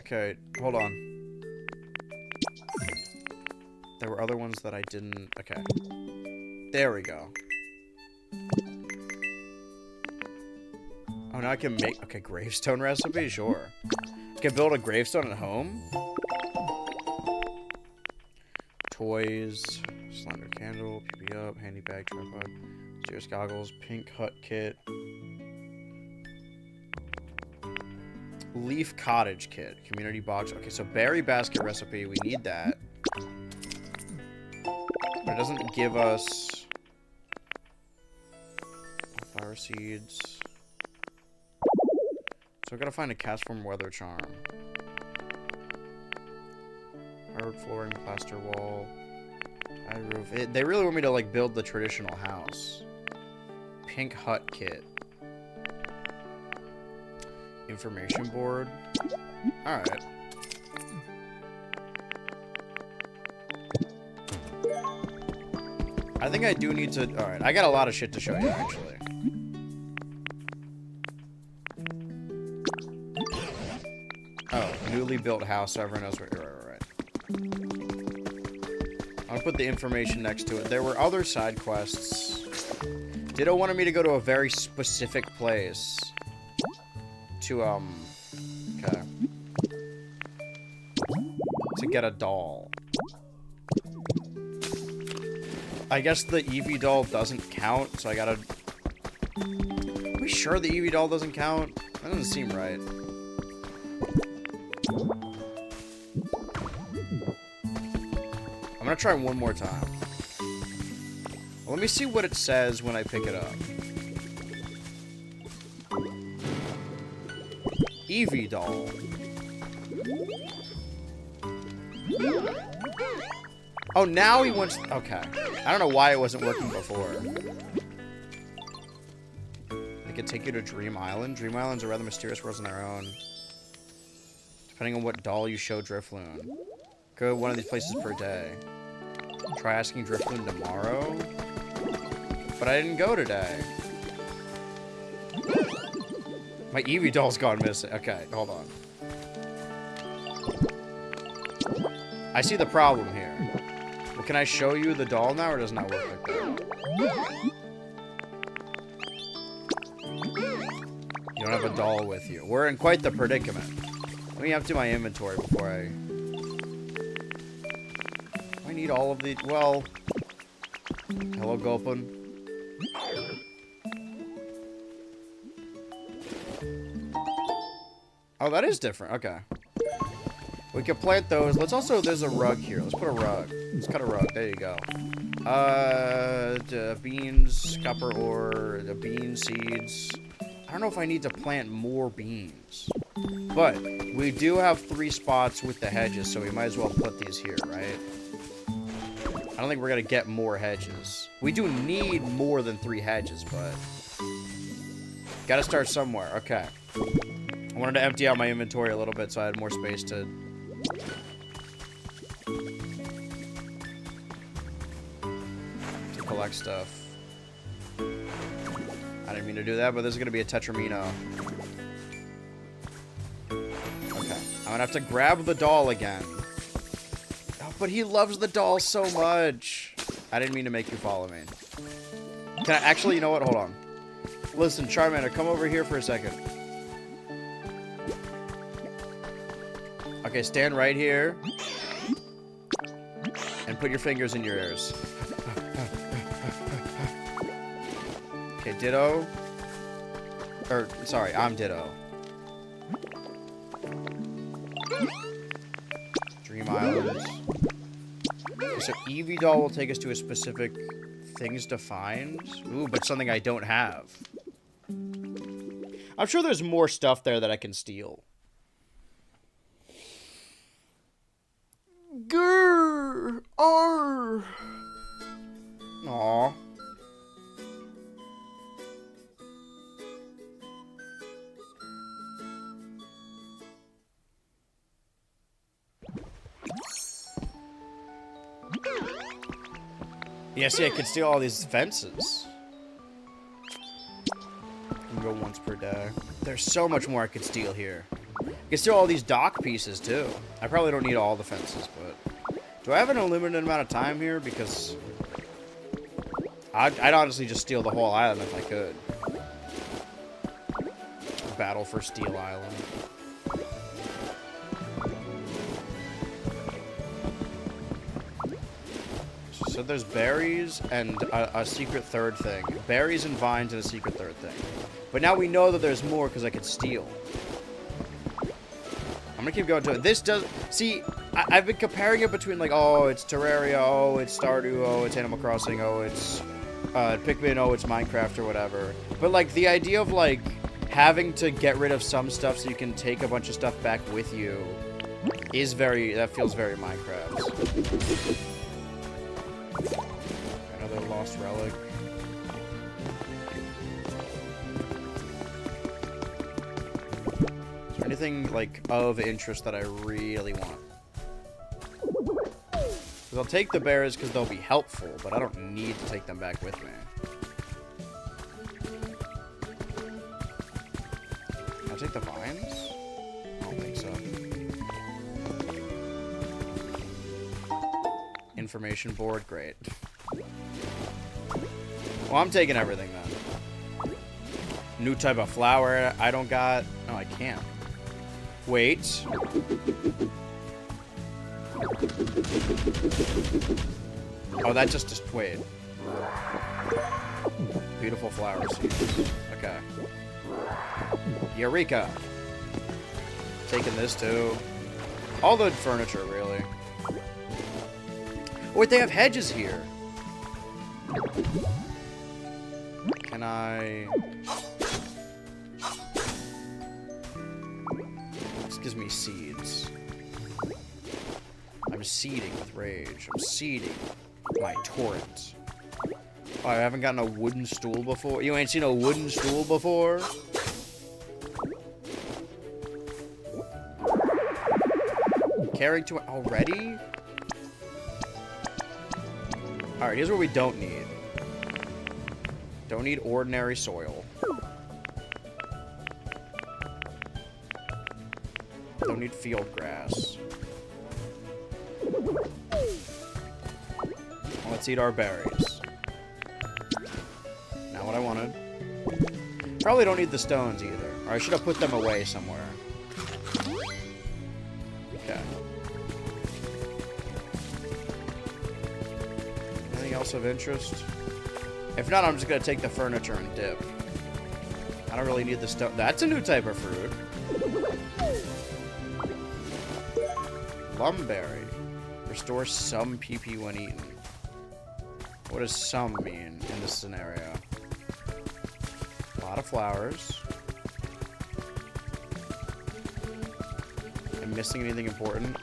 Okay, hold on. There were other ones that I didn't... Okay. There we go. Oh, now I can make... Okay, gravestone recipe? Sure. I can build a gravestone at home? Toys. Slender candle. PB up. Handy bag. Tripod. Serious goggles. Pink hut kit. Leaf cottage kit. Community box. Okay, so berry basket recipe. We need that. But it doesn't give us... Flower seeds. So I gotta find a cast form weather charm. Hardwood flooring, plaster wall, tile roof. They really want me to like build the traditional house. Pink hut kit. Information board. All right. I think I do need to. All right, I got a lot of shit to show you actually. Oh, newly built house, so everyone knows where. Right. I'll put the information next to it. There were other side quests. Ditto wanted me to go to a very specific place. To, okay. To get a doll. I guess the Eevee doll doesn't count, so I gotta... Are we sure the Eevee doll doesn't count? That doesn't seem right. I'm gonna try one more time. Well, let me see what it says when I pick it up. Eevee doll. Oh, now he wants... Okay. I don't know why it wasn't working before. They could take you to Dream Island. Dream Islands are rather mysterious worlds on their own. Depending on what doll you show Drifloon. Go to one of these places per day. Try asking Drifloon tomorrow. But I didn't go today. My Eevee doll's gone missing. Okay, hold on. I see the problem here. Well, can I show you the doll now, or does it not work like that? You don't have a doll with you. We're in quite the predicament. Let me empty my inventory before I... I need all of the... Well... Hello, Gulpin. Oh, that is different. Okay. We can plant those. Let's also... There's a rug here. Let's put a rug. Let's cut a rug. There you go. Beans, copper ore, the bean seeds. I don't know if I need to plant more beans. But we do have 3 spots with the hedges, so we might as well put these here, right? I don't think we're going to get more hedges. We do need more than 3 hedges, but... Gotta start somewhere. Okay. I wanted to empty out my inventory a little bit so I had more space to collect stuff. I didn't mean to do that, but this is going to be a Tetramino. Okay. I'm going to have to grab the doll again. Oh, but he loves the doll so much. I didn't mean to make you follow me. Can I actually, you know what? Hold on. Listen, Charmander, come over here for a second. Okay, stand right here. And put your fingers in your ears. Okay, Ditto. Or, sorry, I'm Ditto. Dream Islands. Okay, so Eevee doll will take us to a specific things to find. Ooh, but something I don't have. I'm sure there's more stuff there that I can steal. Grr! R! Aww. Yeah, see, I could steal all these fences. I can go once per day. There's so much more I could steal here. I can steal all these dock pieces, too. I probably don't need all the fences, but... Do I have an unlimited amount of time here? Because... I'd honestly just steal the whole island if I could. Battle for Steel Island. So there's berries and a secret third thing. Berries and vines and a secret third thing. But now we know that there's more because I could steal. I'm gonna keep going to it. This does... See, I've been comparing it between, like, oh, it's Terraria, oh, it's Stardew, oh, it's Animal Crossing, oh, it's Pikmin, oh, it's Minecraft or whatever. But, like, the idea of, like, having to get rid of some stuff so you can take a bunch of stuff back with you is very... That feels very Minecraft. Another lost relic. Is there anything, like, of interest that I really want? Because I'll take the berries because they'll be helpful, but I don't need to take them back with me. Can I take the vines? I don't think so. Information board, great. Well, I'm taking everything then. New type of flower I don't got. No, I can't. Wait. Oh, that just wait. Beautiful flower seeds. Okay. Eureka. Taking this too. All the furniture, really. Oh, wait, they have hedges here. Can I... This gives me seeds. I'm seeding with rage. I'm seeding my torrent. Oh, I haven't gotten a wooden stool before. You ain't seen a wooden stool before? Carrying to it already? Alright, here's what we don't need. Don't need ordinary soil. Don't need field grass. Let's eat our berries. Not what I wanted. Probably don't need the stones either. Or I should have put them away somewhere. Okay. Anything else of interest? If not, I'm just going to take the furniture and dip. I don't really need the stone. That's a new type of fruit. Plumberry. Restore some PP when eaten. What does some mean in this scenario? A lot of flowers. Am I missing anything important?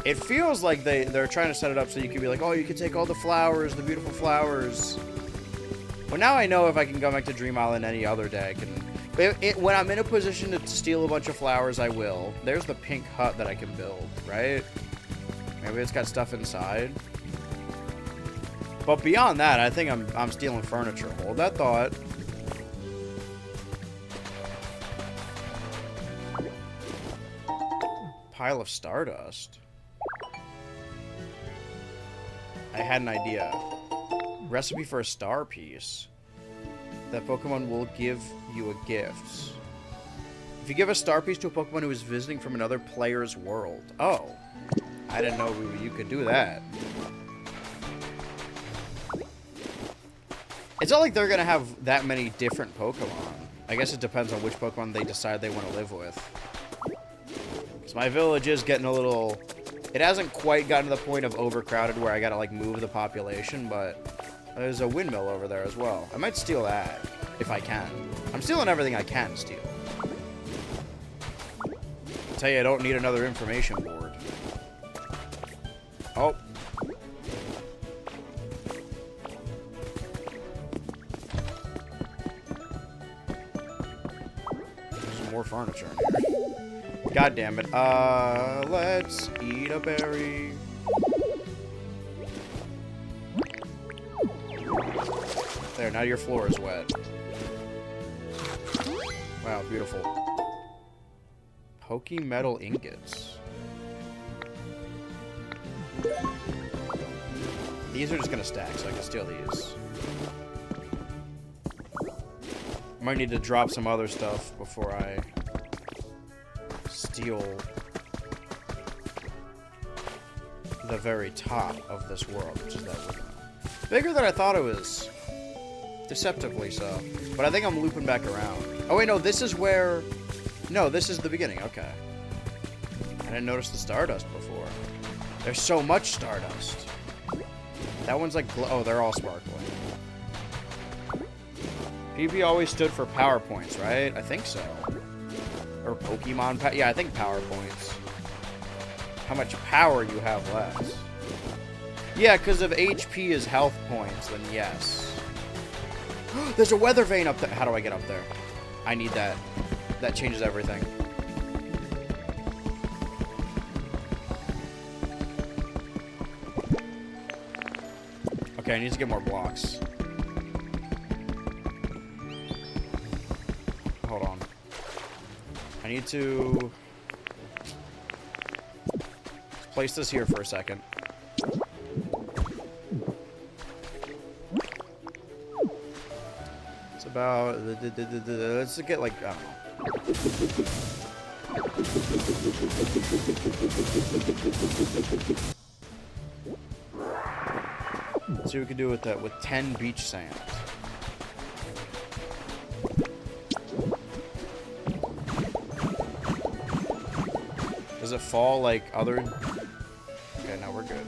It feels like they're trying to set it up so you can be like, oh, you can take all the flowers, the beautiful flowers. Well, now I know if I can go back to Dream Island any other day, I can... when I'm in a position to steal a bunch of flowers, I will. There's the pink hut that I can build, right? Maybe it's got stuff inside. But beyond that, I think I'm stealing furniture. Hold that thought. Pile of stardust. I had an idea. Recipe for a star piece. That Pokemon will give you a gift. If you give a star piece to a Pokemon who is visiting from another player's world. Oh. I didn't know you could do that. It's not like they're going to have that many different Pokemon. I guess it depends on which Pokemon they decide they want to live with. Because my village is getting a little... It hasn't quite gotten to the point of overcrowded where I got to, like, move the population, but there's a windmill over there as well. I might steal that, if I can. I'm stealing everything I can steal. I'll tell you, I don't need another information board. Oh. There's more furniture in here. God damn it. Let's eat a berry. There, now your floor is wet. Wow, beautiful. Pokey metal ingots. These are just gonna stack, so I can steal these. Might need to drop some other stuff before I steal the very top of this world, which is that windmill. Bigger than I thought it was. Deceptively so. But I think I'm looping back around. Oh wait, no, this is where... No, this is the beginning, okay. I didn't notice the stardust before. There's so much stardust. That one's like... Oh, they're all sparkling. PvP always stood for power points, right? I think so. Or Pokemon... Yeah, I think power points. How much power you have left. Yeah, because if HP is health points, then yes. There's a weather vane up there. How do I get up there? I need that. That changes everything. Okay, I need to get more blocks. Hold on. I need to place this here for a second. about... Let's get, like, I don't know. Let's see what we can do with that, with 10 beach sand. Does it fall like other... Okay, now we're good.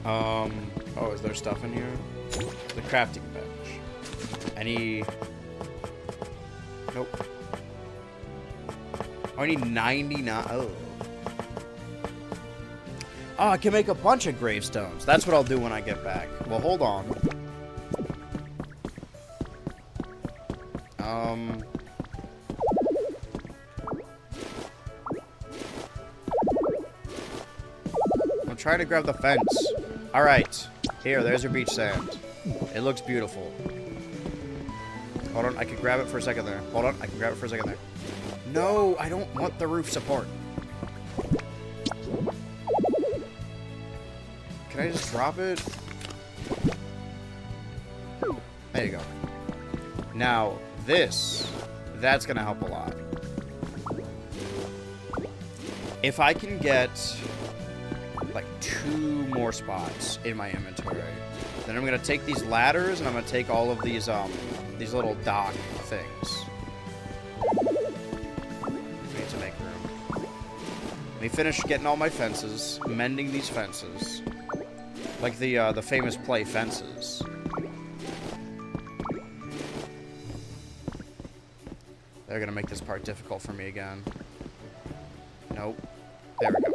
Oh, is there stuff in here? The crafting bench. Any... Nope. Oh, I need 99... Oh. Oh, I can make a bunch of gravestones. That's what I'll do when I get back. Well, hold on. I'm trying to grab the fence. Alright. Here, there's your beach sand. It looks beautiful. Hold on, I can grab it for a second there. Hold on, I can grab it for a second there. No, I don't want the roof support. Can I just drop it? There you go. Now, that's gonna help a lot. If I can get like 2 more spots in my inventory, then I'm gonna take these ladders and I'm gonna take all of these little dock things. I need to make room. Let me finish getting all my fences, mending these fences, like the famous play Fences. They're gonna make this part difficult for me again. Nope. There we go.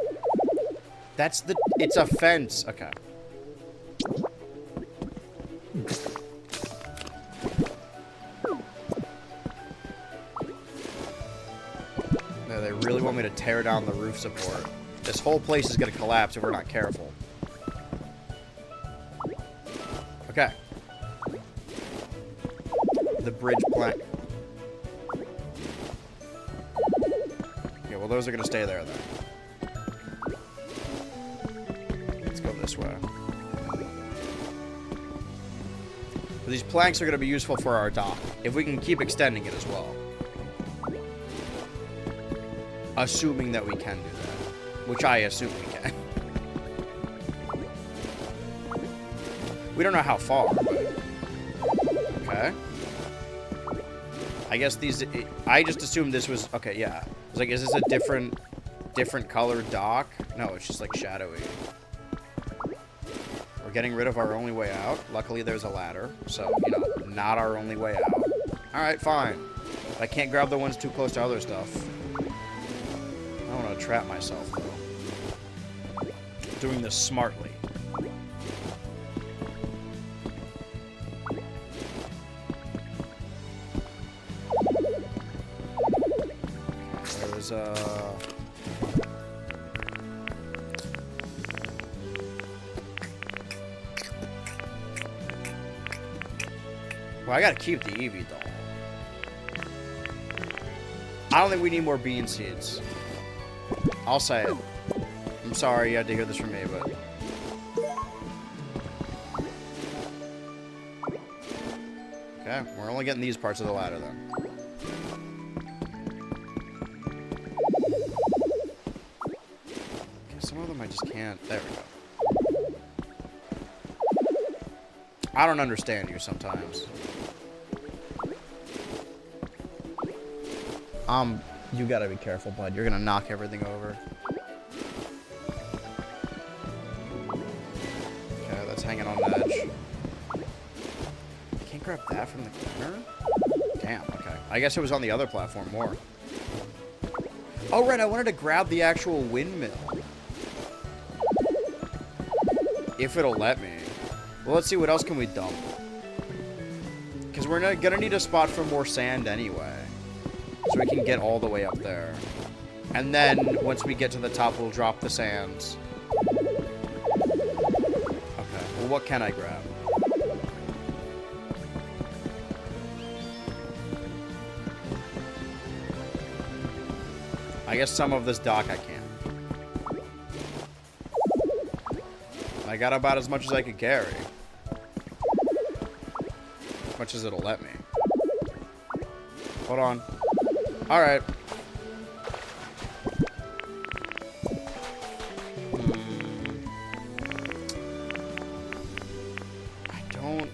It's a fence. Okay. No, they really want me to tear down the roof support. This whole place is gonna collapse if we're not careful. Okay. The bridge plank. Okay, well those are gonna stay there then. Let's go this way. These planks are gonna be useful for our dock, if we can keep extending it as well. Assuming that we can do that. Which I assume we can. We don't know how far, but... Okay. I guess these... I just assumed this was... Okay, yeah. I was like, is this a different colored dock? No, it's just, like, shadowy. We're getting rid of our only way out. Luckily, there's a ladder. So, you know, not our only way out. Alright, fine. But I can't grab the ones too close to other stuff. I don't want to trap myself, though. Doing this smartly. There's Well, I gotta keep the Eevee doll. I don't think we need more bean seeds. I'll say it. I'm sorry you had to hear this from me, but... Okay, we're only getting these parts of the ladder, then. Okay, some of them I just can't... There we go. I don't understand you sometimes. You gotta be careful, bud. You're gonna knock everything over. Okay, that's hanging on the edge. Can't grab that from the corner? Damn, okay. I guess it was on the other platform more. Oh, right, I wanted to grab the actual windmill. If it'll let me. Well, let's see, what else can we dump? Because we're gonna need a spot for more sand anyway. So we can get all the way up there. And then, once we get to the top, we'll drop the sands. Okay, well, what can I grab? I guess some of this dock I can. I got about as much as I could carry. As much as it'll let me. Hold on. Alright. I don't...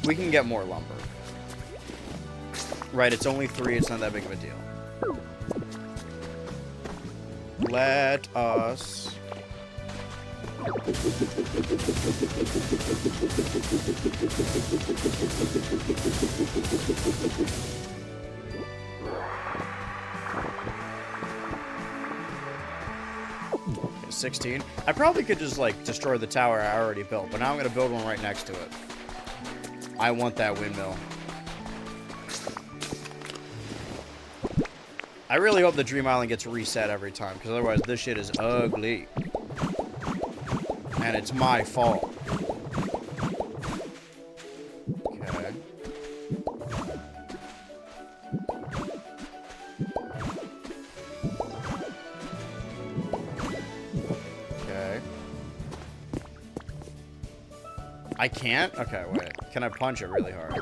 We can get more lumber. Right, it's only 3, it's not that big of a deal. Let us... Okay, 16. I probably could just, like, destroy the tower I already built, but now I'm going to build one right next to it. I want that windmill. I really hope the Dream Island gets reset every time, because otherwise this shit is ugly. And it's my fault. Okay. Okay. I can't? Okay, wait. Can I punch it really hard?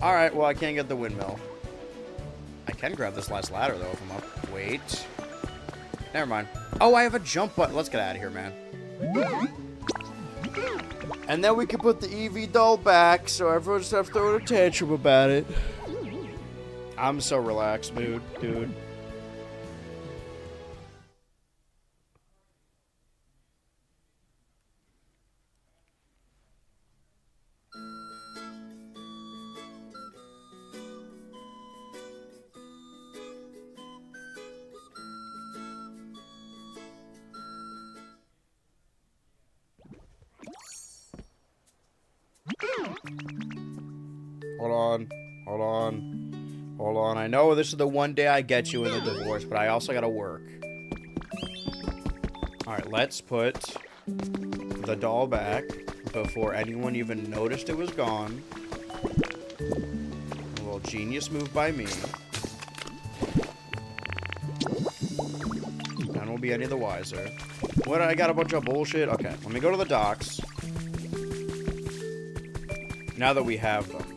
Alright, well, I can't get the windmill. I can grab this last ladder, though, if I'm up. Wait. Never mind. Oh, I have a jump button. Let's get out of here, man. And then we can put the EV doll back, so everyone just have to throw a tantrum about it. I'm so relaxed, dude. Hold on. I know this is the one day I get you in the divorce, but I also gotta work. Alright, let's put the doll back before anyone even noticed it was gone. A little genius move by me. None will be any the wiser. What? I got a bunch of bullshit? Okay, let me go to the docks. Now that we have them.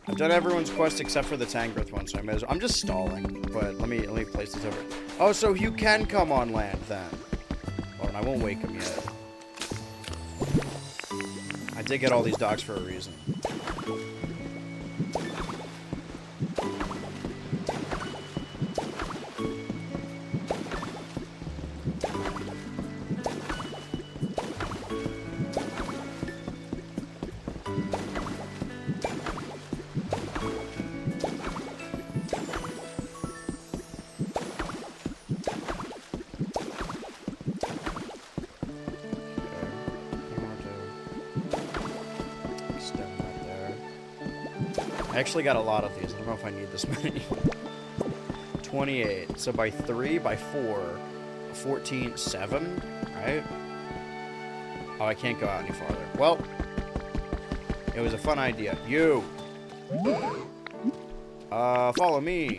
I've done everyone's quest except for the Tangrowth one, so I may as well. I'm just stalling, but let me place this over. Oh, so you can come on land then. Oh, and I won't wake him yet. I did get all these docks for a reason. I actually got a lot of these. I don't know if I need this many. 28. So by 3, by 4, 14, 7, right? Oh, I can't go out any farther. Well, it was a fun idea. You! Follow me.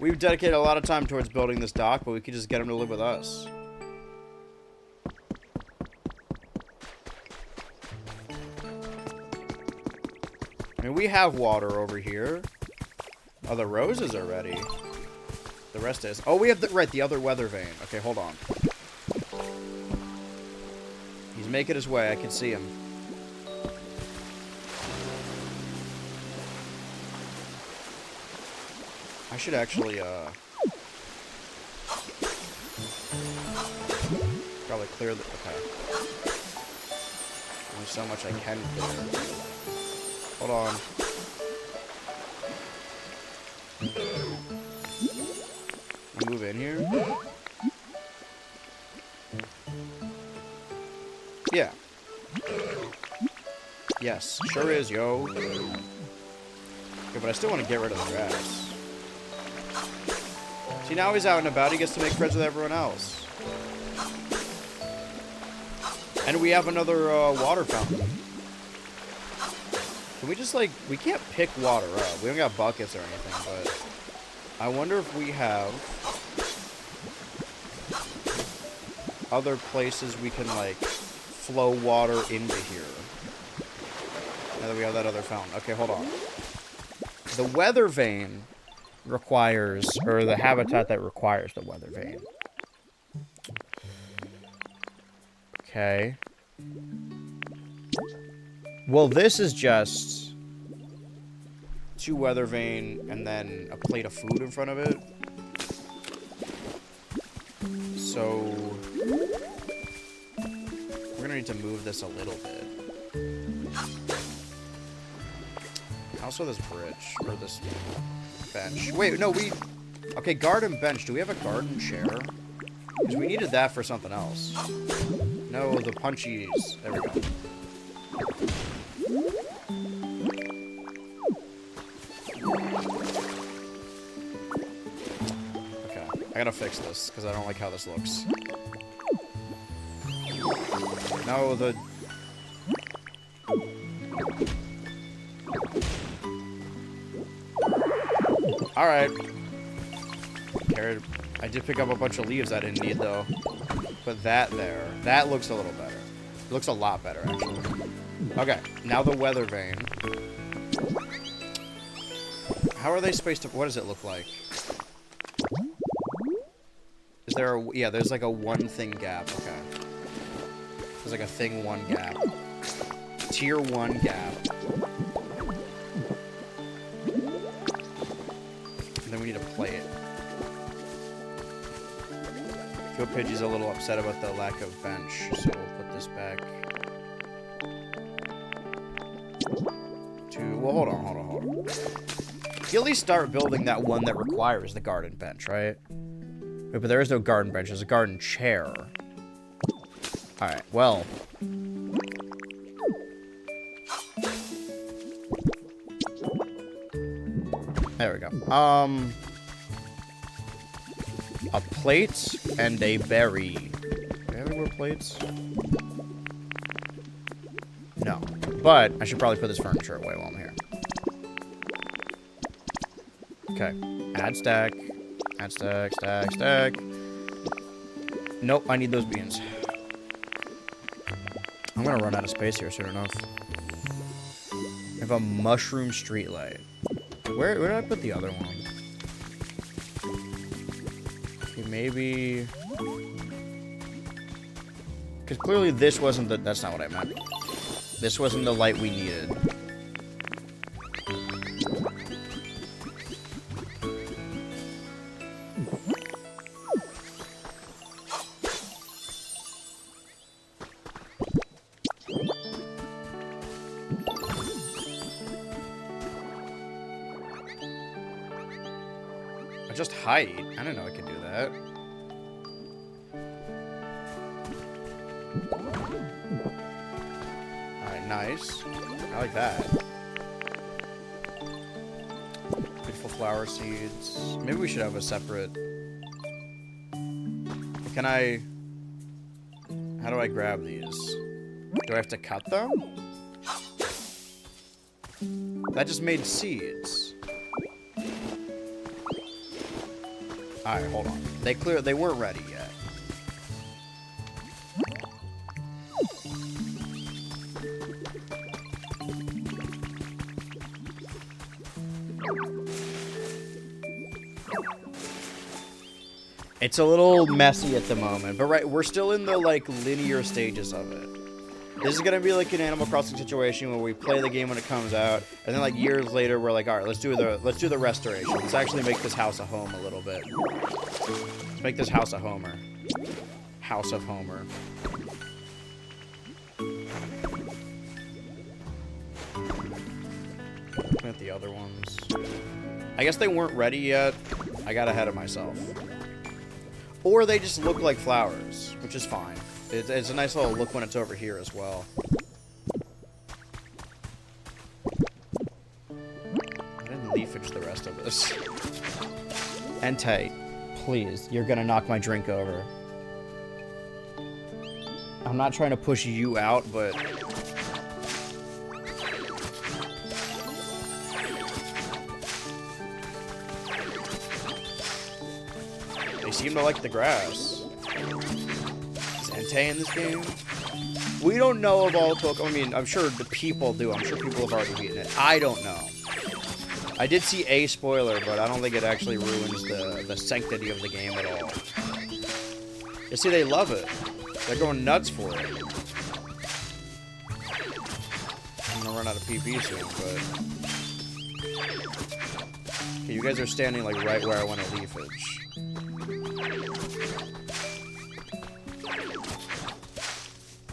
We've dedicated a lot of time towards building this dock, but we could just get him to live with us. I mean, we have water over here. Oh, the roses are ready. The rest is... Oh, we have the... Right, the other weather vane. Okay, hold on. He's making his way. I can see him. I should actually, probably clear the... Okay. Only so much I can clear. Hold on. Move in here. Yeah. Yes, sure is, yo. Okay, but I still want to get rid of the grass. See, now he's out and about. He gets to make friends with everyone else. And we have another water fountain. Can we just, like, we can't pick water up. We don't got buckets or anything, but I wonder if we have other places we can, like, flow water into here. Now that we have that other fountain. Okay, hold on. The weather vane requires, or the habitat that requires the weather vane. Okay. Well, this is just 2 weather vane and then a plate of food in front of it. So we're gonna need to move this a little bit. Also, this bridge or this bench. Wait, no, we. Okay, garden bench. Do we have a garden chair? Because we needed that for something else. No, the punchies. There we go. Okay, I gotta fix this because I don't like how this looks. No, the. Alright. Carrot. I did pick up a bunch of leaves I didn't need, though. Put that there. That looks a little better. It looks a lot better, actually. Okay, now the weather vane. How are they spaced up? What does it look like? Is there a... Yeah, there's like a 1 thing gap. Okay. There's like a thing 1 gap. Tier 1 gap. And then we need to play it. Joe Pidgey's a little upset about the lack of bench, so we'll put this back. Well, hold on. You at least start building that one that requires the garden bench, right? Wait, but there is no garden bench. There's a garden chair. Alright, well. There we go. A plate and a berry. Do we have any more plates? No. But I should probably put this furniture away while I'm here. Okay. Add stack. Add stack, stack, stack. Nope, I need those beans. I'm gonna run out of space here soon enough. I have a mushroom streetlight. Where did I put the other one? Okay, maybe... Because clearly this wasn't the... That's not what I meant. This wasn't the light we needed. Just height. I didn't know I could do that. Alright, nice. I like that. Beautiful flower seeds. Maybe we should have a separate... Can I... How do I grab these? Do I have to cut them? That just made seeds. Alright, hold on. They weren't ready yet. It's a little messy at the moment, but right, we're still in the like linear stages of it. This is gonna be like an Animal Crossing situation where we play the game when it comes out, and then like years later we're like, all right, let's do the restoration. Let's actually make this house a home a little bit. Let's make this house a Homer. House of Homer. Looking at the other ones. I guess they weren't ready yet. I got ahead of myself. Or they just look like flowers, which is fine. It's a nice little look when it's over here as well. I didn't leafage the rest of this. Entei, please, you're gonna knock my drink over. I'm not trying to push you out, but... They seem to like the grass. Is Entei in this game? We don't know of all Pokemon. I mean, I'm sure the people do. I'm sure people have already beaten it. I don't know. I did see a spoiler, but I don't think it actually ruins the sanctity of the game at all. You see, they love it. They're going nuts for it. I'm gonna run out of PP soon, but... Okay, you guys are standing, like, right where I want to leafage.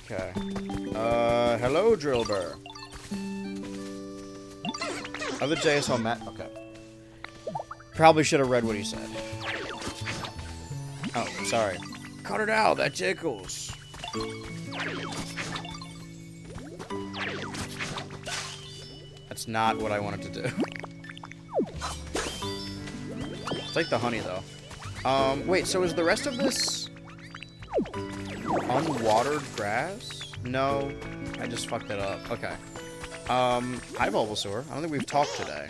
Okay. Hello, Drillbur. Other JSL Matt. Okay. Probably should have read what he said. Oh, sorry. Cut it out. That tickles. That's not what I wanted to do. It's like the honey, though. Wait, so is the rest of this unwatered grass? No. I just fucked it up. Okay. Hi, Bulbasaur. I don't think we've talked today.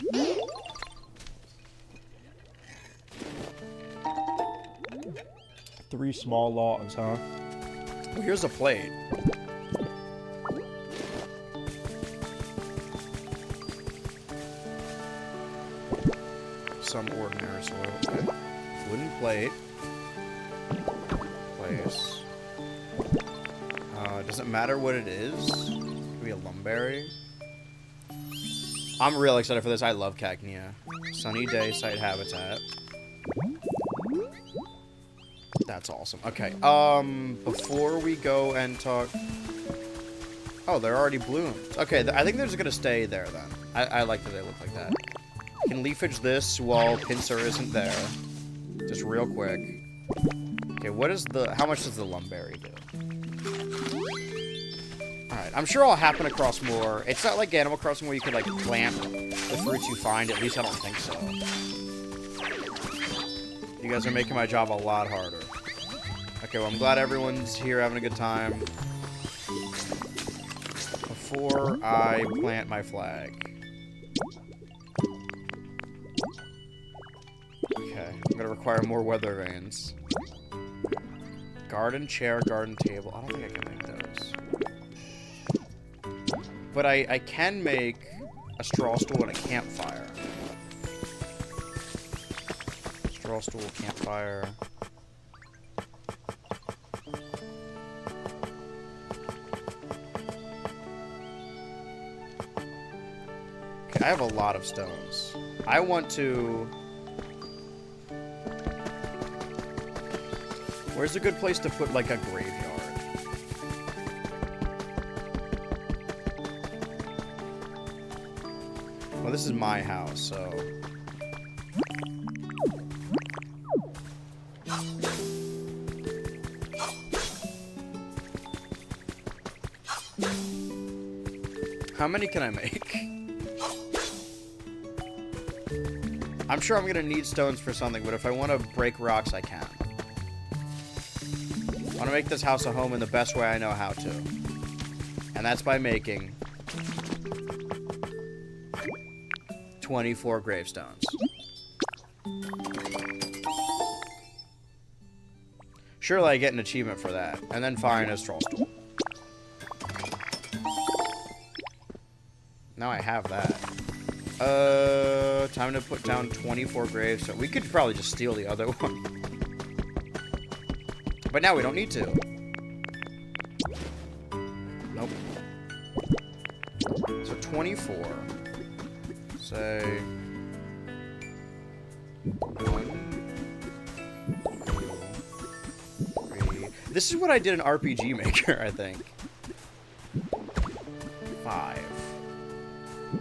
3 small logs, huh? Well, here's a plate. Some ordinary soil. Okay. Wooden plate. Place. Doesn't matter what it is. Could be a lumberry. I'm real excited for this. I love Cacnea. Sunny day, site habitat. That's awesome. Okay, before we go and talk... Oh, they're already bloomed. Okay, I think they're just gonna stay there, then. I like that they look like that. Can leafage this while Pinsir isn't there. Just real quick. Okay, what is the... How much does the lumberry do? Alright, I'm sure I'll happen across more. It's not like Animal Crossing where you could, like, plant the fruits you find. At least I don't think so. You guys are making my job a lot harder. Okay, well, I'm glad everyone's here having a good time. Before I plant my flag. Okay, I'm gonna require more weather vanes. Garden chair, garden table. I don't think I can make those. But I can make a straw stool and a campfire. Straw stool, campfire. Okay, I have a lot of stones. I want to... Where's a good place to put, like, a graveyard? Well, this is my house, so... How many can I make? I'm sure I'm gonna need stones for something, but if I want to break rocks, I can. I want to make this house a home in the best way I know how to. And that's by making 24 gravestones. Surely I get an achievement for that. And then firing a straw stool. Now I have that. Time to put down 24 gravestones. We could probably just steal the other one. But now we don't need to. Nope. So 24. Say... 1, 2, 3. This is what I did in RPG Maker, I think. 5.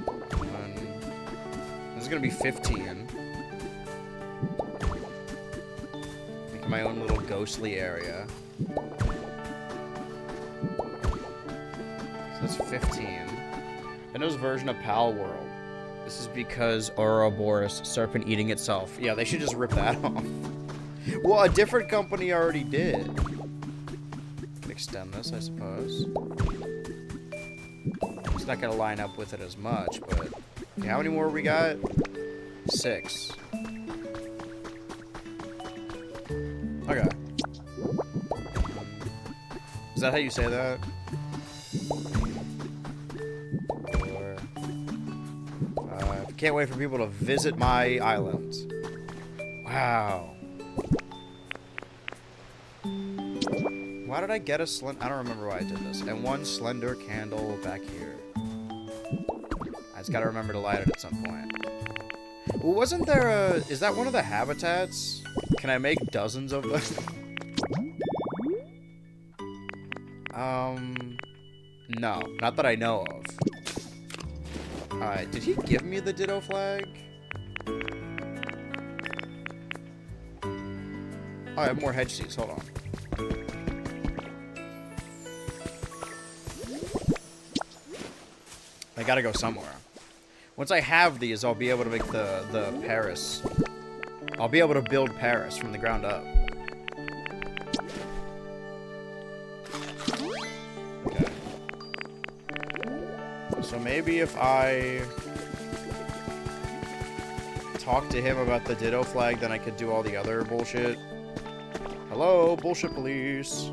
1. This is gonna be 15. Make my own little ghostly area. So that's 15. Windows version of Pal World. This is because Ouroboros, serpent eating itself. Yeah, they should just rip that off. Well, a different company already did. Can extend this, I suppose. It's not gonna line up with it as much, but... Okay, how many more we got? 6. that how you say that? Can't wait for people to visit my island. Wow. Why did I get a I don't remember why I did this. And one slender candle back here. I just gotta remember to light it at some point. Well, wasn't there a... Is that one of the habitats? Can I make dozens of them? No. Not that I know of. Alright, did he give me the ditto flag? Oh, I have more hedge seeds. Hold on. I gotta go somewhere. Once I have these, I'll be able to make the Paris. I'll be able to build Paris from the ground up. Okay. So maybe if I talk to him about the ditto flag, then I could do all the other bullshit. Hello, bullshit police.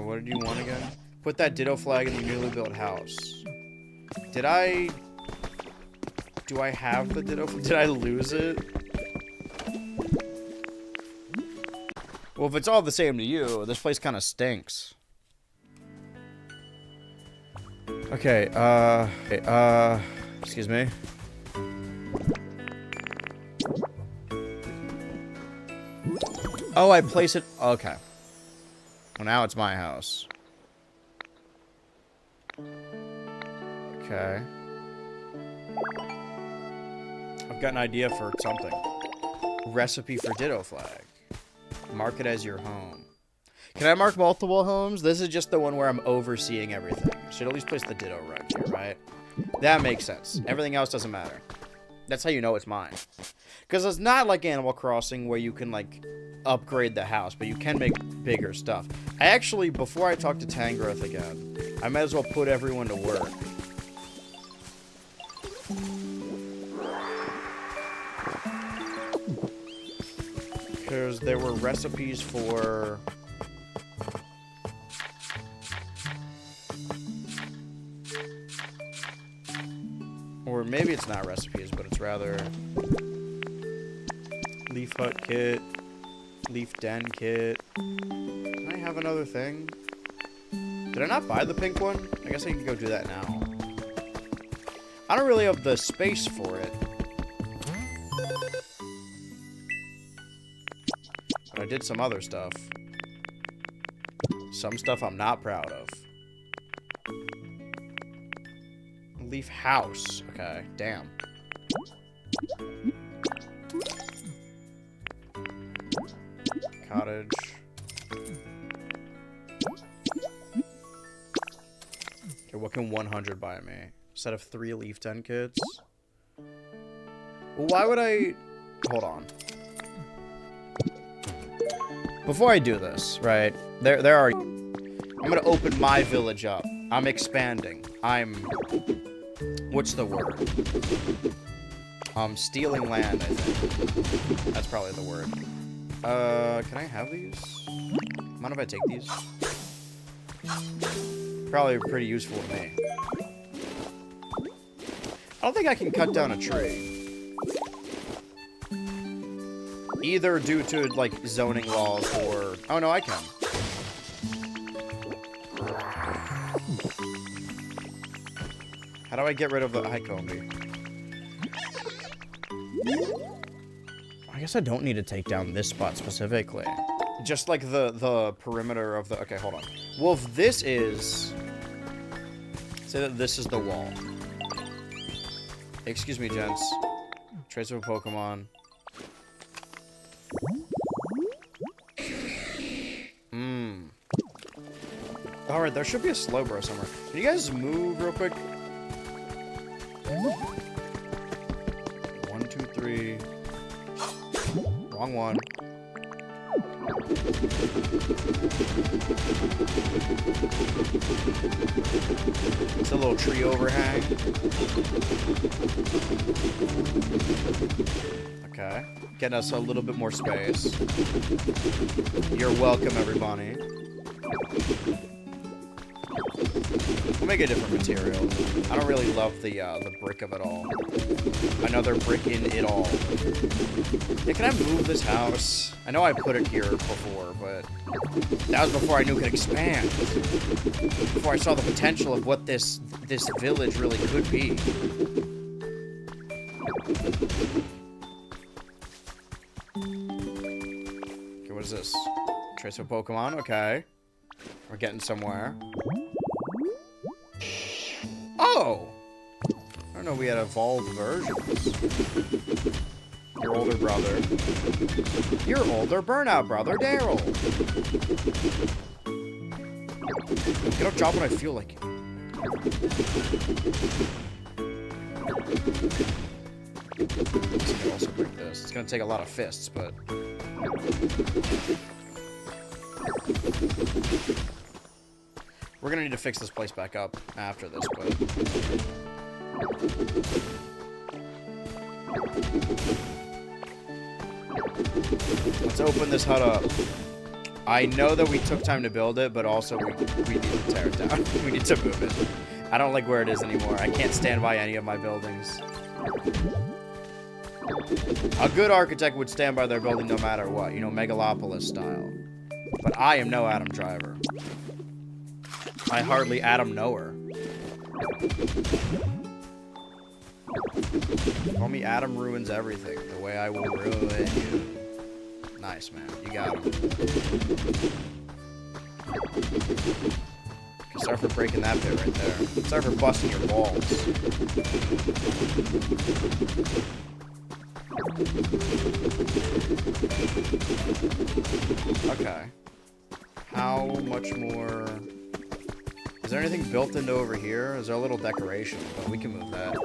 What did you want again? Put that ditto flag in the newly built house. Did I... Do I have the ditto? Did I lose it? Well, if it's all the same to you, this place kind of stinks. Okay, excuse me. Oh, I place it... Okay. Well, now it's my house. Okay. I've got an idea for something. Recipe for ditto flag. Mark it as your home. Can I mark multiple homes? This is just the one where I'm overseeing everything. Should at least place the ditto rug here, right? That makes sense. Everything else doesn't matter. That's how you know it's mine. Because it's not like Animal Crossing where you can, like, upgrade the house, but you can make bigger stuff. I actually, before I talk to Tangrowth again, I might as well put everyone to work. Because there were recipes for... Or maybe it's not recipes, but it's rather... Leaf hut kit. Leaf den kit. Can I have another thing? Did I not buy the pink one? I guess I can go do that now. I don't really have the space for it. But I did some other stuff. Some stuff I'm not proud of. Leaf house. Okay, damn. Cottage. Okay, what can 100 buy me? Set of 3 leaf den kits. Well, why would I... Hold on. Before I do this, right, there are... I'm gonna open my village up. I'm expanding. I'm... What's the word? Stealing land, I think. That's probably the word. Can I have these? Mind if I take these? Probably pretty useful to me. I don't think I can cut down a tree. Either due to, like, zoning laws or... Oh, no, I can. How do I get rid of the... Hi, Combi. I guess I don't need to take down this spot specifically. Just like the perimeter of the... Okay, hold on. Well, if this is... Say that this is the wall. Excuse me, gents. Trace of a Pokemon. Alright, there should be a Slowbro somewhere. Can you guys move real quick? 1, 2, 3... Wrong one. It's a little tree overhang. Okay. Getting us a little bit more space. You're welcome, everybody. We'll make a different material. I don't really love the brick of it all. Another brick in it all. Yeah, can I move this house? I know I put it here before, but that was before I knew it could expand. Before I saw the potential of what this village really could be. Okay, what is this? Trace of Pokemon? Okay. We're getting somewhere. Oh! I don't know, we had evolved versions. Your older brother. Your older burnout brother, Daryl. I don't drop when I feel like it. Let's also break this. It's gonna take a lot of fists, but... We're gonna need to fix this place back up after this, but... Let's open this hut up. I know that we took time to build it, but also we need to tear it down. We need to move it. I don't like where it is anymore. I can't stand by any of my buildings. A good architect would stand by their building no matter what, you know, Megalopolis style. But I am no Adam Driver. I hardly Adam Knower. Call me Adam Ruins Everything, the way I will ruin you. Nice, man. You got him. Sorry for breaking that bit right there. Sorry for busting your balls. Okay. How much more... Is there anything built into over here? Is there a little decoration? But we can move that.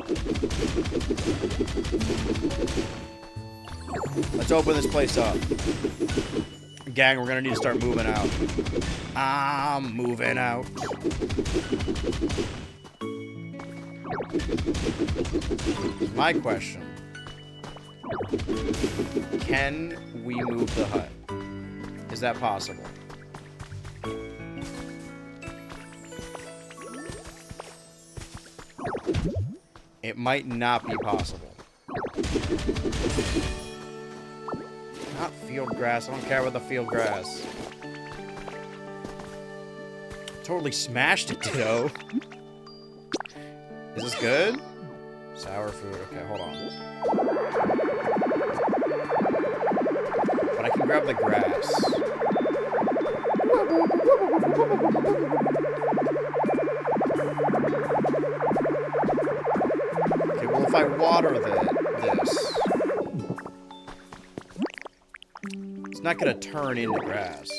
Let's open this place up. Gang, we're gonna need to start moving out. I'm moving out. My question. Can we move the hut? Is that possible? It might not be possible. Not field grass. I don't care about the field grass. Totally smashed it, Ditto. Is this good? Sour food. Okay, hold on. But I can grab the grass. Okay, well, if I water this, it's not gonna turn into grass.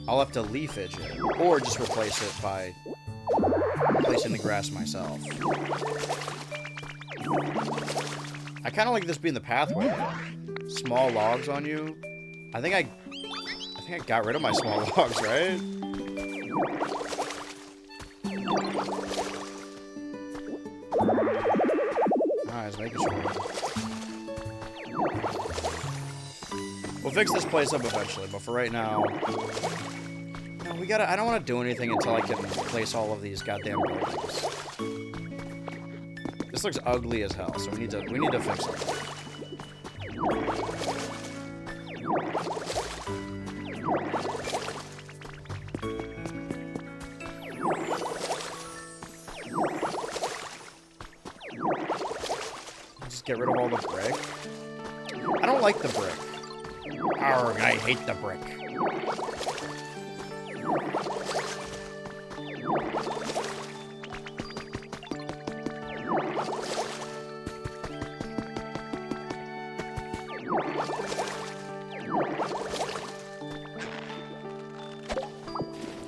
I'll have to leafage it, or just replace it by placing the grass myself. I kind of like this being the pathway. Small logs on you. I think I got rid of my small logs, right? I was making sure. We'll fix this place up eventually, but for right now, no, we gotta. I don't want to do anything until I can place all of these goddamn buildings. This looks ugly as hell, so we need to fix it. Just get rid of all the brick. I don't like the brick. Arrgh, I hate the brick.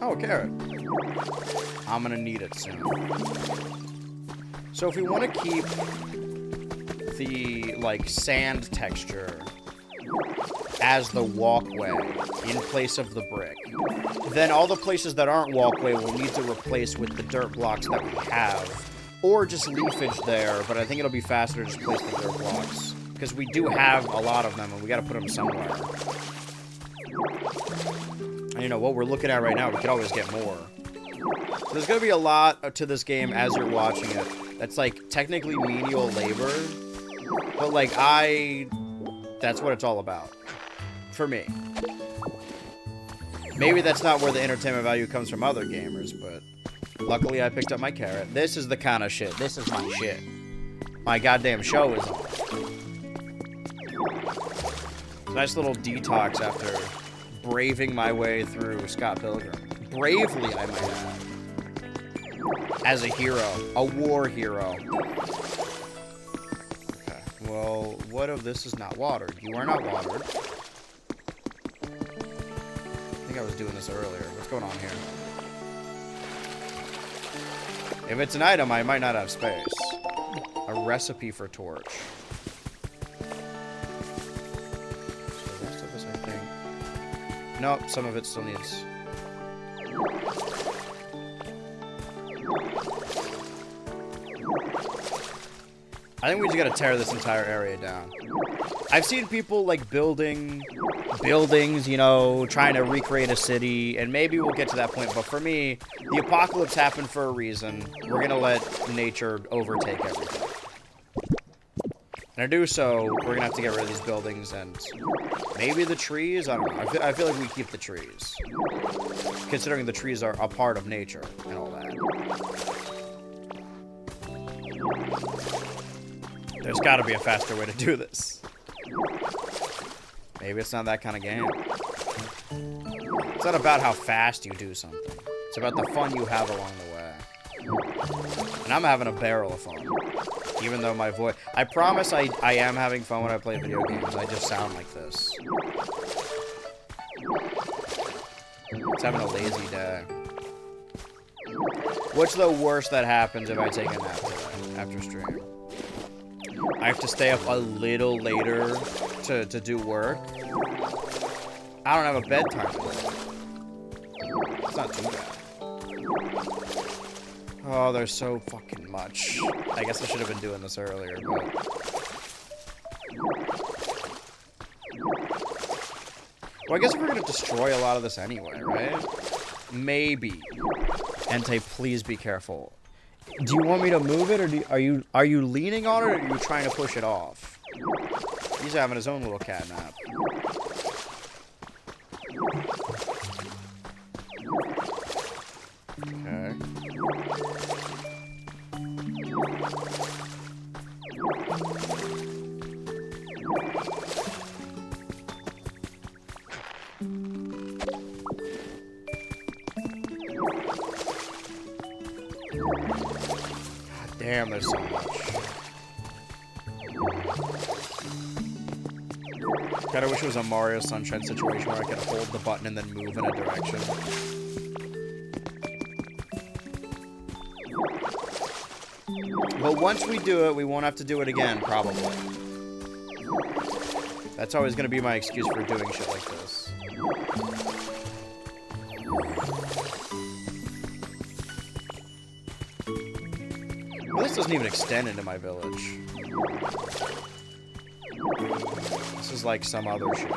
Oh, a carrot. I'm gonna need it soon. So if we want to keep the, like, sand texture as the walkway in place of the brick. Then all the places that aren't walkway will need to replace with the dirt blocks that we have. Or just leafage there, but I think it'll be faster to just place the dirt blocks. Because we do have a lot of them, and we gotta put them somewhere. And you know, what we're looking at right now, we could always get more. So there's gonna be a lot to this game as you're watching it. That's, like, technically menial labor. But, like, that's what it's all about. For me. Maybe that's not where the entertainment value comes from other gamers, but luckily I picked up my carrot. This is the kind of shit. This is my shit. My goddamn show is on. Nice little detox after braving my way through Scott Pilgrim. Bravely, I might add. As a hero. A war hero. Okay. Well, what if this is not watered? You are not watered. I think I was doing this earlier. What's going on here? If it's an item, I might not have space. A recipe for torch. So the rest of this, I think... Nope, some of it still needs... I think we just gotta tear this entire area down. I've seen people, like, building buildings, you know, trying to recreate a city, and maybe we'll get to that point, but for me, the apocalypse happened for a reason. We're gonna let nature overtake everything. And to do so, we're gonna have to get rid of these buildings and maybe the trees? I don't know. I feel like we keep the trees. Considering the trees are a part of nature and all that. There's gotta be a faster way to do this. Maybe it's not that kind of game. It's not about how fast you do something. It's about the fun you have along the way. And I'm having a barrel of fun. Even though my voice... I promise I am having fun when I play video games. I just sound like this. It's having a lazy day. What's the worst that happens if I take a nap today after stream? I have to stay up a little later to do work. I don't have a bedtime today. It's not too bad. Oh, there's so fucking much. I guess I should have been doing this earlier, but... Well, I guess we're gonna destroy a lot of this anyway, right? Maybe. Entei, please be careful. Do you want me to move it, or are you leaning on it, or are you trying to push it off? He's having his own little cat nap. Okay. God damn, there's so much. Kinda wish it was a Mario Sunshine situation where I could hold the button and then move in a direction. But once we do it, we won't have to do it again, probably. That's always gonna be my excuse for doing shit like this. Well, this doesn't even extend into my village. This is like some other shit.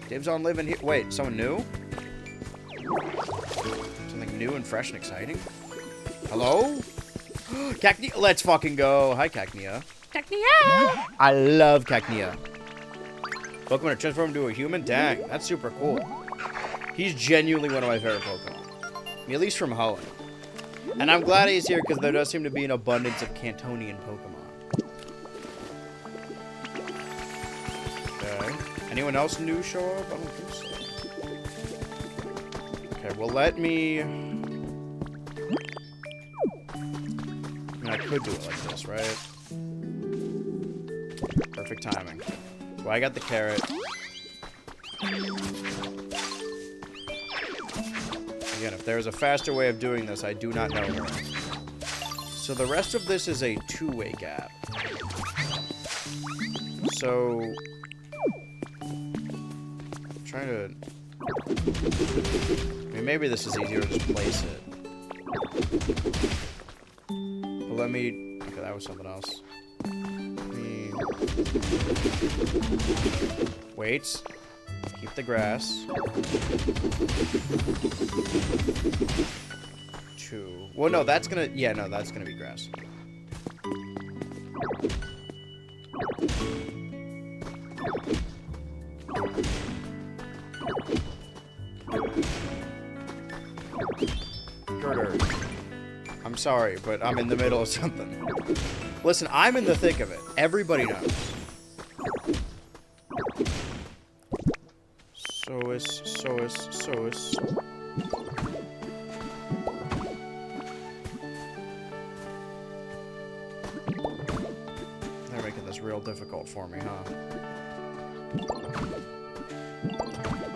Dibs on living here. Wait, someone new? Something new and fresh and exciting? Hello? Cacnea, let's fucking go. Hi, Cacnea. Cacnea! I love Cacnea. Pokemon are transformed into a human? Dang, that's super cool. He's genuinely one of my favorite Pokemon. I mean, at least from Hoenn. And I'm glad he's here because there does seem to be an abundance of Cantonian Pokemon. Okay. Anyone else new show up? I don't think so. Okay, well, let me... I mean, I could do it like this, right? Perfect timing. Well, I got the carrot. I Again, if there's a faster way of doing this, I do not know her. So the rest of this is a two-way gap. So... I'm trying to... I mean, maybe this is easier to just place it. But let me... Okay, that was something else. Wait. Keep the grass. 2. Well, no, that's gonna... Yeah, no, that's gonna be grass. Girder. I'm sorry, but I'm in the middle of something. Listen, I'm in the thick of it. Everybody knows. Sois. They're making this real difficult for me, huh?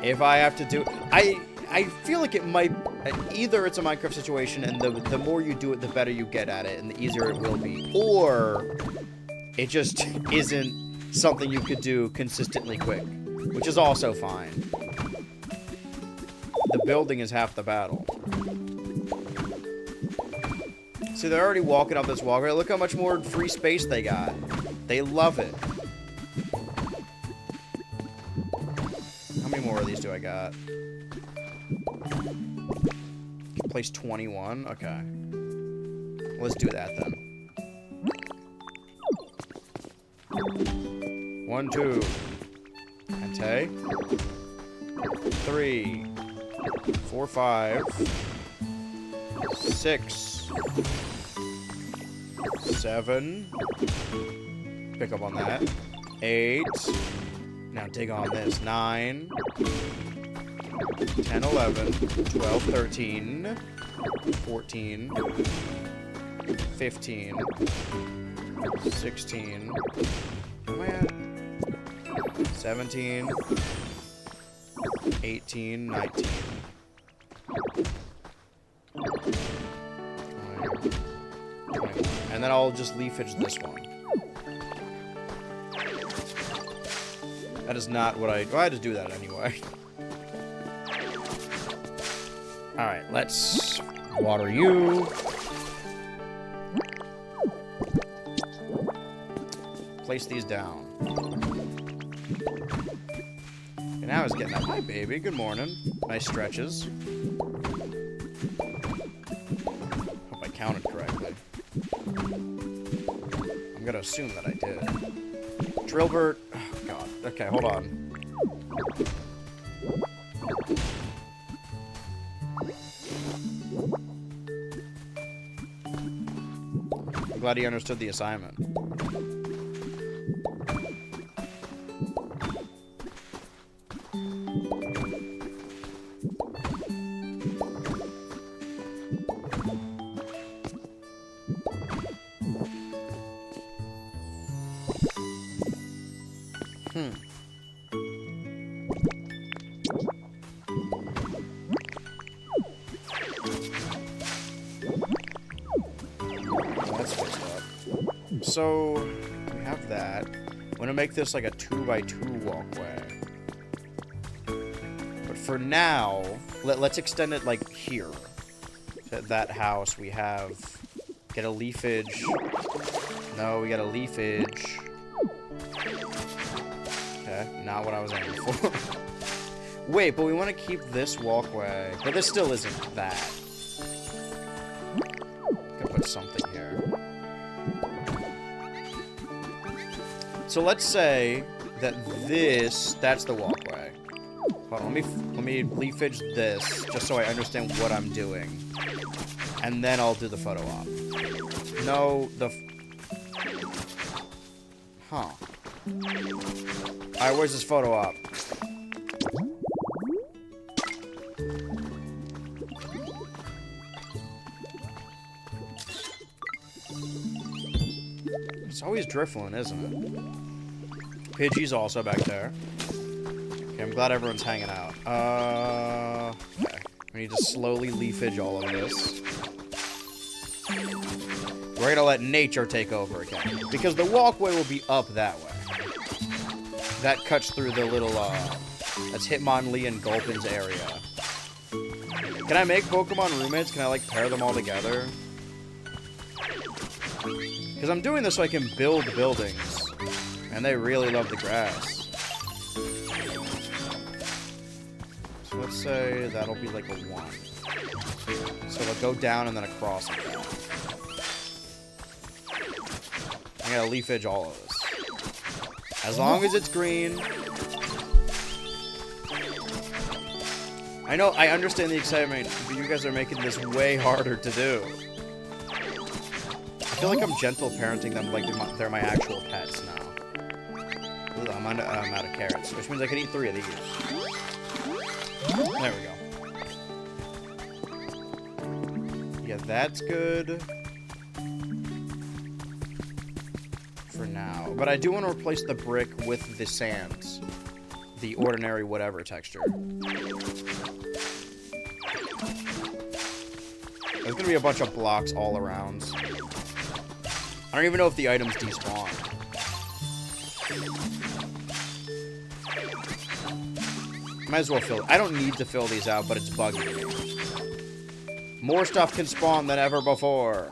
If I have to do... I feel like it might... Either it's a Minecraft situation, and the more you do it, the better you get at it, and the easier it will be. Or... it just isn't something you could do consistently quick. Which is also fine. The building is half the battle. See, they're already walking up this walkway. Look how much more free space they got. They love it. How many more of these do I got? Place 21? Okay. Let's do that then. 1, 2. Ante. 3. 4, 5. 6. 7. Pick up on that. 8. Now dig on this. 9. 10, 11, 12, 13, 14, 15, 16, where am I at? 17, 18, 19, 20, 21. And then I'll just leafage this one. That is not what I... Well, I had to do that anyway. Alright, let's water you. Place these down. And now it's getting up. Hi, baby. Good morning. Nice stretches. Hope I counted correctly. I'm gonna assume that I did. Drillbert. Oh, God. Okay, hold on. I'm glad he understood the assignment. So, we have that. I'm gonna make this like a 2x2 walkway. But for now, let's extend it like here. At that house, we have... Get a leafage. No, we got a leafage. Okay, not what I was aiming for. Wait, but we want to keep this walkway. But this still isn't that. Gotta put something here. So let's say that that's the walkway. Hold on, let me leafage this, just so I understand what I'm doing. And then I'll do the photo op. No, huh. Alright, where's this photo op? It's always Driflin, isn't it? Pidgey's also back there. Okay, I'm glad everyone's hanging out. Okay. Let We need to slowly leafage all of this. We're gonna let nature take over again. Because the walkway will be up that way. That cuts through the little, that's Hitmonlee and Gulpin's area. Can I make Pokemon roommates? Can I, like, pair them all together? Because I'm doing this so I can build buildings. And they really love the grass. So let's say that'll be like a 1. So they'll go down and then across like that. I gotta leafage all of this. As long as it's green. I know, I understand the excitement, but you guys are making this way harder to do. I feel like I'm gentle parenting them like they're my actual pets now. Ooh, I'm out of carrots, which means I can eat 3 of these. There we go. Yeah, that's good. For now. But I do want to replace the brick with the sands. The ordinary whatever texture. There's gonna be a bunch of blocks all around. I don't even know if the items despawn. Might as well fill it. I don't need to fill these out, but it's buggy. More stuff can spawn than ever before.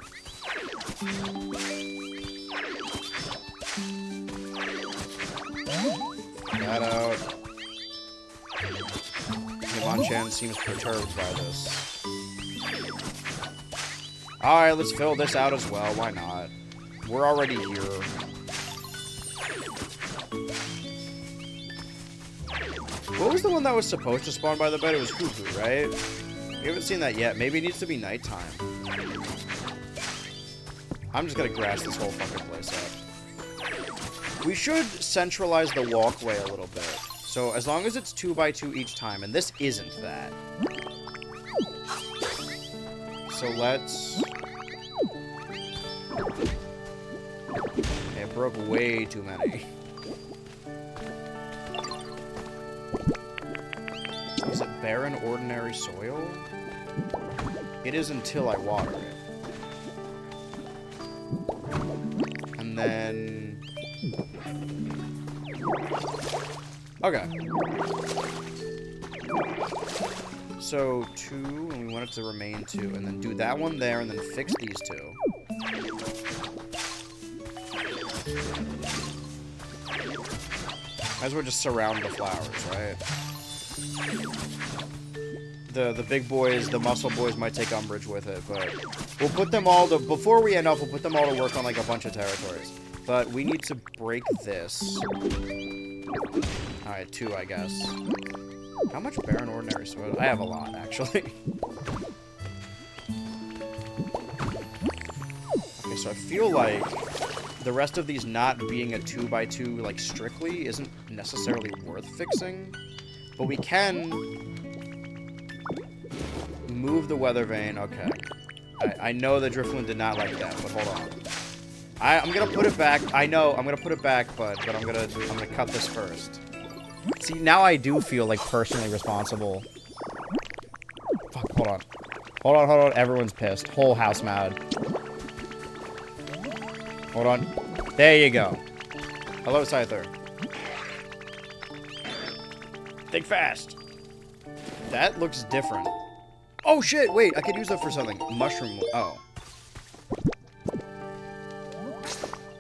That out. Hitmonchan seems perturbed by this. Alright, let's fill this out as well. Why not? We're already here. What was the one that was supposed to spawn by the bed? It was Hoo-Hoo, right? We haven't seen that yet. Maybe it needs to be nighttime. I'm just gonna grass this whole fucking place up. We should centralize the walkway a little bit. So as long as it's 2x2 each time, and this isn't that. So let's... Okay, it broke way too many. Is it barren ordinary soil? It is until I water it. And then... Okay. So 2, and we want it to remain 2, and then do that one there, and then fix these 2. Might as well just surround the flowers, right? The big boys, the muscle boys might take umbrage with it, but we'll put them all to, before we end up, we'll put them all to work on like a bunch of territories. But we need to break this. Alright, 2, I guess. How much barren ordinary soil? I have a lot, actually. Okay, so I feel like the rest of these not being a 2x2, like, strictly isn't necessarily worth fixing. But we can move the weather vane. Okay. I know the Driftloon did not like that, but hold on. I'm gonna put it back. I know, I'm gonna put it back, but I'm gonna cut this first. See, now I do feel like personally responsible. Fuck, hold on. Hold on. Everyone's pissed. Whole house mad. Hold on. There you go. Hello, Scyther. Think fast. That looks different. Oh, shit. Wait, I could use that for something. Mushroom. Oh.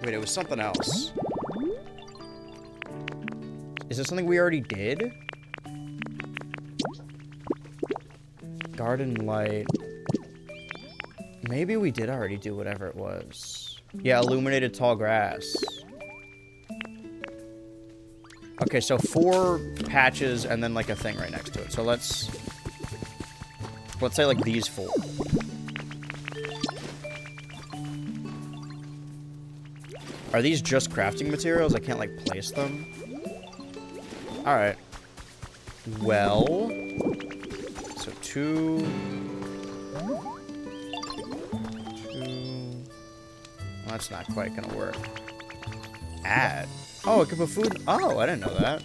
Wait, it was something else. Is this something we already did? Garden light. Maybe we did already do whatever it was. Yeah, illuminated tall grass. Okay, so 4 patches and then like a thing right next to it. So let's say like these 4. Are these just crafting materials? I can't like place them. Alright. Well, so 2. Well, that's not quite gonna work. Add. Oh, it could put food. Oh, I didn't know that.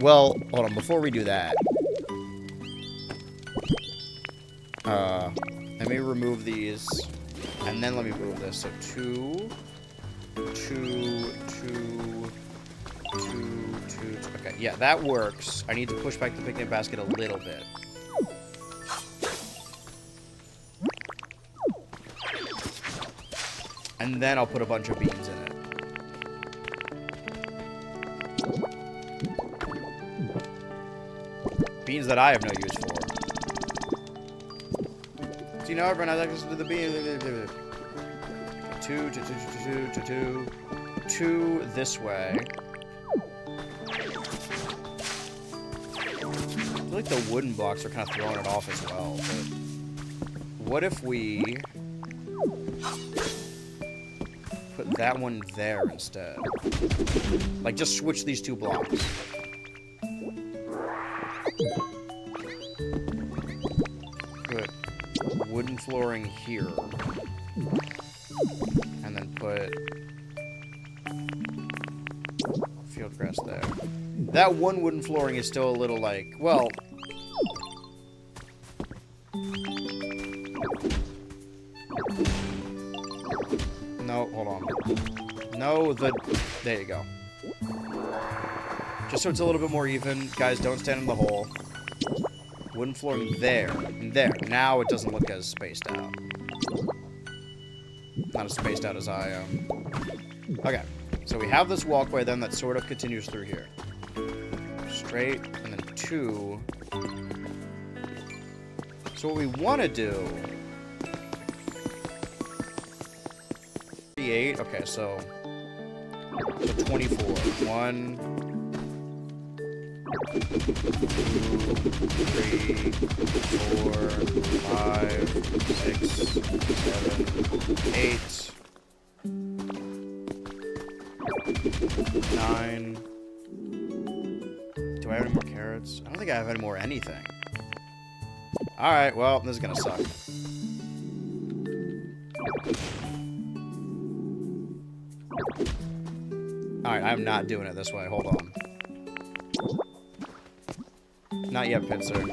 Well, hold on. Before we do that, Let me remove these, and then let me move this. So 2, 2, 2, 2, 2. Okay, yeah, that works. I need to push back the picnic basket a little bit. And then I'll put a bunch of beans in it. Beans that I have no use for. So you know everyone has access to the beans. 2, 2, 2, 2, 2, 2, 2 this way. I feel like the wooden blocks are kind of throwing it off as well. But what if we put that one there instead? Like, just switch these 2 blocks. Put wooden flooring here. And then put field grass there. That one wooden flooring is still a little like, well... No, hold on. No, there you go. Just so it's a little bit more even. Guys, don't stand in the hole. Wooden flooring there. And there. Now it doesn't look as spaced out. Not as spaced out as I am. Okay. So we have this walkway then that sort of continues through here. Straight, and then 2. So what we want to do... 38. Okay, so 24. 1, 2, 3, 4, 5, 6, 7, 8, 9. Do I have any more carrots? I don't think I have any more anything. Alright, well, this is gonna suck. Alright, I'm not doing it this way. Hold on. Not yet, Pincer.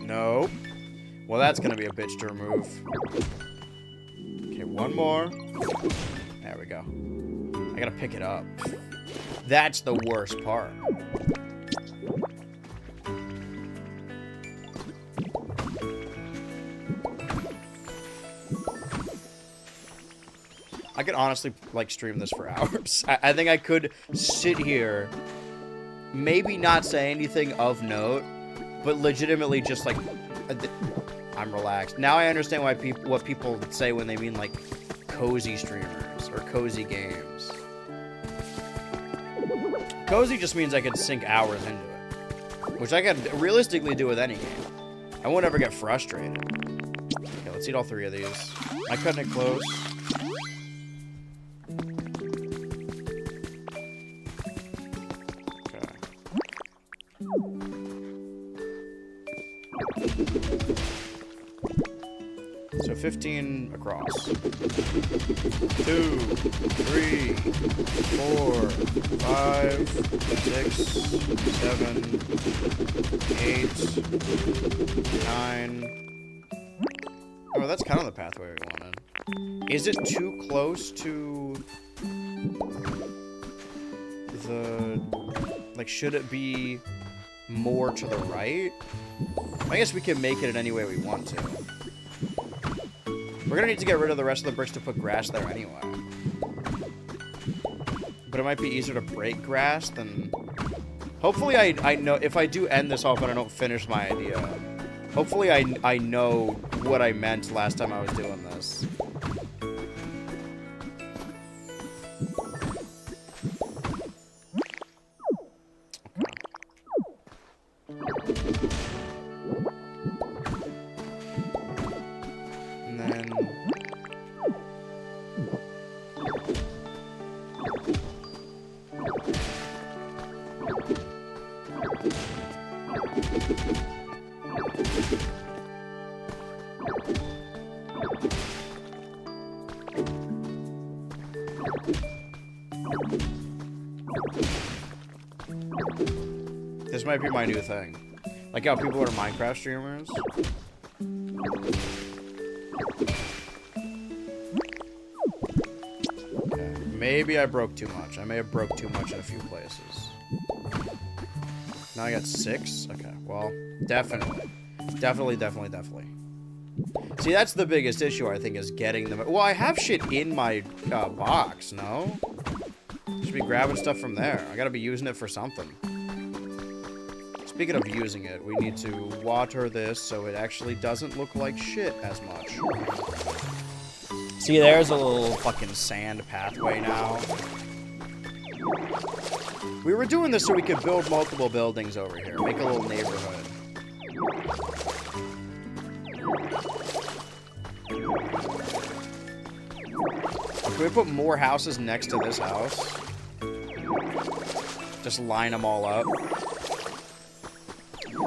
Nope. Well, that's gonna be a bitch to remove. Okay, one more. There we go. I gotta pick it up. That's the worst part. I could honestly, like, stream this for hours. I think I could sit here, maybe not say anything of note, but legitimately just, like, I'm relaxed. Now I understand why what people say when they mean, like, cozy streamers or cozy games. Cozy just means I could sink hours into it, which I could realistically do with any game. I won't ever get frustrated. Okay, let's eat all 3 of these. Am I cutting it close? So 15 across. 2, 3, 4, 5, 6, 7, 8, 9. Oh, that's kind of the pathway we wanted. Is it too close to the... Like, should it be more to the right? I guess we can make it in any way we want to. We're gonna need to get rid of the rest of the bricks to put grass there anyway. But it might be easier to break grass than... Hopefully I know... If I do end this off and I don't finish my idea, hopefully I know what I meant last time I was doing this. This might be my new thing. Like how people are Minecraft streamers. Okay. Maybe I broke too much. I may have broke too much in a few places. Now I got 6? Okay, well, definitely. Definitely. See, that's the biggest issue, I think, is getting them. Well, I have shit in my box, no? Should be grabbing stuff from there. I gotta be using it for something. Speaking of using it, we need to water this so it actually doesn't look like shit as much. See, there's a little fucking sand pathway now. We were doing this so we could build multiple buildings over here. Make a little neighborhood. Can we put more houses next to this house? Just line them all up.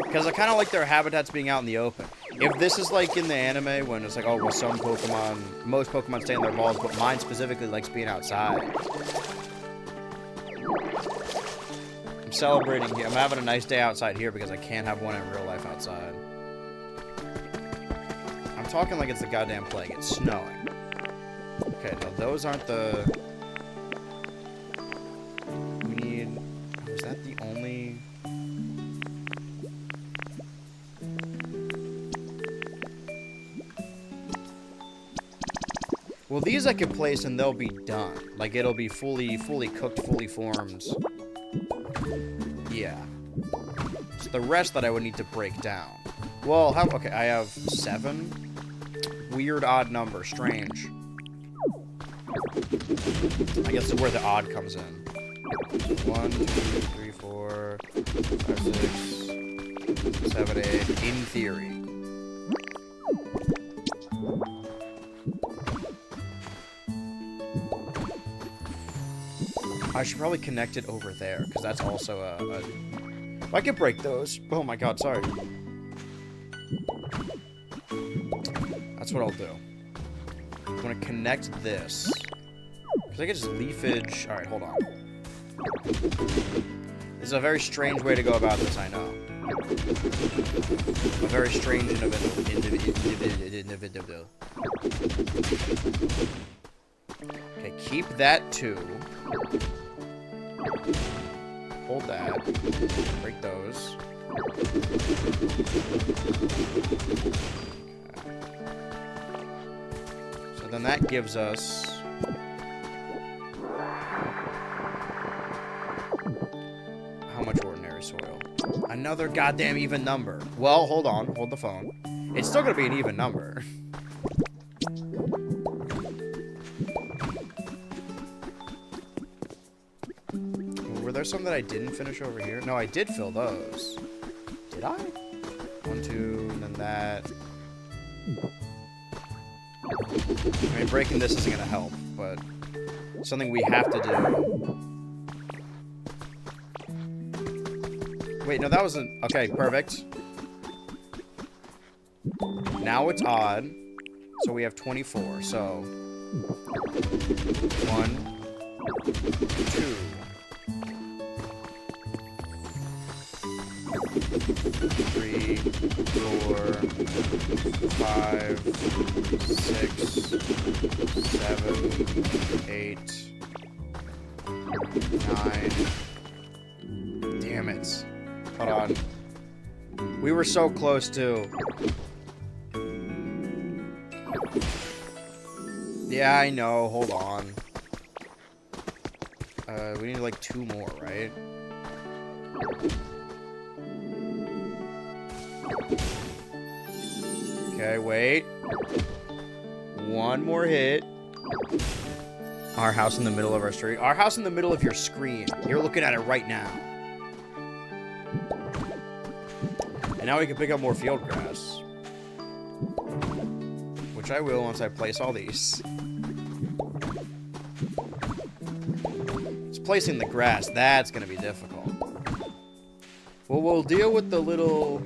Because I kind of like their habitats being out in the open. If this is like in the anime when it's like, oh, well, some Pokemon, most Pokemon stay in their balls, but mine specifically likes being outside. I'm celebrating here. I'm having a nice day outside here because I can't have one in real life outside. I'm talking like it's the goddamn plague. It's snowing. Okay, no, those aren't the... We need... Was that the only... Well, these I could place and they'll be done. Like, it'll be fully cooked, fully formed. Yeah. It's the rest that I would need to break down. Well, how... Okay, I have 7. Weird odd number. Strange. I guess it's where the odd comes in. 1, 2, 3, 4, 5, 6, 7, 8. In theory. I should probably connect it over there, because that's also a... I could break those. Oh my god, sorry. That's what I'll do. I'm going to connect this. Because I get just leafage... Alright, hold on. This is a very strange way to go about this, I know. A very strange individual. Okay, keep that too. Hold that. Break those. Okay. So then that gives us... How much ordinary soil? Another goddamn even number. Well, hold on. Hold the phone. It's still gonna be an even number. Were there some that I didn't finish over here? No, I did fill those. Did I? 1, 2, and then that. I mean, breaking this isn't gonna help, but something we have to do. Wait, no, that wasn't... Okay, perfect. Now it's odd. So we have 24, so... 1, 2... 3, 4, 5, 6, 7, 8, 9... Damn it. Hold on. We were so close, too. Yeah, I know. Hold on. We need, like, 2 more, right? Okay, wait. 1 more hit. Our house in the middle of our street. Our house in the middle of your screen. You're looking at it right now. And now we can pick up more field grass. Which I will once I place all these. It's placing the grass. That's going to be difficult. Well, we'll deal with the little...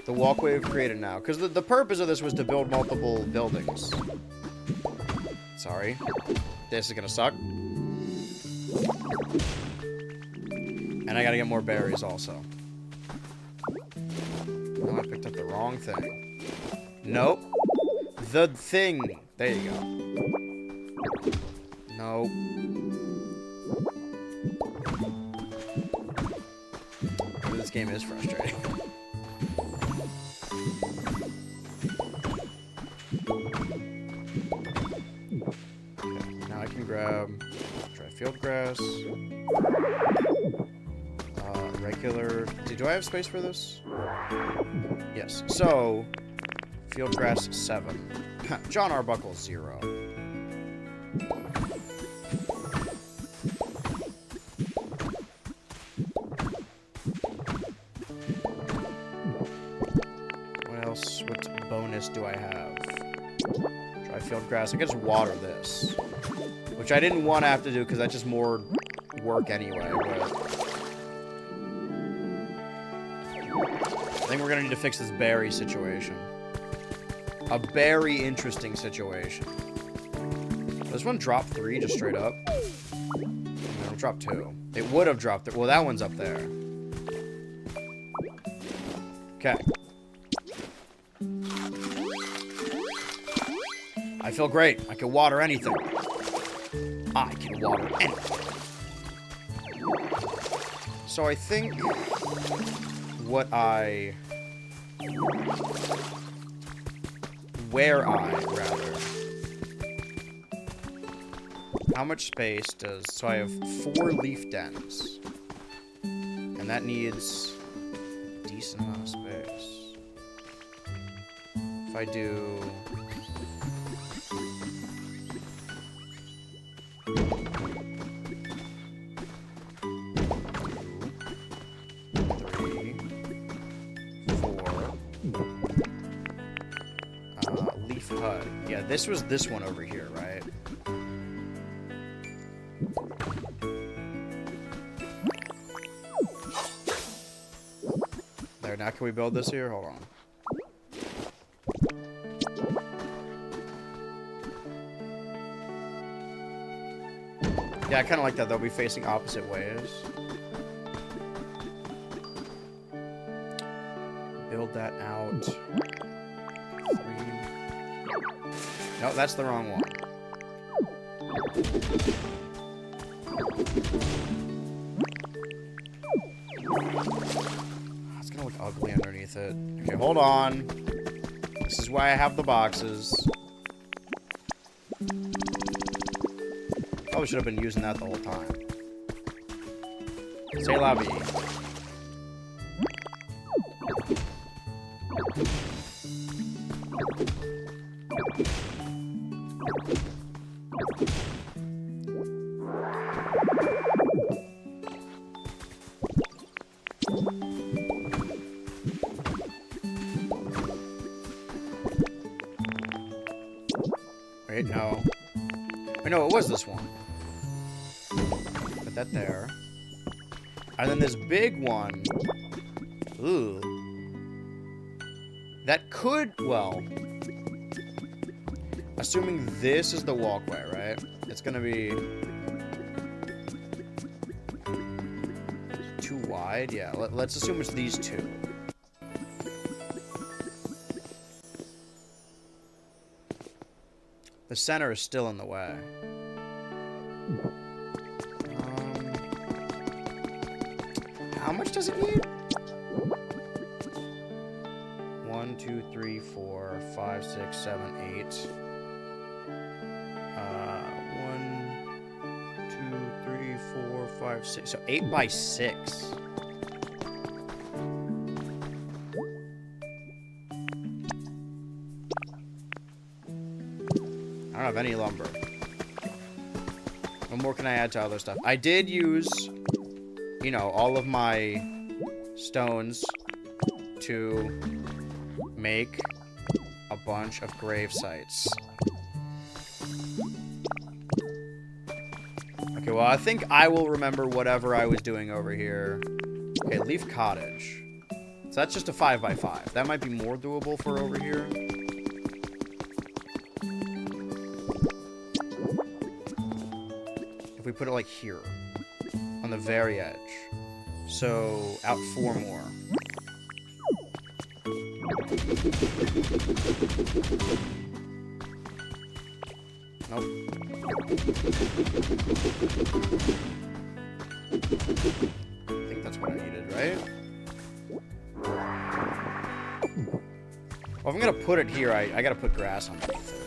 The walkway we've created now. Because the purpose of this was to build multiple buildings. Sorry. This is gonna suck. And I gotta get more berries also. Oh, I picked up the wrong thing. Nope. The thing. There you go. Nope. Maybe this game is frustrating. Okay, now I can grab dry field grass. Regular. Do I have space for this? Yes. So, field grass 7. John Arbuckle 0. What else? What bonus do I have? Dry field grass. I can just water this. Which I didn't want to have to do because that's just more work anyway, but I think we're gonna need to fix this berry situation. A very interesting situation. Does this one drop 3 just straight up? No, it'll drop 2. It would have dropped it. Well, that one's up there. Okay. I feel great. I can water anything. I can water anything. So I think how much space does, so I have 4 leaf dens, and that needs a decent amount of space. If I do, leaf hut. Yeah, this was this one over here, right? There, now can we build this here? Hold on. Yeah, I kind of like that. They'll be facing opposite ways. Build that out. 3. No, that's the wrong one. It's gonna look ugly underneath it. Okay, hold on. This is why I have the boxes. Probably should have been using that the whole time. C'est la vie. Wait, no. Wait, no, it was this one. Put that there. And then this big one. Ooh. That could, well, assuming this is the walkway, right? It's gonna be too wide. Yeah, let's assume it's these two. The center is still in the way. How much does it need? 1, 2, 3, 4, 5, 6, 7, 8. 1, 2, 3, 4, 5, 6. So 8 by 6. I don't have any lumber. What more can I add to other stuff? I did use, you know, all of my stones to make a bunch of grave sites. Okay, well, I think I will remember whatever I was doing over here. Okay, leaf cottage. So that's just a 5 by 5. That might be more doable for over here. put it like here. On the very edge. So, out 4 more. Nope. I think that's what I needed, right? Well, if I'm gonna put it here, I gotta put grass underneath it.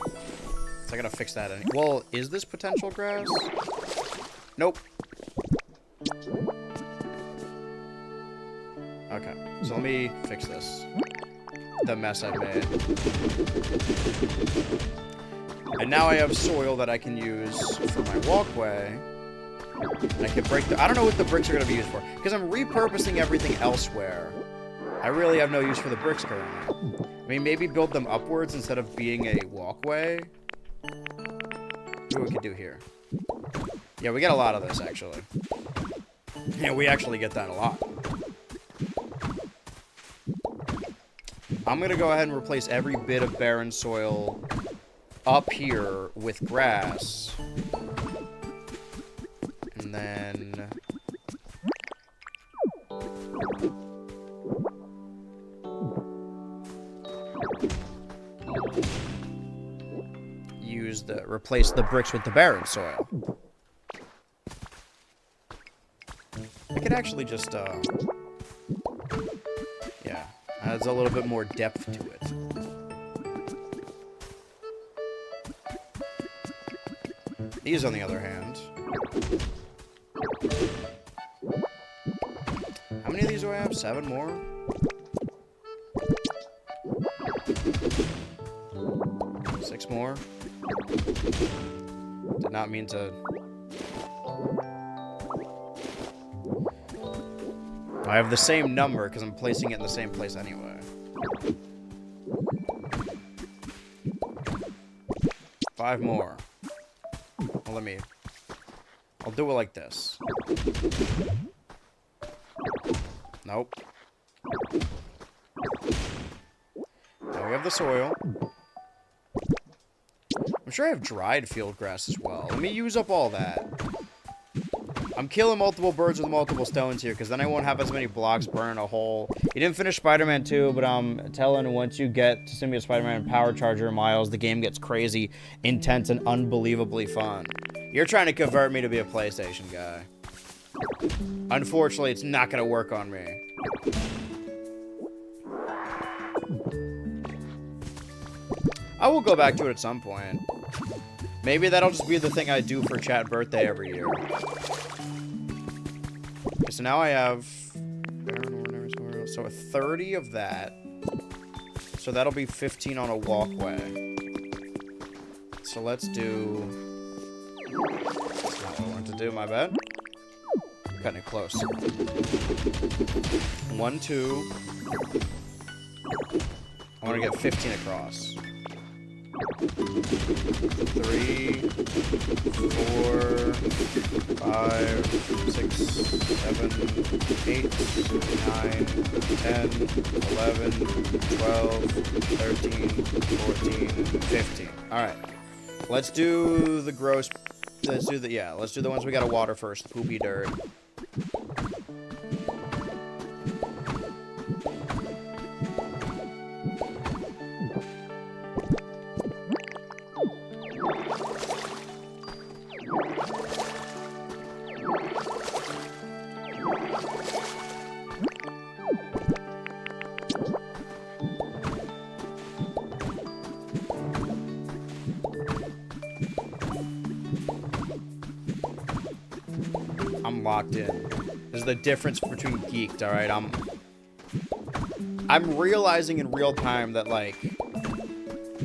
So I gotta fix that. Well, is this potential grass? Nope. Okay, so let me fix this. The mess I made. And now I have soil that I can use for my walkway. And I can break the... I don't know what the bricks are going to be used for. Because I'm repurposing everything elsewhere. I really have no use for the bricks currently. I mean, maybe build them upwards instead of being a walkway. What we could do here. Yeah, we get a lot of this, actually. Yeah, we actually get that a lot. I'm going to go ahead and replace every bit of barren soil up here with grass. And then... replace the bricks with the barren soil. I could actually just, yeah, adds a little bit more depth to it. These, on the other hand... How many of these do I have? 7 more? Six more? Did not mean to... I have the same number because I'm placing it in the same place anyway. 5 more. Well, I'll do it like this. Nope. Now we have the soil. I'm sure I have dried field grass as well. Let me use up all that. I'm killing multiple birds with multiple stones here, because then I won't have as many blocks burn a hole. You didn't finish Spider-Man 2, but I'm telling once you get to Symbiote Spider-Man and Power Charger Miles, the game gets crazy, intense, and unbelievably fun. You're trying to convert me to be a PlayStation guy. Unfortunately, it's not going to work on me. I will go back to it at some point. Maybe that'll just be the thing I do for chat birthday every year. Okay, so now I have... So a 30 of that. So that'll be 15 on a walkway. So let's do... That's not what I wanted to do, my bad. Cutting it close. 1, 2. I want to get 15 across. 3, 4, 5, 6, 7, 8, 9, 10, 11, 12, 13, 14, 15. Alright. Let's do the gross... Let's do the ones we gotta water first. The poopy dirt. I'm locked in. There's the difference between geeked, alright? I'm realizing in real time that, like,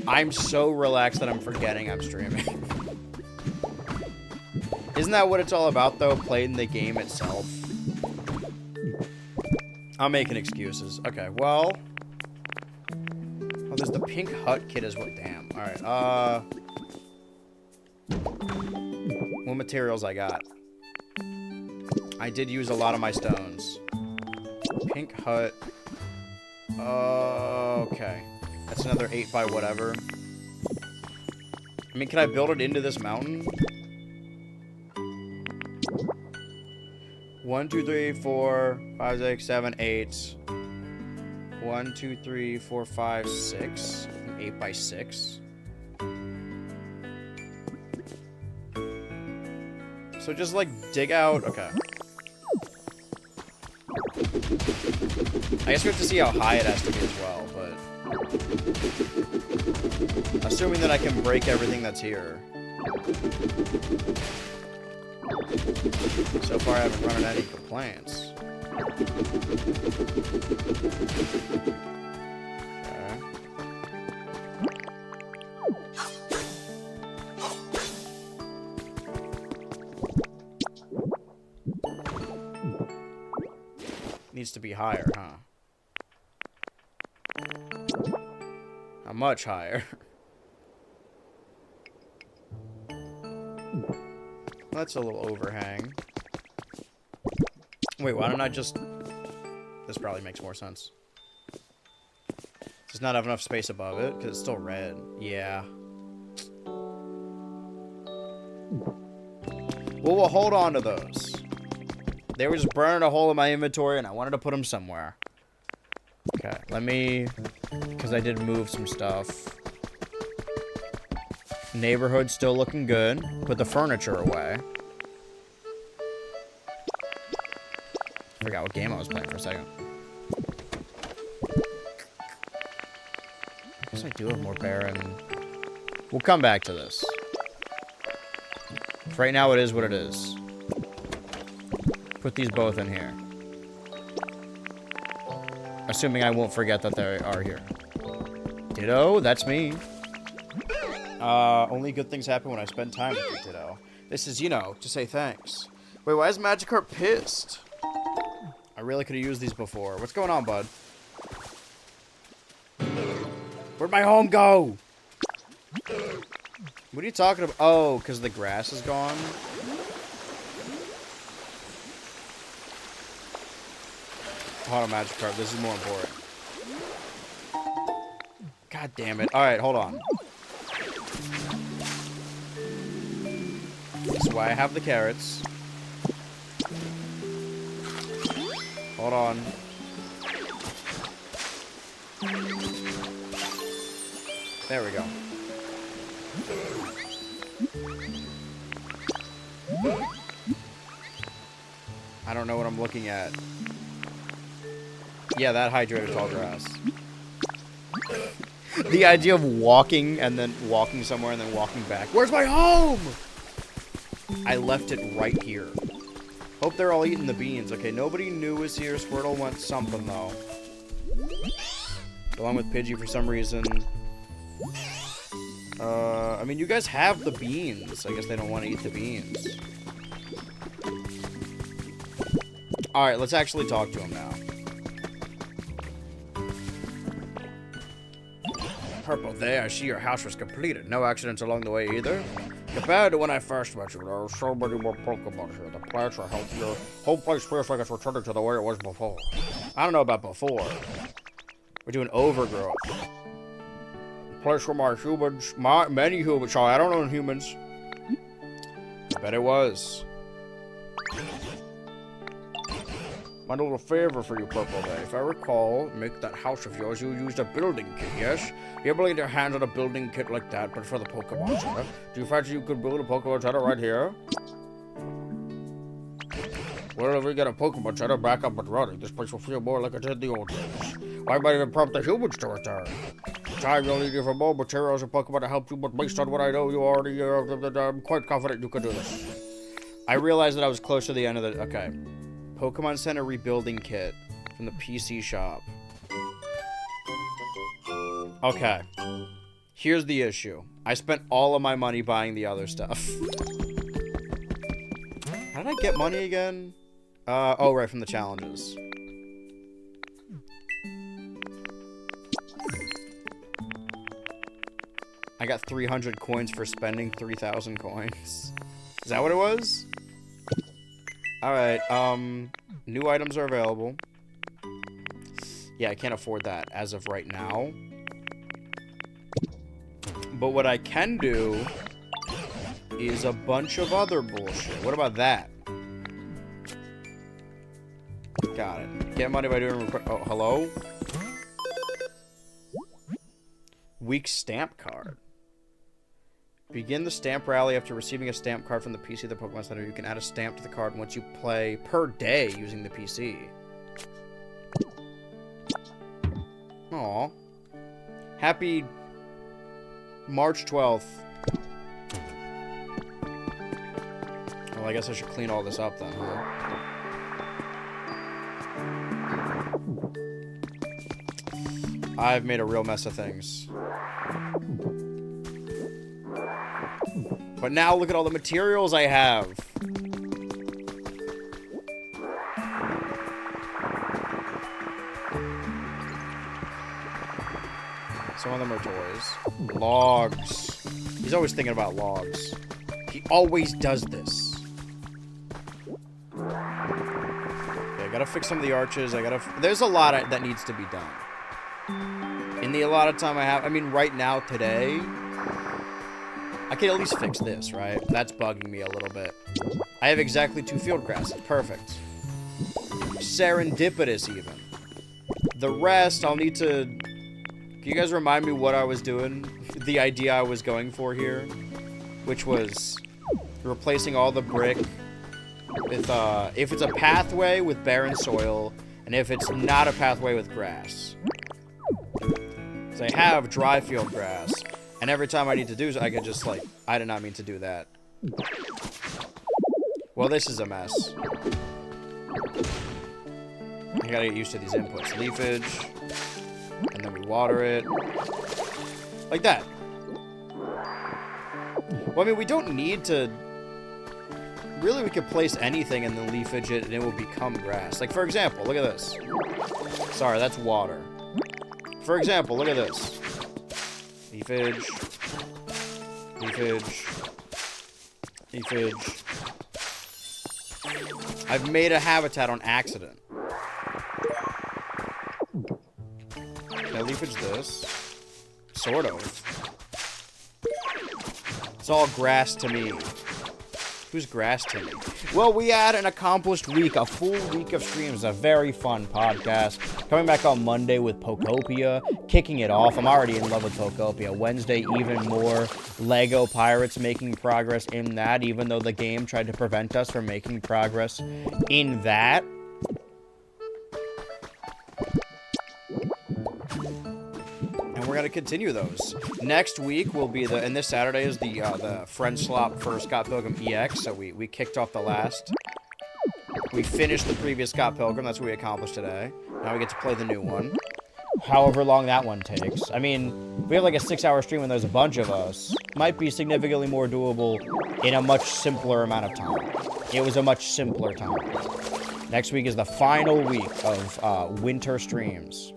I'm so relaxed that I'm forgetting I'm streaming. Isn't that what it's all about, though? Playing the game itself? I'm making excuses. Okay, well... Oh, there's the pink hut kit as well. Damn. Alright, what materials I got? I did use a lot of my stones. Pink hut. Okay. That's another 8 by whatever. I mean, can I build it into this mountain? 1, 2, 3, 4, 5, 6, 7, 8. 1, 2, 3, 4, 5, 6. 8 by 6. So just like dig out. Okay. I guess we have to see how high it has to be as well, but assuming that I can break everything that's here. So far I haven't run into any complaints. Okay. Needs to be higher, huh? How much higher? That's a little overhang. Wait, why don't I just... This probably makes more sense. Does not have enough space above it, because it's still red. Yeah. Well, we'll hold on to those. They were just burning a hole in my inventory, and I wanted to put them somewhere. Okay, let me... Because I did move some stuff. Neighborhood's still looking good. Put the furniture away. Forgot what game I was playing for a second. I guess I do have more barren. We'll come back to this. For right now, it is what it is. Put these both in here. Assuming I won't forget that they are here. Ditto, that's me. Only good things happen when I spend time with you, Ditto. This is, you know, to say thanks. Wait, why is Magikarp pissed? I really could have used these before. What's going on, bud? Where'd my home go? What are you talking about? Oh, because the grass is gone? Hold on, Magikarp. This is more important. God damn it. Alright, hold on. This is why I have the carrots. Hold on. There we go. I don't know what I'm looking at. Yeah, that hydrated tall grass. The idea of walking and then walking somewhere and then walking back. Where's my home? I left it right here. Hope they're all eating the beans. Okay, nobody new is here. Squirtle wants something, though. Along with Pidgey for some reason. I mean, you guys have the beans. I guess they don't want to eat the beans. Alright, let's actually talk to him now. Purple, there, I see your house was completed. No accidents along the way either. Compared to when I first met you, there are so many more Pokemon here. The plants are healthier. Whole place feels like it's returning to the way it was before. I don't know about before. We're doing overgrowth. Place where my humans, many humans, sorry, I don't know humans. I bet it was. My little favor for you, Purple Day. If I recall, make that house of yours, you used a building kit, yes? You ever laid your hands on a building kit like that, but for the Pokemon Center? Do you fancy you could build a Pokemon Center right here? Well, if we get a Pokemon Center back up and running, this place will feel more like it did the old days. I might even prompt the humans to return. Time you'll need even more materials and Pokemon to help you, but based on what I know, you already, I'm quite confident you can do this. I realized that I was close to the end of the, okay. Pokemon Center Rebuilding Kit from the PC shop. Okay. Here's the issue. I spent all of my money buying the other stuff. How did I get money again? Oh, right, from the challenges. I got 300 coins for spending 3,000 coins. Is that what it was? Alright, new items are available. Yeah, I can't afford that as of right now. But what I can do is a bunch of other bullshit. What about that? Got it. Get money by doing... Oh, hello? Weak stamp card. Begin the stamp rally after receiving a stamp card from the PC of the Pokemon Center. You can add a stamp to the card once you play per day using the PC. Aw. Happy March 12th. Well, I guess I should clean all this up then, huh? I've made a real mess of things. But now look at all the materials I have. Some of them are toys. Logs. He's always thinking about logs. He always does this. Okay, I gotta fix some of the arches. There's a lot that needs to be done. In the allotted time I have, I mean, right now, today, I can at least fix this, right? That's bugging me a little bit. I have exactly 2 field grasses. Perfect. Serendipitous, even. The rest, I'll need to... Can you guys remind me what I was doing? The idea I was going for here? Which was replacing all the brick with, if it's a pathway with barren soil, and if it's not a pathway with grass. So I have dry field grass. And every time I need to do so, I can just, like, I did not mean to do that. Well, this is a mess. I gotta get used to these inputs. Leafage. And then we water it. Like that. Well, I mean, we don't need to... Really, we could place anything and then leafage it, and it will become grass. Like, for example, look at this. Sorry, that's water. For example, look at this. Leafage. Leafage. Leafage. I've made a habitat on accident. Can I leafage this? Sort of. It's all grass to me. Who's grass to me? Well, we had an accomplished week, a full week of streams, a very fun podcast. Coming back on Monday with Pokopia, kicking it off. I'm already in love with Pokopia. Wednesday, even more. Lego Pirates making progress in that, even though the game tried to prevent us from making progress in that. And we're going to continue those. Next week will be and this Saturday is the Friend Swap for Scott Pilgrim EX, so we kicked off the last. We finished the previous Scott Pilgrim, that's what we accomplished today. Now we get to play the new one. However long that one takes. I mean, we have like a 6-hour stream when there's a bunch of us. Might be significantly more doable in a much simpler amount of time. It was a much simpler time. Next week is the final week of winter streams.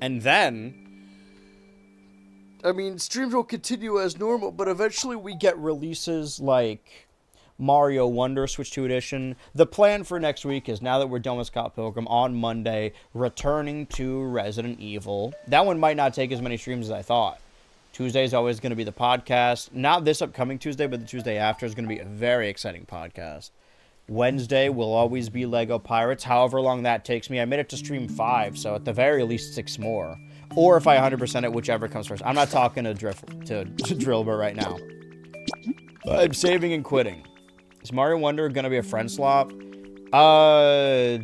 And then... I mean, streams will continue as normal, but eventually we get releases like Mario Wonder Switch 2 Edition. The plan for next week is, now that we're done with Scott Pilgrim, on Monday, returning to Resident Evil. That one might not take as many streams as I thought. Tuesday is always going to be the podcast. Not this upcoming Tuesday, but the Tuesday after is going to be a very exciting podcast. Wednesday will always be Lego Pirates, however long that takes me. I made it to stream 5, so at the very least 6 more. Or if I 100% it, whichever comes first. I'm not talking to Drillbur right now. I'm saving and quitting. Is Mario Wonder going to be a friend swap? No.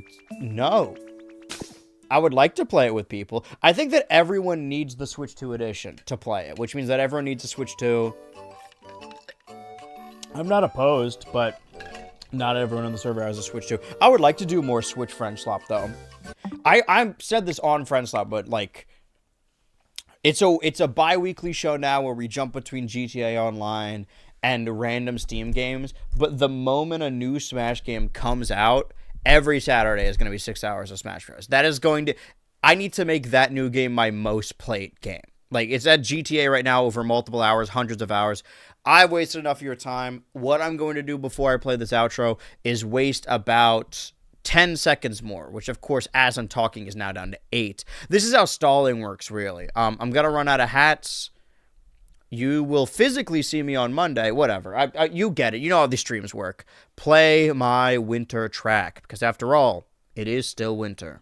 I would like to play it with people. I think that everyone needs the Switch 2 edition to play it, which means that everyone needs a Switch 2. I'm not opposed, but not everyone on the server has a Switch 2. I would like to do more Switch friend swap, though. I said this on friend swap, but, like... It's a bi-weekly show now where we jump between GTA Online and random Steam games, but the moment a new Smash game comes out, every Saturday is going to be 6 hours of Smash Bros. That is going to... I need to make that new game my most played game. Like, it's at GTA right now over multiple hours, hundreds of hours. I've wasted enough of your time. What I'm going to do before I play this outro is waste about 10 seconds more, which of course, as I'm talking, is now down to 8. This is how stalling works, really. I'm going to run out of hats. You will physically see me on Monday, whatever. You get it. You know how these streams work. Play my winter track, because after all, It is still winter.